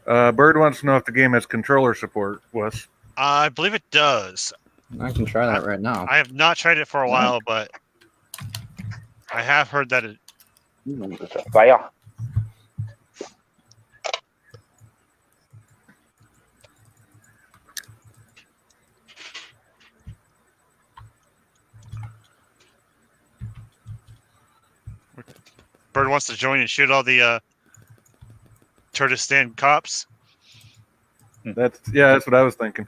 Bird wants to know if the game has controller support, Wes. I believe it does. I can try that right now. I have not tried it for a while, but I have heard that it. Ooh, there's a fire. Bird wants to join and shoot all the Kurdistan cops. That's what I was thinking.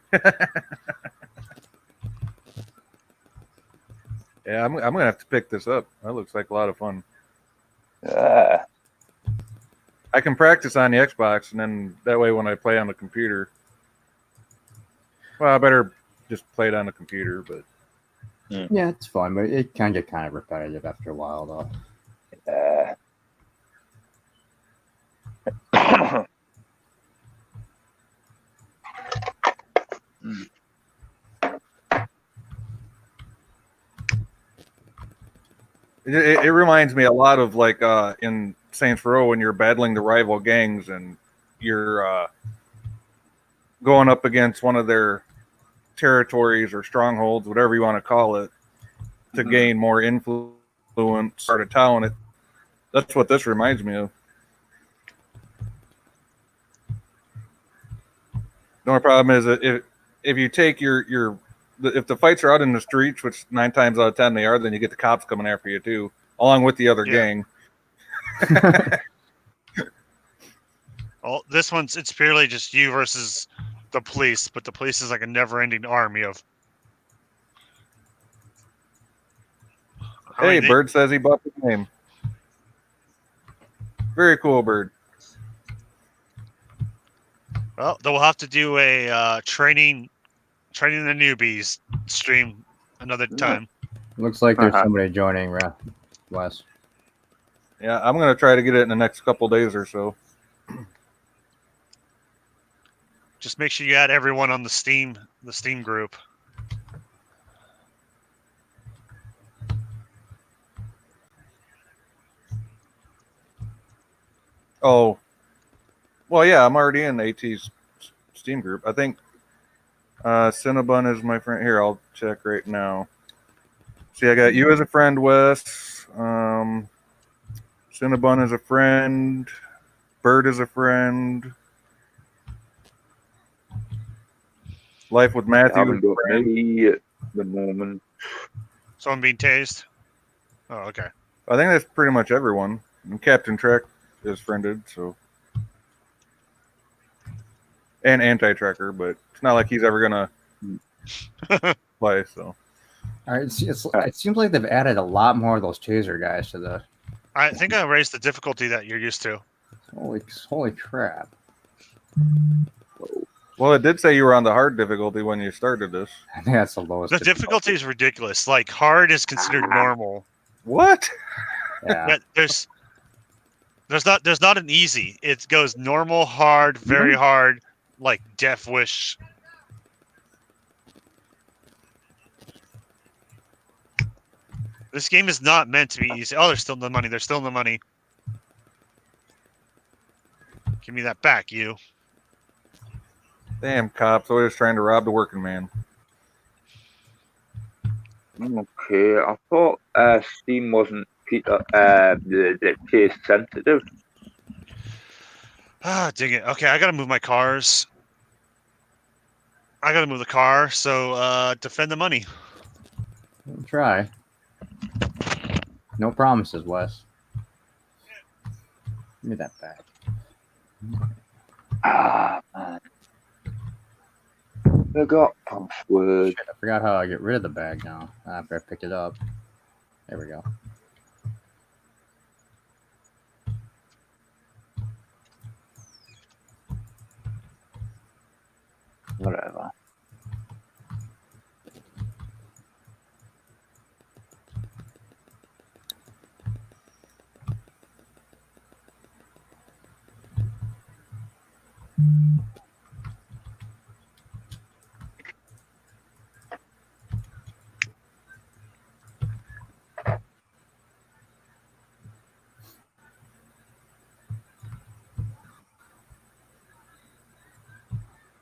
Yeah, I'm gonna have to pick this up. That looks like a lot of fun. Yeah. I can practice on the Xbox, and then that way when I play on the computer, Well, I better just play it on the computer, but Yeah, it's fun, but it can get kind of repetitive after a while, though. it reminds me a lot of like in Saints Row when you're battling the rival gangs and you're going up against one of their territories or strongholds, whatever you want to call it, to gain more influence, start a town. That's what this reminds me of. The only problem is that if you take if the fights are out in the streets, which 9 times out of 10 they are, then you get the cops coming after you too, along with the other gang. Well, this one's it's purely just you versus the police, but the police is like a never-ending army of. Hey, Bird says he bought the game. Very cool, Bird. Well, they'll have to do a training the newbies stream another time. Looks like there's somebody joining, Wes. Yeah, I'm gonna try to get it in the next couple days or so. Just make sure you add everyone on the Steam group. Oh, well, yeah, I'm already in AT's Steam group. I think Cinnabon is my friend. Here, I'll check right now. See, I got you as a friend, Wes. Cinnabon is a friend. Bird is a friend. Life with Matthew. Haven't got me at the moment. Someone being tased? Oh, okay. I think that's pretty much everyone. And Captain Trek is friended, so. And Anti-Trekker, but it's not like he's ever gonna play, so. All right, it seems like they've added a lot more of those taser guys to the. I think I raised the difficulty that you're used to. Holy crap! Well, it did say you were on the hard difficulty when you started this. I think that's the lowest. The difficulty is ridiculous. Like hard is considered normal. What? Yeah. There's not an easy. It goes normal, hard, very hard, like Death Wish. This game is not meant to be easy. Oh, there's still no money. There's still no money. Give me that back, you. Damn cops, always trying to rob the working man. Okay, I thought Steam wasn't case sensitive. Ah, dang it. Okay, I gotta move my cars. I gotta move the car, so defend the money. We'll try. No promises, Wes. Give me that back. Man. I got password. Shit, I forgot how I get rid of the bag now after I picked it up. There we go. Whatever.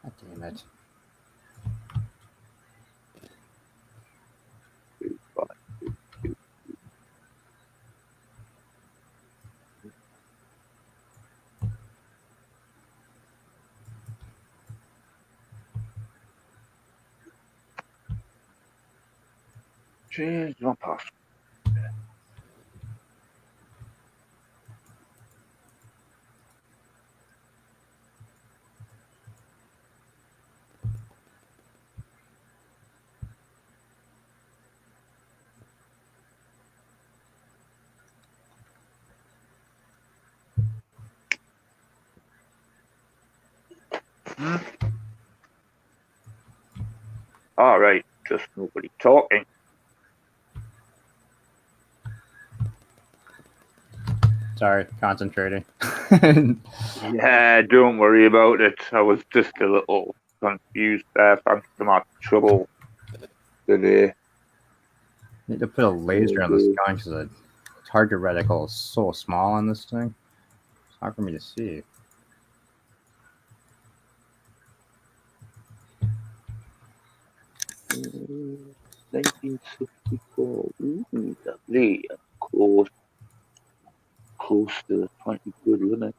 God damn it. Change my password. All right, just nobody talking. Sorry, concentrating. Yeah, don't worry about it. I was just a little confused there. Thanks for my trouble today. Need to put a laser on the sky because the target reticle is so small on this thing. It's hard for me to see. Uh, 1964. Ooh, lovely. Close to the 20 quid limit.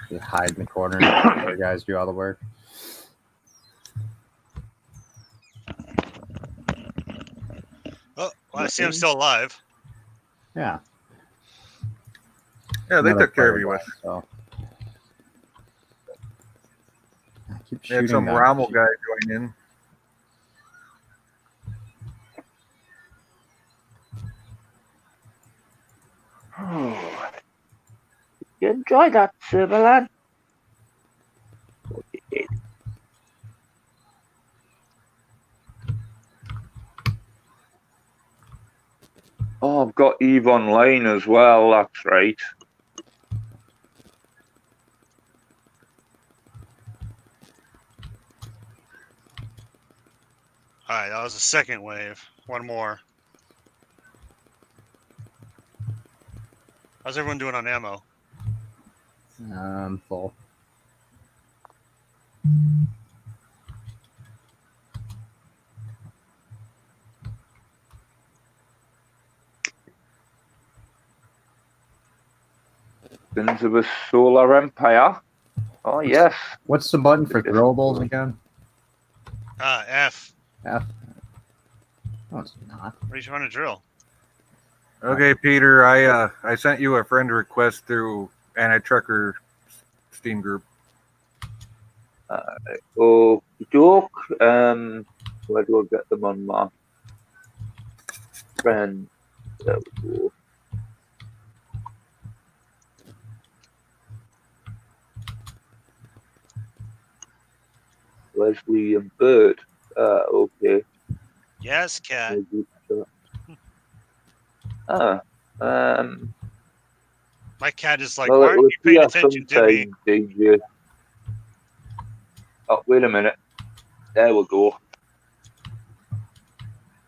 Just hide in the corner and let the other guys do all the work. Oh, well, I see I'm still alive. Yeah. Yeah, they Another took care of player you with. died, so. I keep They had shooting some them. Rommel guy join in. Oh, you enjoy that, Silverland? Okay. Oh, I've got Eve Online as well, that's right. All right, that was the second wave. One more. How's everyone doing on ammo? Full. Sins of a Solar Empire. Oh, yes. What's the button for throwables again? F. F. No, it's not. What are you trying to drill? Okay, Peter, I sent you a friend request through Anti-Trucker Steam group. Oh, joke. Where do I get them on my friend? There we go. Wesley and Bird. Okay. Yes, cat. My cat is like, well, why it aren't was you paying here attention to me? sometime, DJ. Oh, wait a minute. There we go.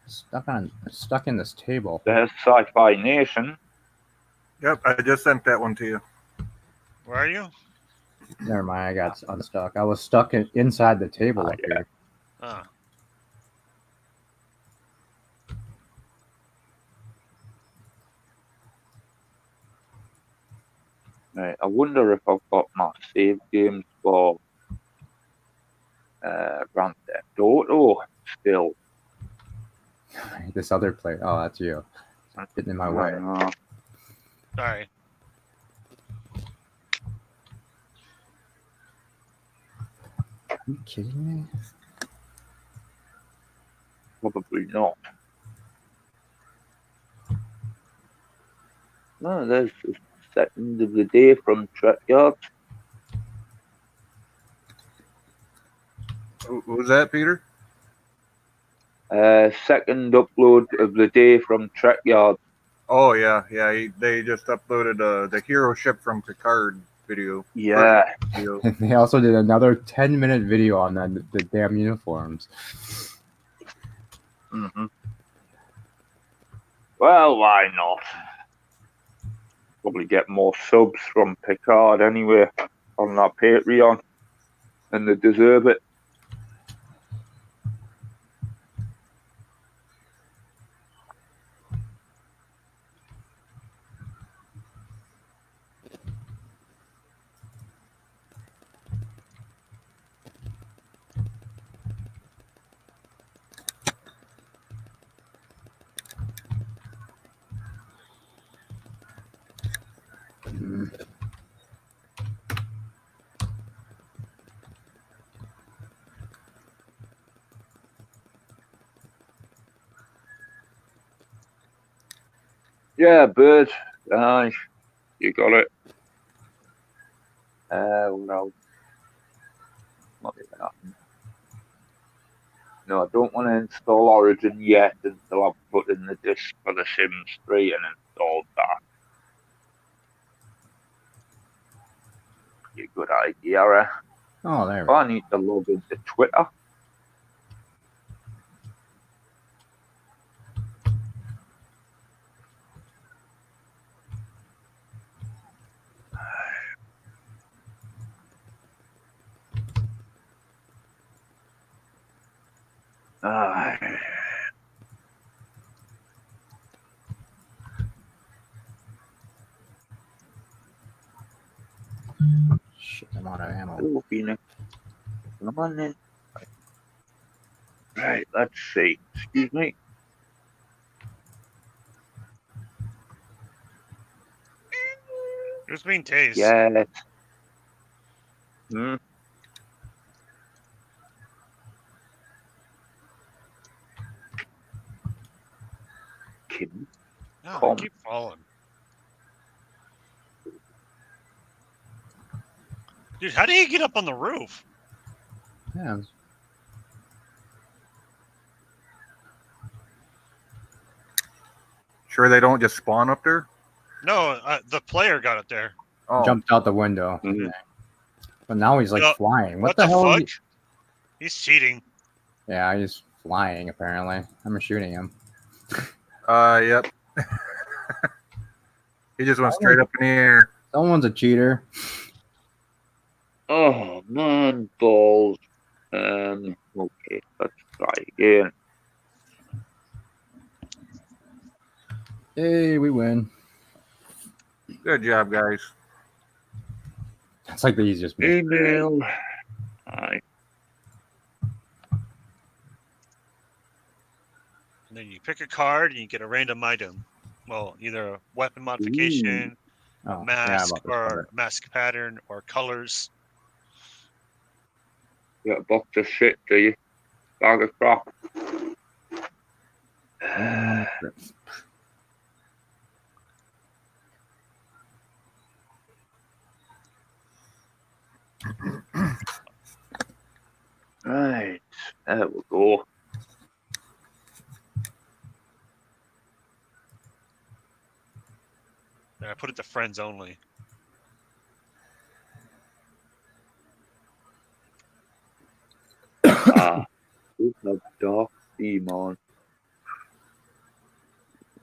Stuck in this table. There's Sci-Fi Nation. Yep, I just sent that one to you. Where are you? Never mind, I got unstuck. I was stuck inside the table up here. Oh. Right, I wonder if I've got my save games for Grand Theft Auto still. This other player. Oh, that's you. It's getting in my way. Sorry. Are you kidding me? Probably not. No, there's the second of the day from Trackyard. Who's that, Peter? Second upload of the day from Trackyard. Oh, yeah. They just uploaded the hero ship from Picard video. Yeah. Video. And they also did another 10-minute video on the damn uniforms. Mm-hmm. Well, why not? Probably get more subs from Picard anyway on that Patreon, and they deserve it. Yeah, bird. Aye, you got it. No. Not even happened. No, I don't want to install Origin yet until I've put in the disk for the Sims 3 and installed that. Pretty good idea, eh? Oh, there we Oh, I need to log into Twitter. Aye. Shit, I'm out of ammo. Hello, Phoenix. Come on in. Right, let's see. Excuse me. Who's being tased? Yes. Hmm. Kim. No, I Calm. keep falling. Dude, how do you get up on the roof? Yeah. Sure, they don't just spawn up there. No, the player got up there. Oh, Jumped out the window. Mhm. But now he's like No, flying. What, What, the hell? fuck? He's cheating. Yeah, he's flying apparently. I'm shooting him. Yep. He just went straight up in the air. Someone's a cheater. Oh man, balls. Okay, let's try again. Hey, we win. Good job, guys. It's like the easiest mission. Email. Aye. And then you pick a card and you get a random item. Well, either a weapon modification, Oh, yeah, mask, about this or part. mask pattern, or colors. Got a box of shit, do you? Bag of crap. Right, there we go. And I put it to friends only. We have dark demon.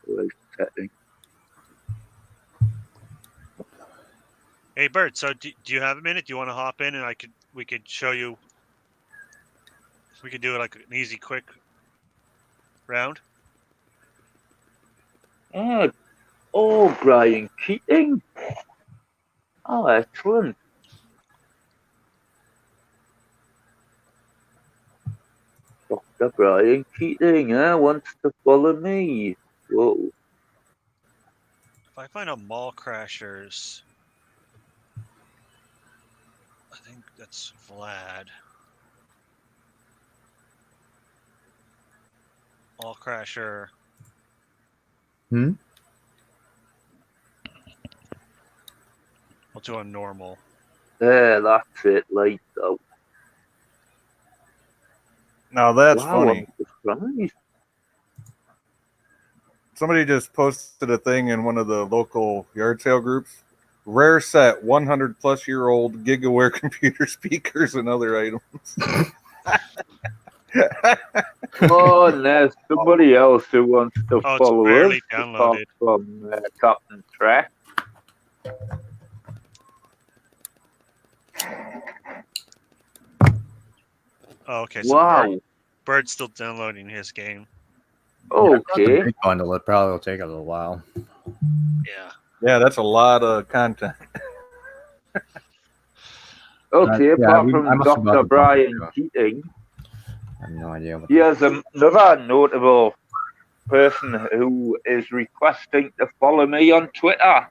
Where's the setting? Hey, Bert. So, do you have a minute? Do you want to hop in and we could show you? We could do it like an easy, quick round. Oh, Brian Keating. Oh, excellent. Dr. Brian Keating wants to follow me. Whoa. If I find a Mall Crashers, I think that's Vlad. Mall Crasher. Hmm? I'll do a normal. There, that's it, light out. Now that's Wow, funny. I'm surprised. Somebody just posted a thing in one of the local yard sale groups. Rare set 100-plus-year-old GigaWare computer speakers and other items. Oh, and there's somebody else who wants to Oh, it's follow barely us. downloaded. Apart from Captain Track. Oh, okay. So Wow. Bird's still downloading his game. Okay. Big bundle. It probably will take a little while. Yeah. Yeah, that's a lot of content. Okay, yeah, apart I from must have bought Dr. the Brian bundle, Keating, I have no idea what. here's another notable person who is requesting to follow me on Twitter.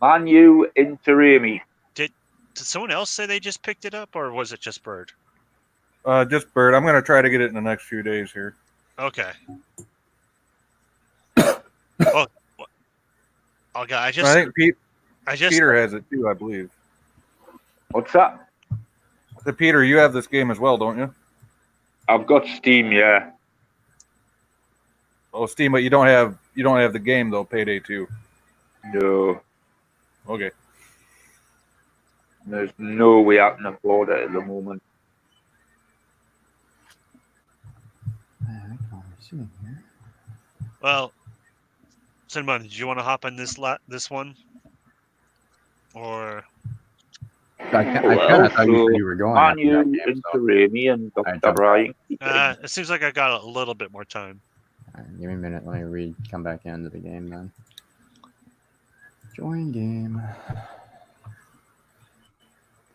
Manu Interimi. Did someone else say they just picked it up, or was it just Bird? Just Bird. I'm going to try to get it in the next few days here. Okay. Oh god, I I just think Peter Peter has it too, I believe. What's that? So Peter, you have this game as well, don't you? I've got Steam, yeah. Oh, Steam, but you don't have the game though. Payday 2. No, Okay. there's no way I can afford it at the moment. I can't see it here. well, Cinnamon, did you want to hop on this one? Or I kind of thought you were going Man after U that game. into So, Remy and I Dr. jumped Ryan. it seems like I got a little bit more time. all right, give me a minute. Let me come back into the game then. Join game.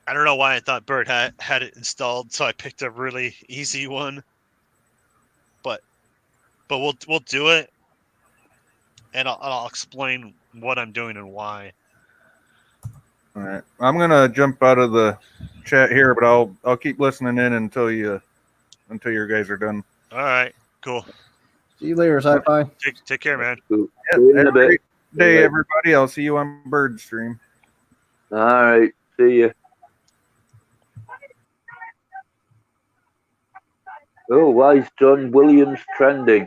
I don't know why I thought Bert had it installed, so I picked a really easy one. But we'll do it, and I'll explain what I'm doing and why. All right. I'm gonna jump out of the chat here, but I'll keep listening in until you guys are done. All right, cool. See you later, Sci-Fi. Take care, man. See Yeah, you in have a a bit. great day, everybody. I'll see you on Bird Stream. All right, see you. Oh, why is John Williams trending?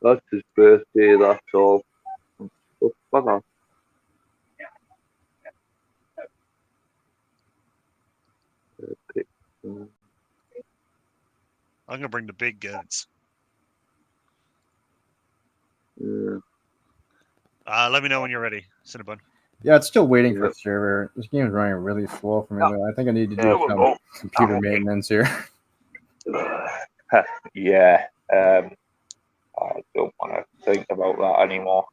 That's his birthday, that's all. Oh, fuck off. I'm gonna bring the big guns. Yeah. Let me know when you're ready, Cinnabon. Yeah, it's still waiting for a server. This game is running really slow for me. I think I need to do some computer maintenance here. Yeah, I don't want to think about that anymore.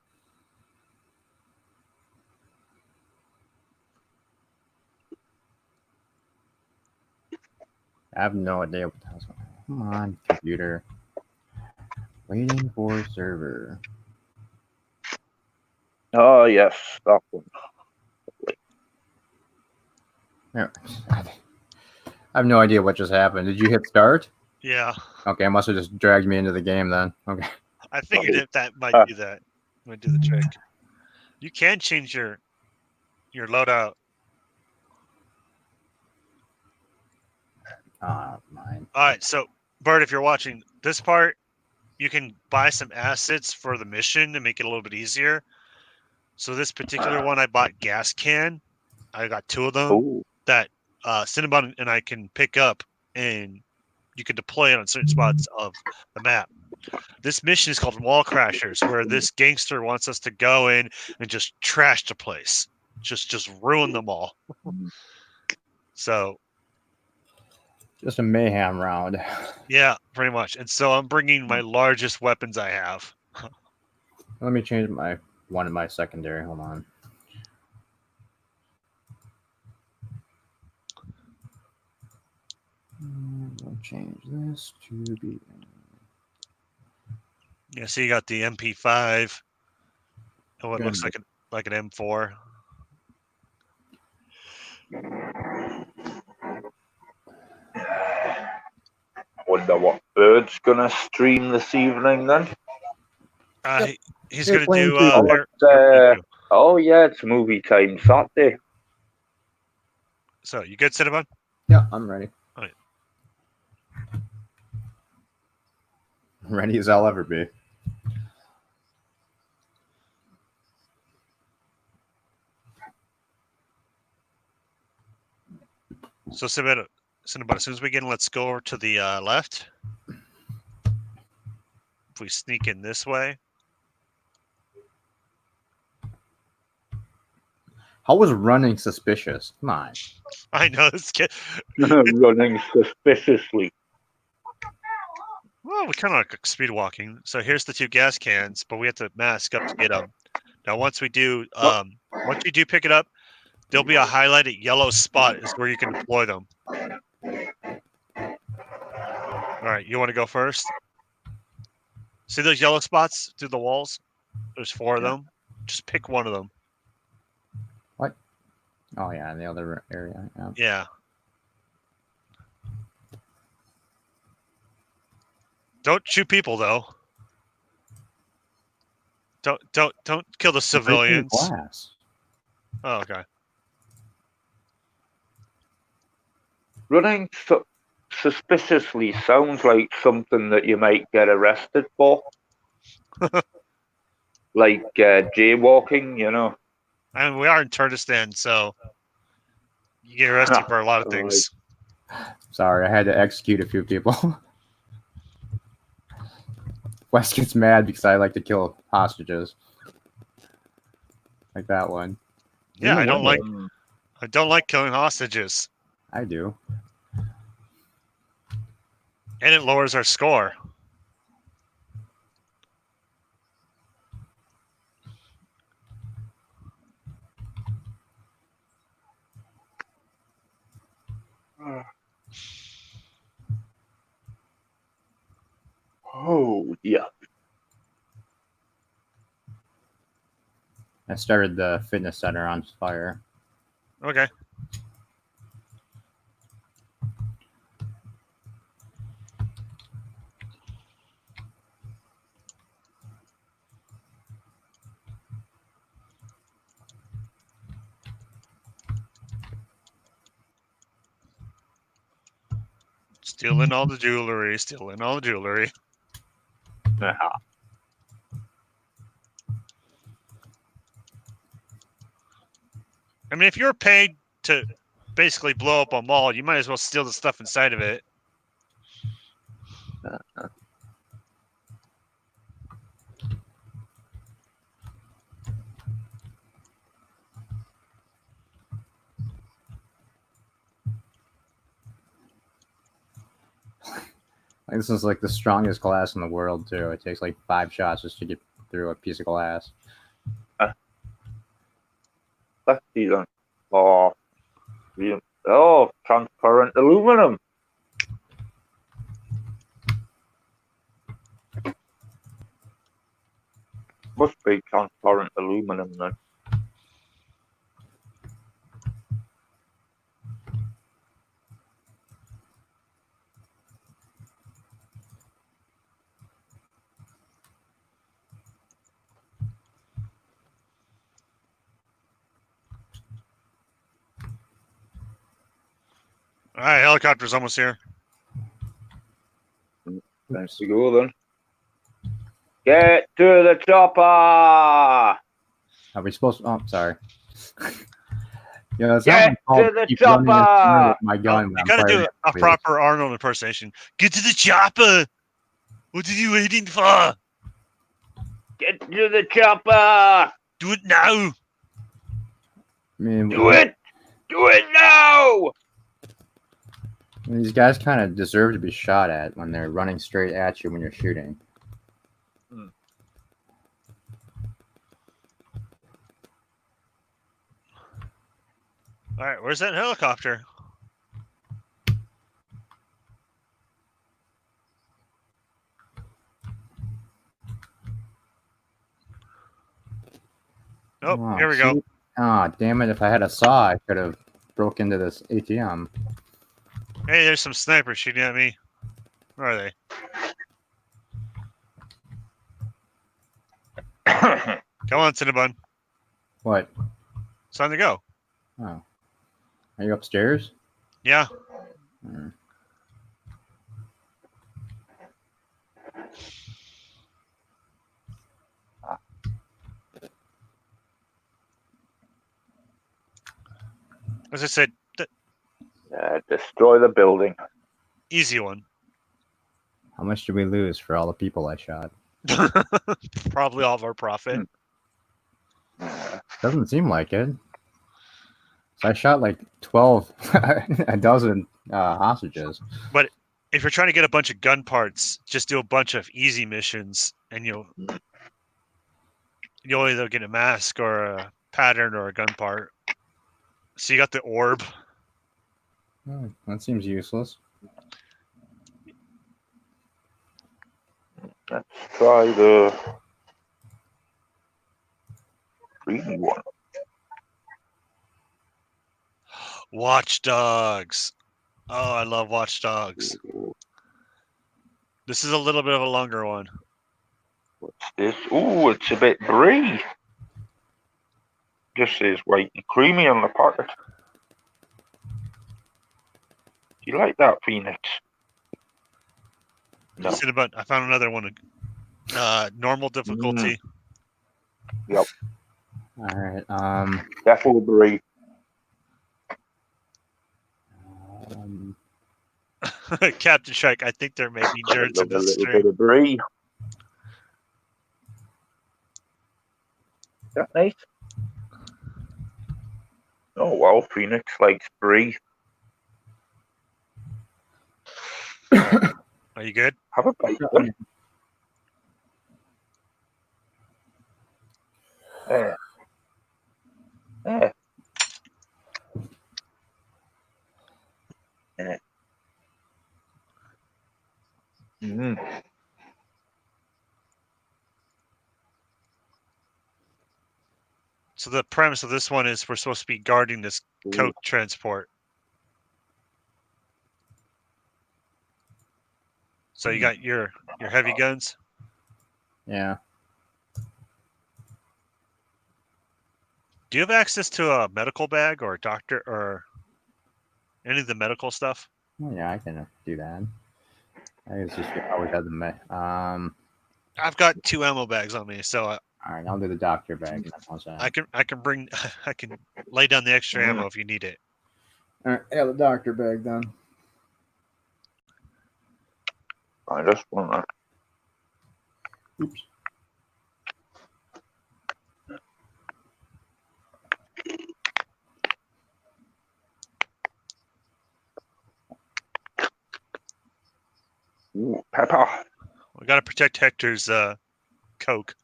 I have no idea what the hell's going on. Come on, computer. Waiting for server. Oh, yes, that one. Yeah. I have no idea what just happened. Did you hit start? Yeah, Okay, I must have just dragged me into the game then. Okay. I figured that might do that. Might do the trick. You can change your loadout. Mine. All right, so Bert, if you're watching this part, you can buy some assets for the mission to make it a little bit easier. So this particular one, I bought gas can. I got 2 of them Oh, that Cinnabon and I can pick up, and you can deploy it on certain spots of the map. This mission is called Wall Crashers, where this gangster wants us to go in and just trash the place, just ruin them all. So Just a mayhem round. yeah, pretty much. And so I'm bringing my largest weapons I have. Let me change one of my secondary. Hold on. We'll change this to be. Yeah, so you got the MP5. Oh, it looks Good. like an M4. wonder what Bird's gonna stream this evening then. He's They're going to playing do. two. Oh yeah, it's movie time Saturday. So you good, Cinnabon? Yeah, I'm ready. All right. Ready as I'll ever be. So Cinnabon, as soon as we get in, let's go over to the left. If we sneak in this way. How was running suspicious? Come on. I know this kid. Running suspiciously. Well, we kind of like speed walking. So here's the 2 gas cans, but we have to mask up to get them. Now, once you do pick it up, there'll be a highlighted yellow spot is where you can deploy them. All right, you want to go first? See those yellow spots through the walls? There's 4 of them. Just pick one of them. Oh yeah, in the other area. Yeah. Yeah. Don't shoot people though. Don't kill the Breaking civilians. glass. Oh, okay. Running suspiciously sounds like something that you might get arrested for. Like jaywalking, you know. I mean, we are in Kurdistan, so you get arrested for a lot of things. Sorry, I had to execute a few people. Wes gets mad because I like to kill hostages. Like that one. Yeah, You I don't win like. it. I don't like killing hostages, I do. and it lowers our score. Oh, yeah. I started the fitness center on fire. Okay. Stealing all the jewelry. Stealing all the jewelry. I mean, if you're paid to basically blow up a mall, you might as well steal the stuff inside of it. Like, this is like the strongest glass in the world too. It takes like 5 shots just to get through a piece of glass. Let's see then. Oh, transparent aluminum. Must be transparent aluminum then. All right, helicopter's almost here. Let's go then. Get to the chopper! Are we supposed to? Oh, sorry. Yeah, that's Get not called to the keep running in front chopper! of my Oh, gun. you when I'm gotta do firing a at you. proper Arnold impersonation. Get to the chopper. What are you waiting for? Get to the chopper! Do it now. I mean, Do it! Do it now! these guys kind of deserve to be shot at when they're running straight at you when you're shooting. All right, where's that helicopter? Oh, here we go. shoot. Ah, damn it. If I had a saw, I could have broke into this ATM. Hey, there's some snipers shooting at me. Where are they? Come on, Cinnabon. What? It's time to go. Oh. Are you upstairs? Yeah. Hmm. As I said, Destroy the building. easy one. How much did we lose for all the people I shot? Probably all of our profit. Doesn't seem like it. So I shot like 12, a dozen hostages. But if you're trying to get a bunch of gun parts, just do a bunch of easy missions, and you'll either get a mask or a pattern or a gun part. So you got the orb. Oh, that seems useless. Let's try the green one. Watch Dogs. Oh, I love Watch Dogs. This is a little bit of a longer one. What's this? Ooh, it's a bit brie. Just says white and creamy on the packet. Do you like that, Phoenix? No. Cinnabon, I found another one. Normal difficulty. Yep. All right. Definitely brie. Captain Shrike, I think there may be nerds in Love a this little stream. bit of brie. Is that nice? Oh wow, Phoenix likes brie. Are you good? Have a bite. Then. There. There. There. Mm. So the premise of this one is we're supposed to be guarding this coke transport. So you got your heavy guns. Yeah. Do you have access to a medical bag or a doctor or any of the medical stuff? Oh, yeah, I can do that. I guess just always have the I've got 2 ammo bags on me, so all right, I'll do the doctor bag. I can bring I can lay down the extra ammo if you need it. All right, yeah, the doctor bag then. I just want to. Oops. Ooh, pepper. We got to protect Hector's coke.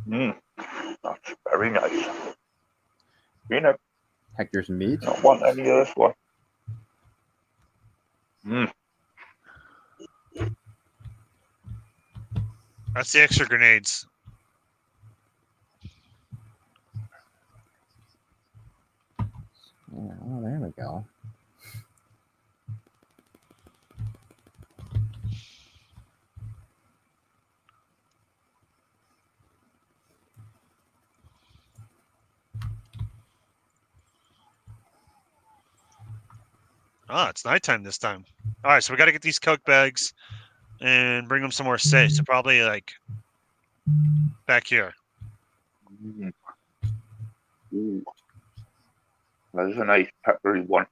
That's very nice. Phoenix, Hector's meat. don't want any of this one. That's the extra grenades. Yeah, oh, there we go. Ah, it's nighttime this time. All right, so we got to get these coke bags and bring them somewhere safe. So probably like back here. Ooh. That's a nice peppery one.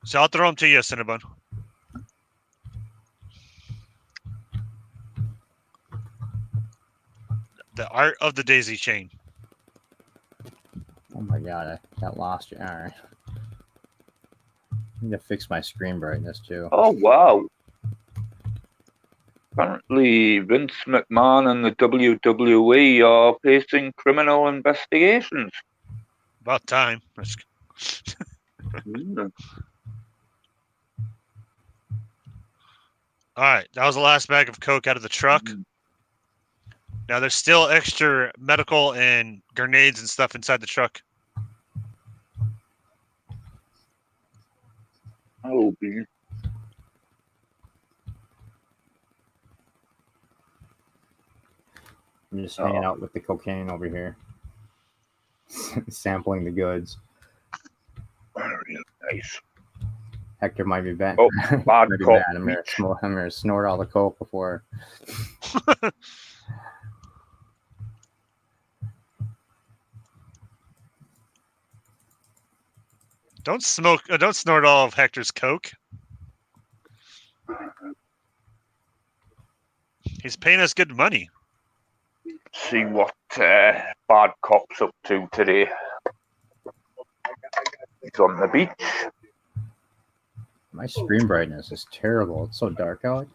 So I'll throw them to you, Cinnabon. The art of the daisy chain. Oh my god, I got lost. All right. I need to fix my screen brightness too. Oh wow. Apparently Vince McMahon and the WWE are facing criminal investigations. About time. All right, that was the last bag of coke out of the truck. Now there's still extra medical and grenades and stuff inside the truck. Oh, dear. I'm just hanging out with the cocaine over here, sampling the goods. Very nice. Hector might be bad. Oh, bad Might be cop. bad. I'm gonna snort all the coke before. Don't smoke. Don't snort all of Hector's coke. He's paying us good money. See what bad cop's up to today. He's on the beach. My screen brightness is terrible. It's so dark out.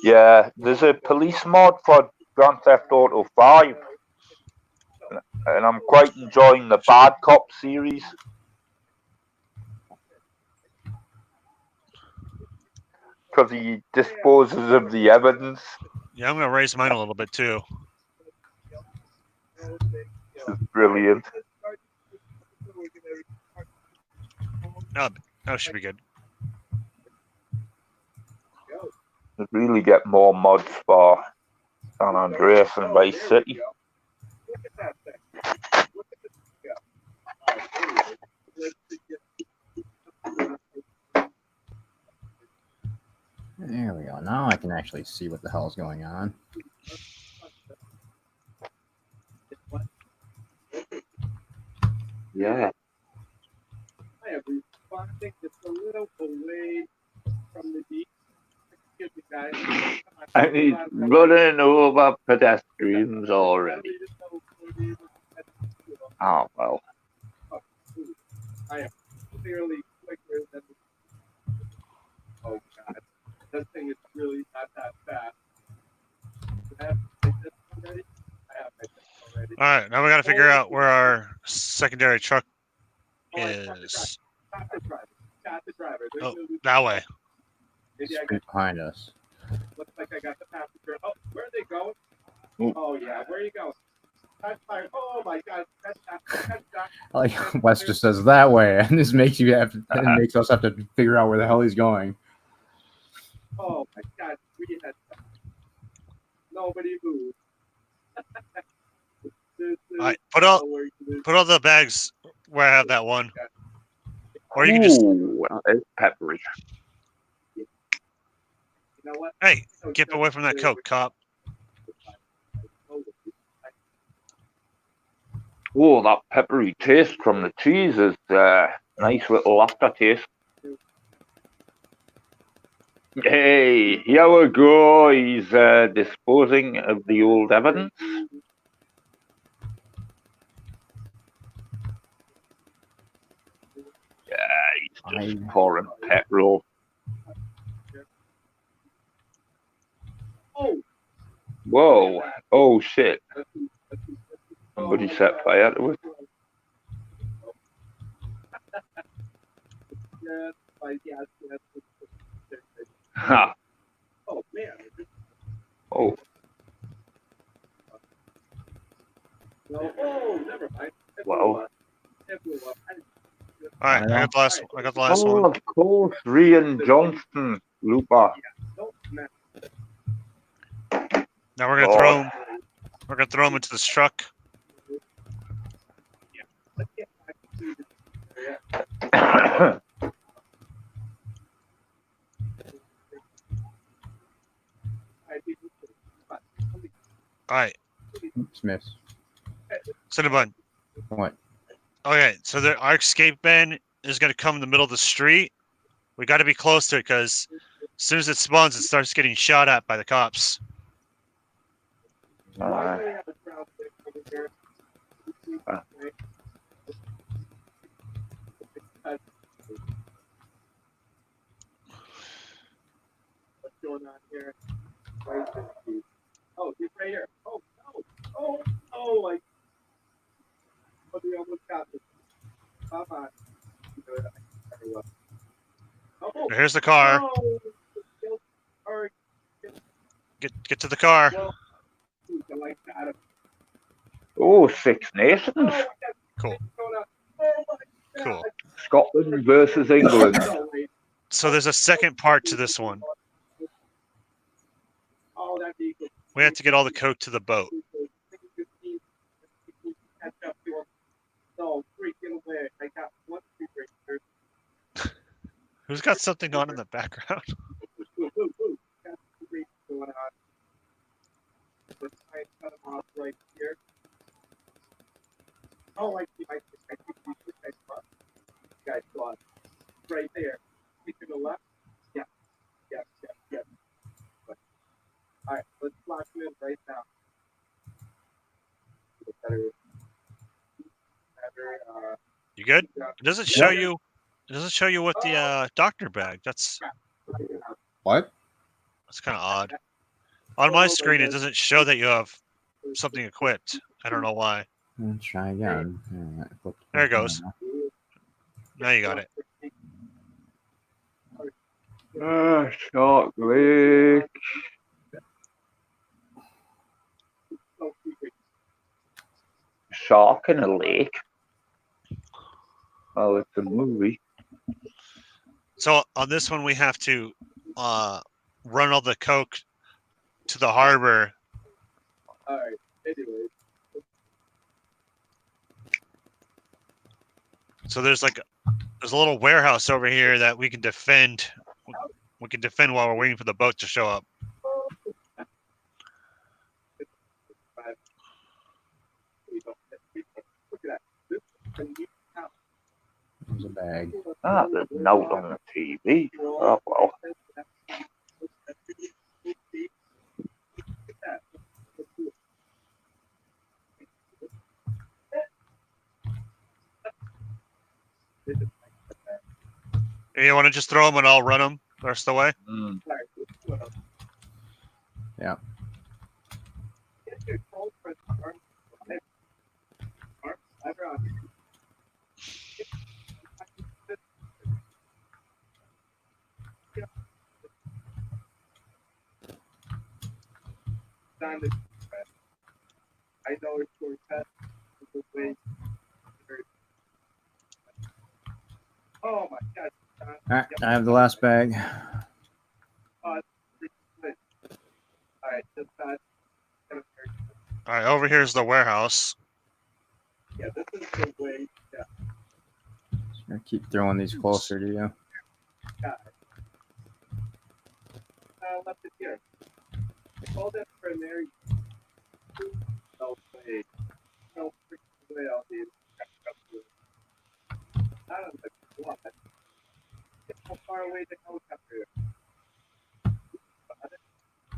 Yeah, there's a police mod for Grand Theft Auto 5. And I'm quite enjoying the Bad Cop series. Because he disposes of the evidence. Yeah, I'm gonna raise mine a little bit too. This is brilliant. Oh, that should be good. Could really get more mods for San Andreas and Vice City. There we go. Now I can actually see what the hell is going on. Yeah. I have responding just a little away from the deep. Excuse me, guys. And he's running over pedestrians already. Oh, well. I am clearly quicker than the... Oh, God. That thing is really not that fast. I have my test already. All right, now we got to figure out where our secondary truck is. Got the driver. Oh, that way. Maybe I Straight behind us. looks like I got the passenger. Oh, where are they going? Ooh. Oh, yeah. Where are you going? That's fire. Oh, my God. That's not. Like Wes just says that way, and this makes you have it makes us have to figure out where the hell he's going. Oh, my God. We had nobody moved. All right, put all the bags where I have that one. Or you can just, Ooh, it's peppery. You know what? hey, get away from that Coke, cop. Oh, that peppery taste from the cheese is nice little aftertaste. Hey, here we go. He's disposing of the old evidence. Yeah, he's just pouring petrol. Whoa. Oh, shit. Somebody set fire to it. Ha. Oh, man. Oh. No, oh, never mind. Wow. All right, I got the last Oh, one. of course, Rian Johnston, Looper. Now we're gonna throw him. We're gonna throw him into this truck. All right, Smith. Cinnabon. What? Okay, so our escape bin is gonna come in the middle of the street. We got to be close to it because as soon as it spawns, it starts getting shot at by the cops. What's going on here? Oh, he's right here. Oh, no. Oh, like. Oh, we almost got this. Bye-bye. Oh, Here's the car. oh, Get to the car. Oh, Six Nations. Cool. Cool. Scotland versus England. So there's a second part to this one. We have to get all the coke to the boat. Who's got something on in the background? Oh, I see. Guys, right there. To the left. Yeah. All right, let's lock you in right now. You good? It doesn't show you. It doesn't show you what the doctor bag. That's What? kind of odd. On my screen, it doesn't show that you have something equipped. I don't know why. Let's try again. There it goes. Now you got it. Shark Lake. Shark in a lake. Oh, it's a movie. So on this one, we have to run all the coke to the harbor. All right. Anyway, So there's a little warehouse over here that we can defend. We can defend while we're waiting for the boat to show up. look at that. This is a new house. There's a bag. Ah, there's a note on the TV. Oh, well. You want to just throw them and I'll run them the rest of the way? Yeah. I know it's for pets. Oh my God. All right, I have the last bag. All right, just All right, over here's the warehouse. yeah, this is the way. Yeah, Just gonna keep throwing these closer to you. left it here. I called that for an area. No way. No freaking way out there. I don't know what. How far away the helicopter is?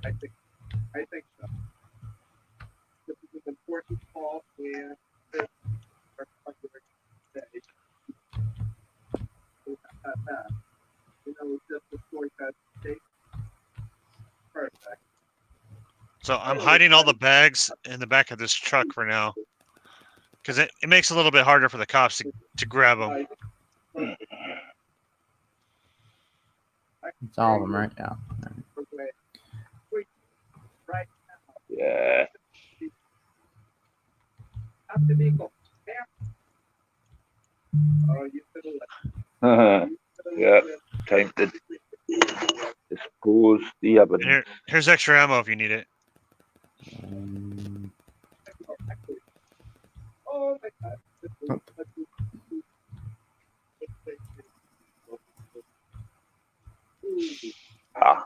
I think so. This is an important call and this our customer today. You know, just the story that state. Perfect. So I'm hiding all the bags in the back of this truck for now. Because it makes it a little bit harder for the cops to grab them. It's all of them, right? Yeah. Right Yeah. now. Up the vehicle. There. Oh, you to the left. Yeah. Time to dispose the evidence. Here's extra ammo if you need it. Oh my God. Ah.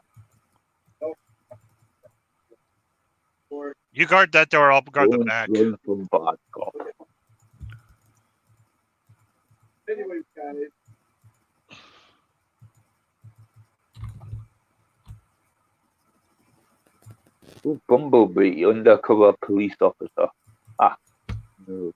You guard that door, I'll guard the back. Run from bad cop. Anyways, guys. Ooh, Bumblebee, undercover police officer. Ah. No.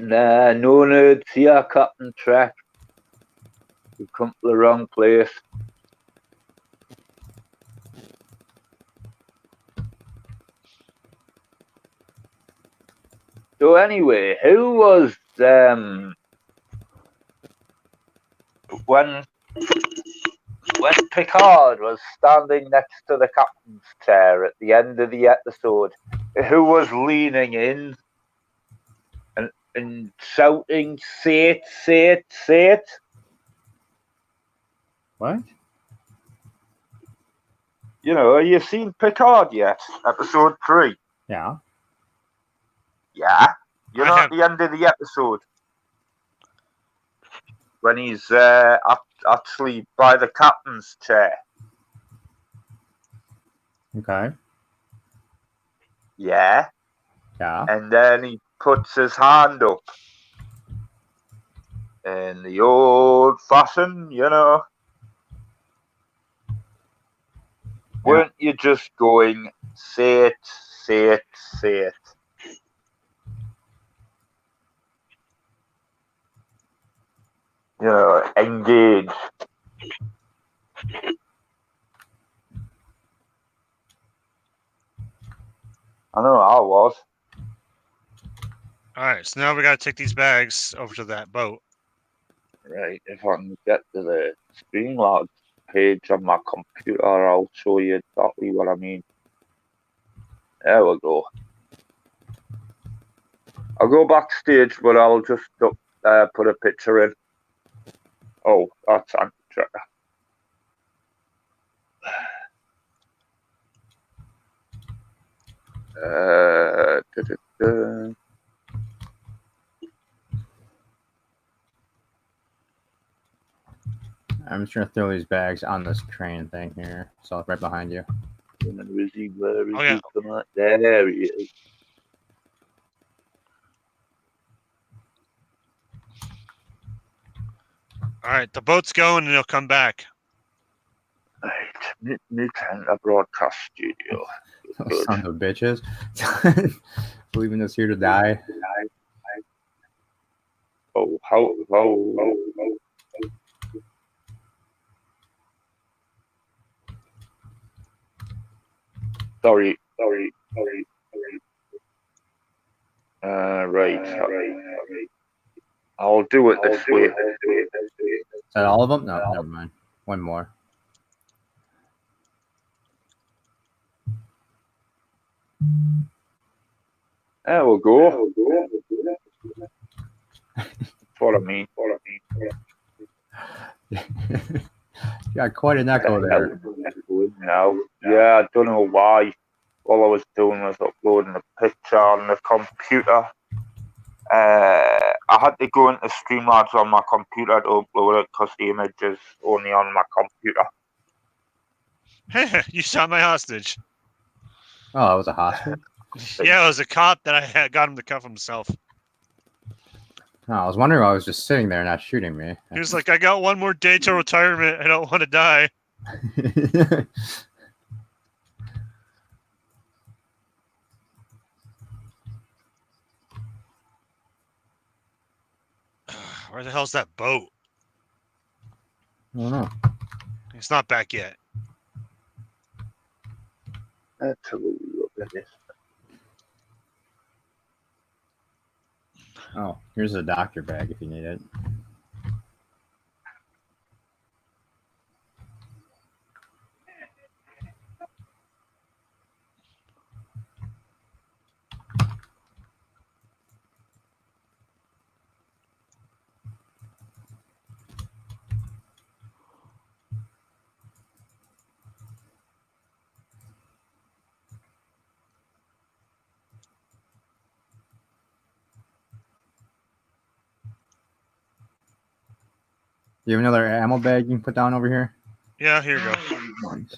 Nah, no nerds here, Captain Trek. You've come to the wrong place. So anyway, who was when Picard was standing next to the captain's chair at the end of the episode, who was leaning in and shouting, "Say it, say it, say it"? What? You know, have you seen Picard yet? Episode 3. Yeah. Yeah. You know, at the end of the episode, when he's actually by the captain's chair. Okay. Yeah. Yeah. And then he puts his hand up. In the old fashion, you know. Weren't you just going, say it, say it, say it? You know, engage. I know I was. All right, so now we got to take these bags over to that boat. Right, if I can get to the stream logs. page on my computer. I'll show you exactly what I mean. There we go. I'll go backstage, but I'll just put a picture in. Oh, that's Andrew. Da-da-da. I'm just gonna throw these bags on this crane thing here. So right behind you. Where is he? Where is Oh, yeah. he? Come on. There he is. All right, the boat's going and it'll come back. Right, Nintendo Broadcast Studio. Those Good. sons of bitches. Leaving us here to die. Oh, how. Sorry. Right. I'll do it this way. Is that all of them? No, never mind. One more. There we go. That's what I mean. Got quite an echo there. Now, yeah, I don't know why. All I was doing was uploading a picture on the computer. I had to go into Streamlabs on my computer to upload it because the image is only on my computer. You shot my hostage. Oh, it was a hostage? Yeah, it was a cop that I had got him to cuff himself. Oh, I was wondering why I was just sitting there not shooting me. He was like, I got one more day till retirement. I don't want to die. Where the hell's that boat? I don't know. It's not back yet. Let's have a look at this. Oh, here's a doctor bag if you need it. Do you have another ammo bag you can put down over here? Yeah, here you go. Thanks.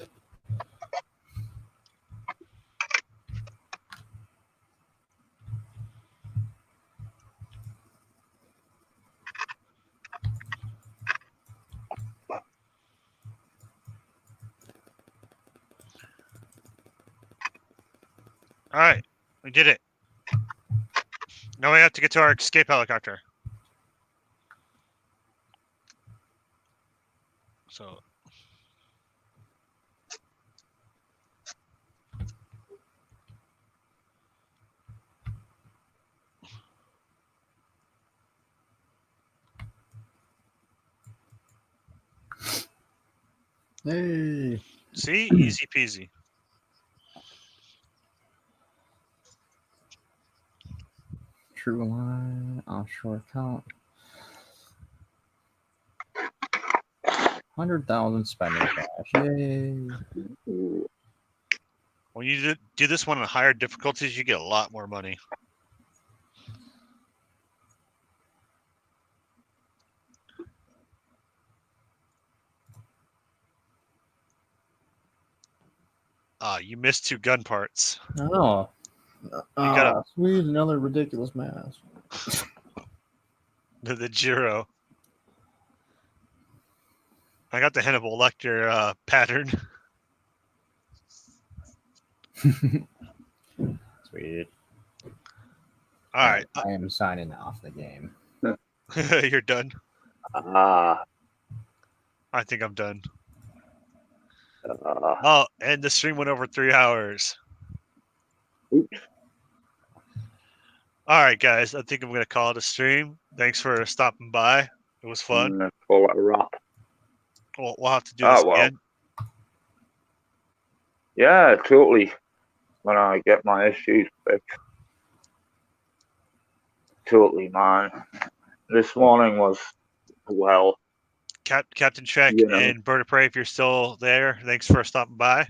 All right, we did it. Now we have to get to our escape helicopter. So. Hey. See, easy peasy. True line, offshore account. 100,000 spending cash. Yay. When you do this one on higher difficulties, you get a lot more money. You missed 2 gun parts. Oh. gotta- Sweet, another ridiculous mask. The Giro. I got the Hannibal Lecter pattern. Sweet. All right, I am signing off the game. you're done. Ah. I think I'm done. Oh, and the stream went over 3 hours. Oops. All right, guys. I think I'm going to call it a stream. Thanks for stopping by. It was fun. Call it a wrap. We'll have to do Oh, this well. again. Yeah, totally. When I get my issues fixed. Totally, man. This morning was, well, Captain Trek You know. and Bird of Prey, if you're still there, thanks for stopping by.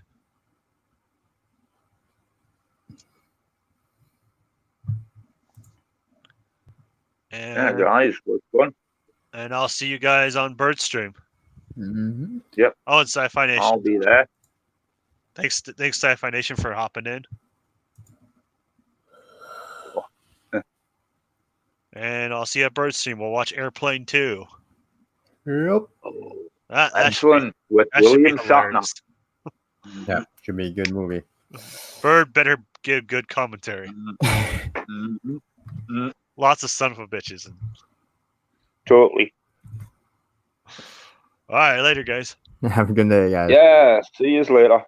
yeah, And, guys, was fun. and I'll see you guys on Birdstream. Mm-hmm. Oh, and Sci-Fi Nation. I'll be there. Thanks, Sci-Fi Nation, for hopping in. And I'll see you at Birdstream. We'll watch Airplane 2. Yep. That Excellent. With should be William Shatner. hilarious. Yeah, should be a good movie. Bird better give good commentary. Mhm. Lots of son of a bitches. Totally. All right, later, guys. Have a good day, guys. Yeah, see you later.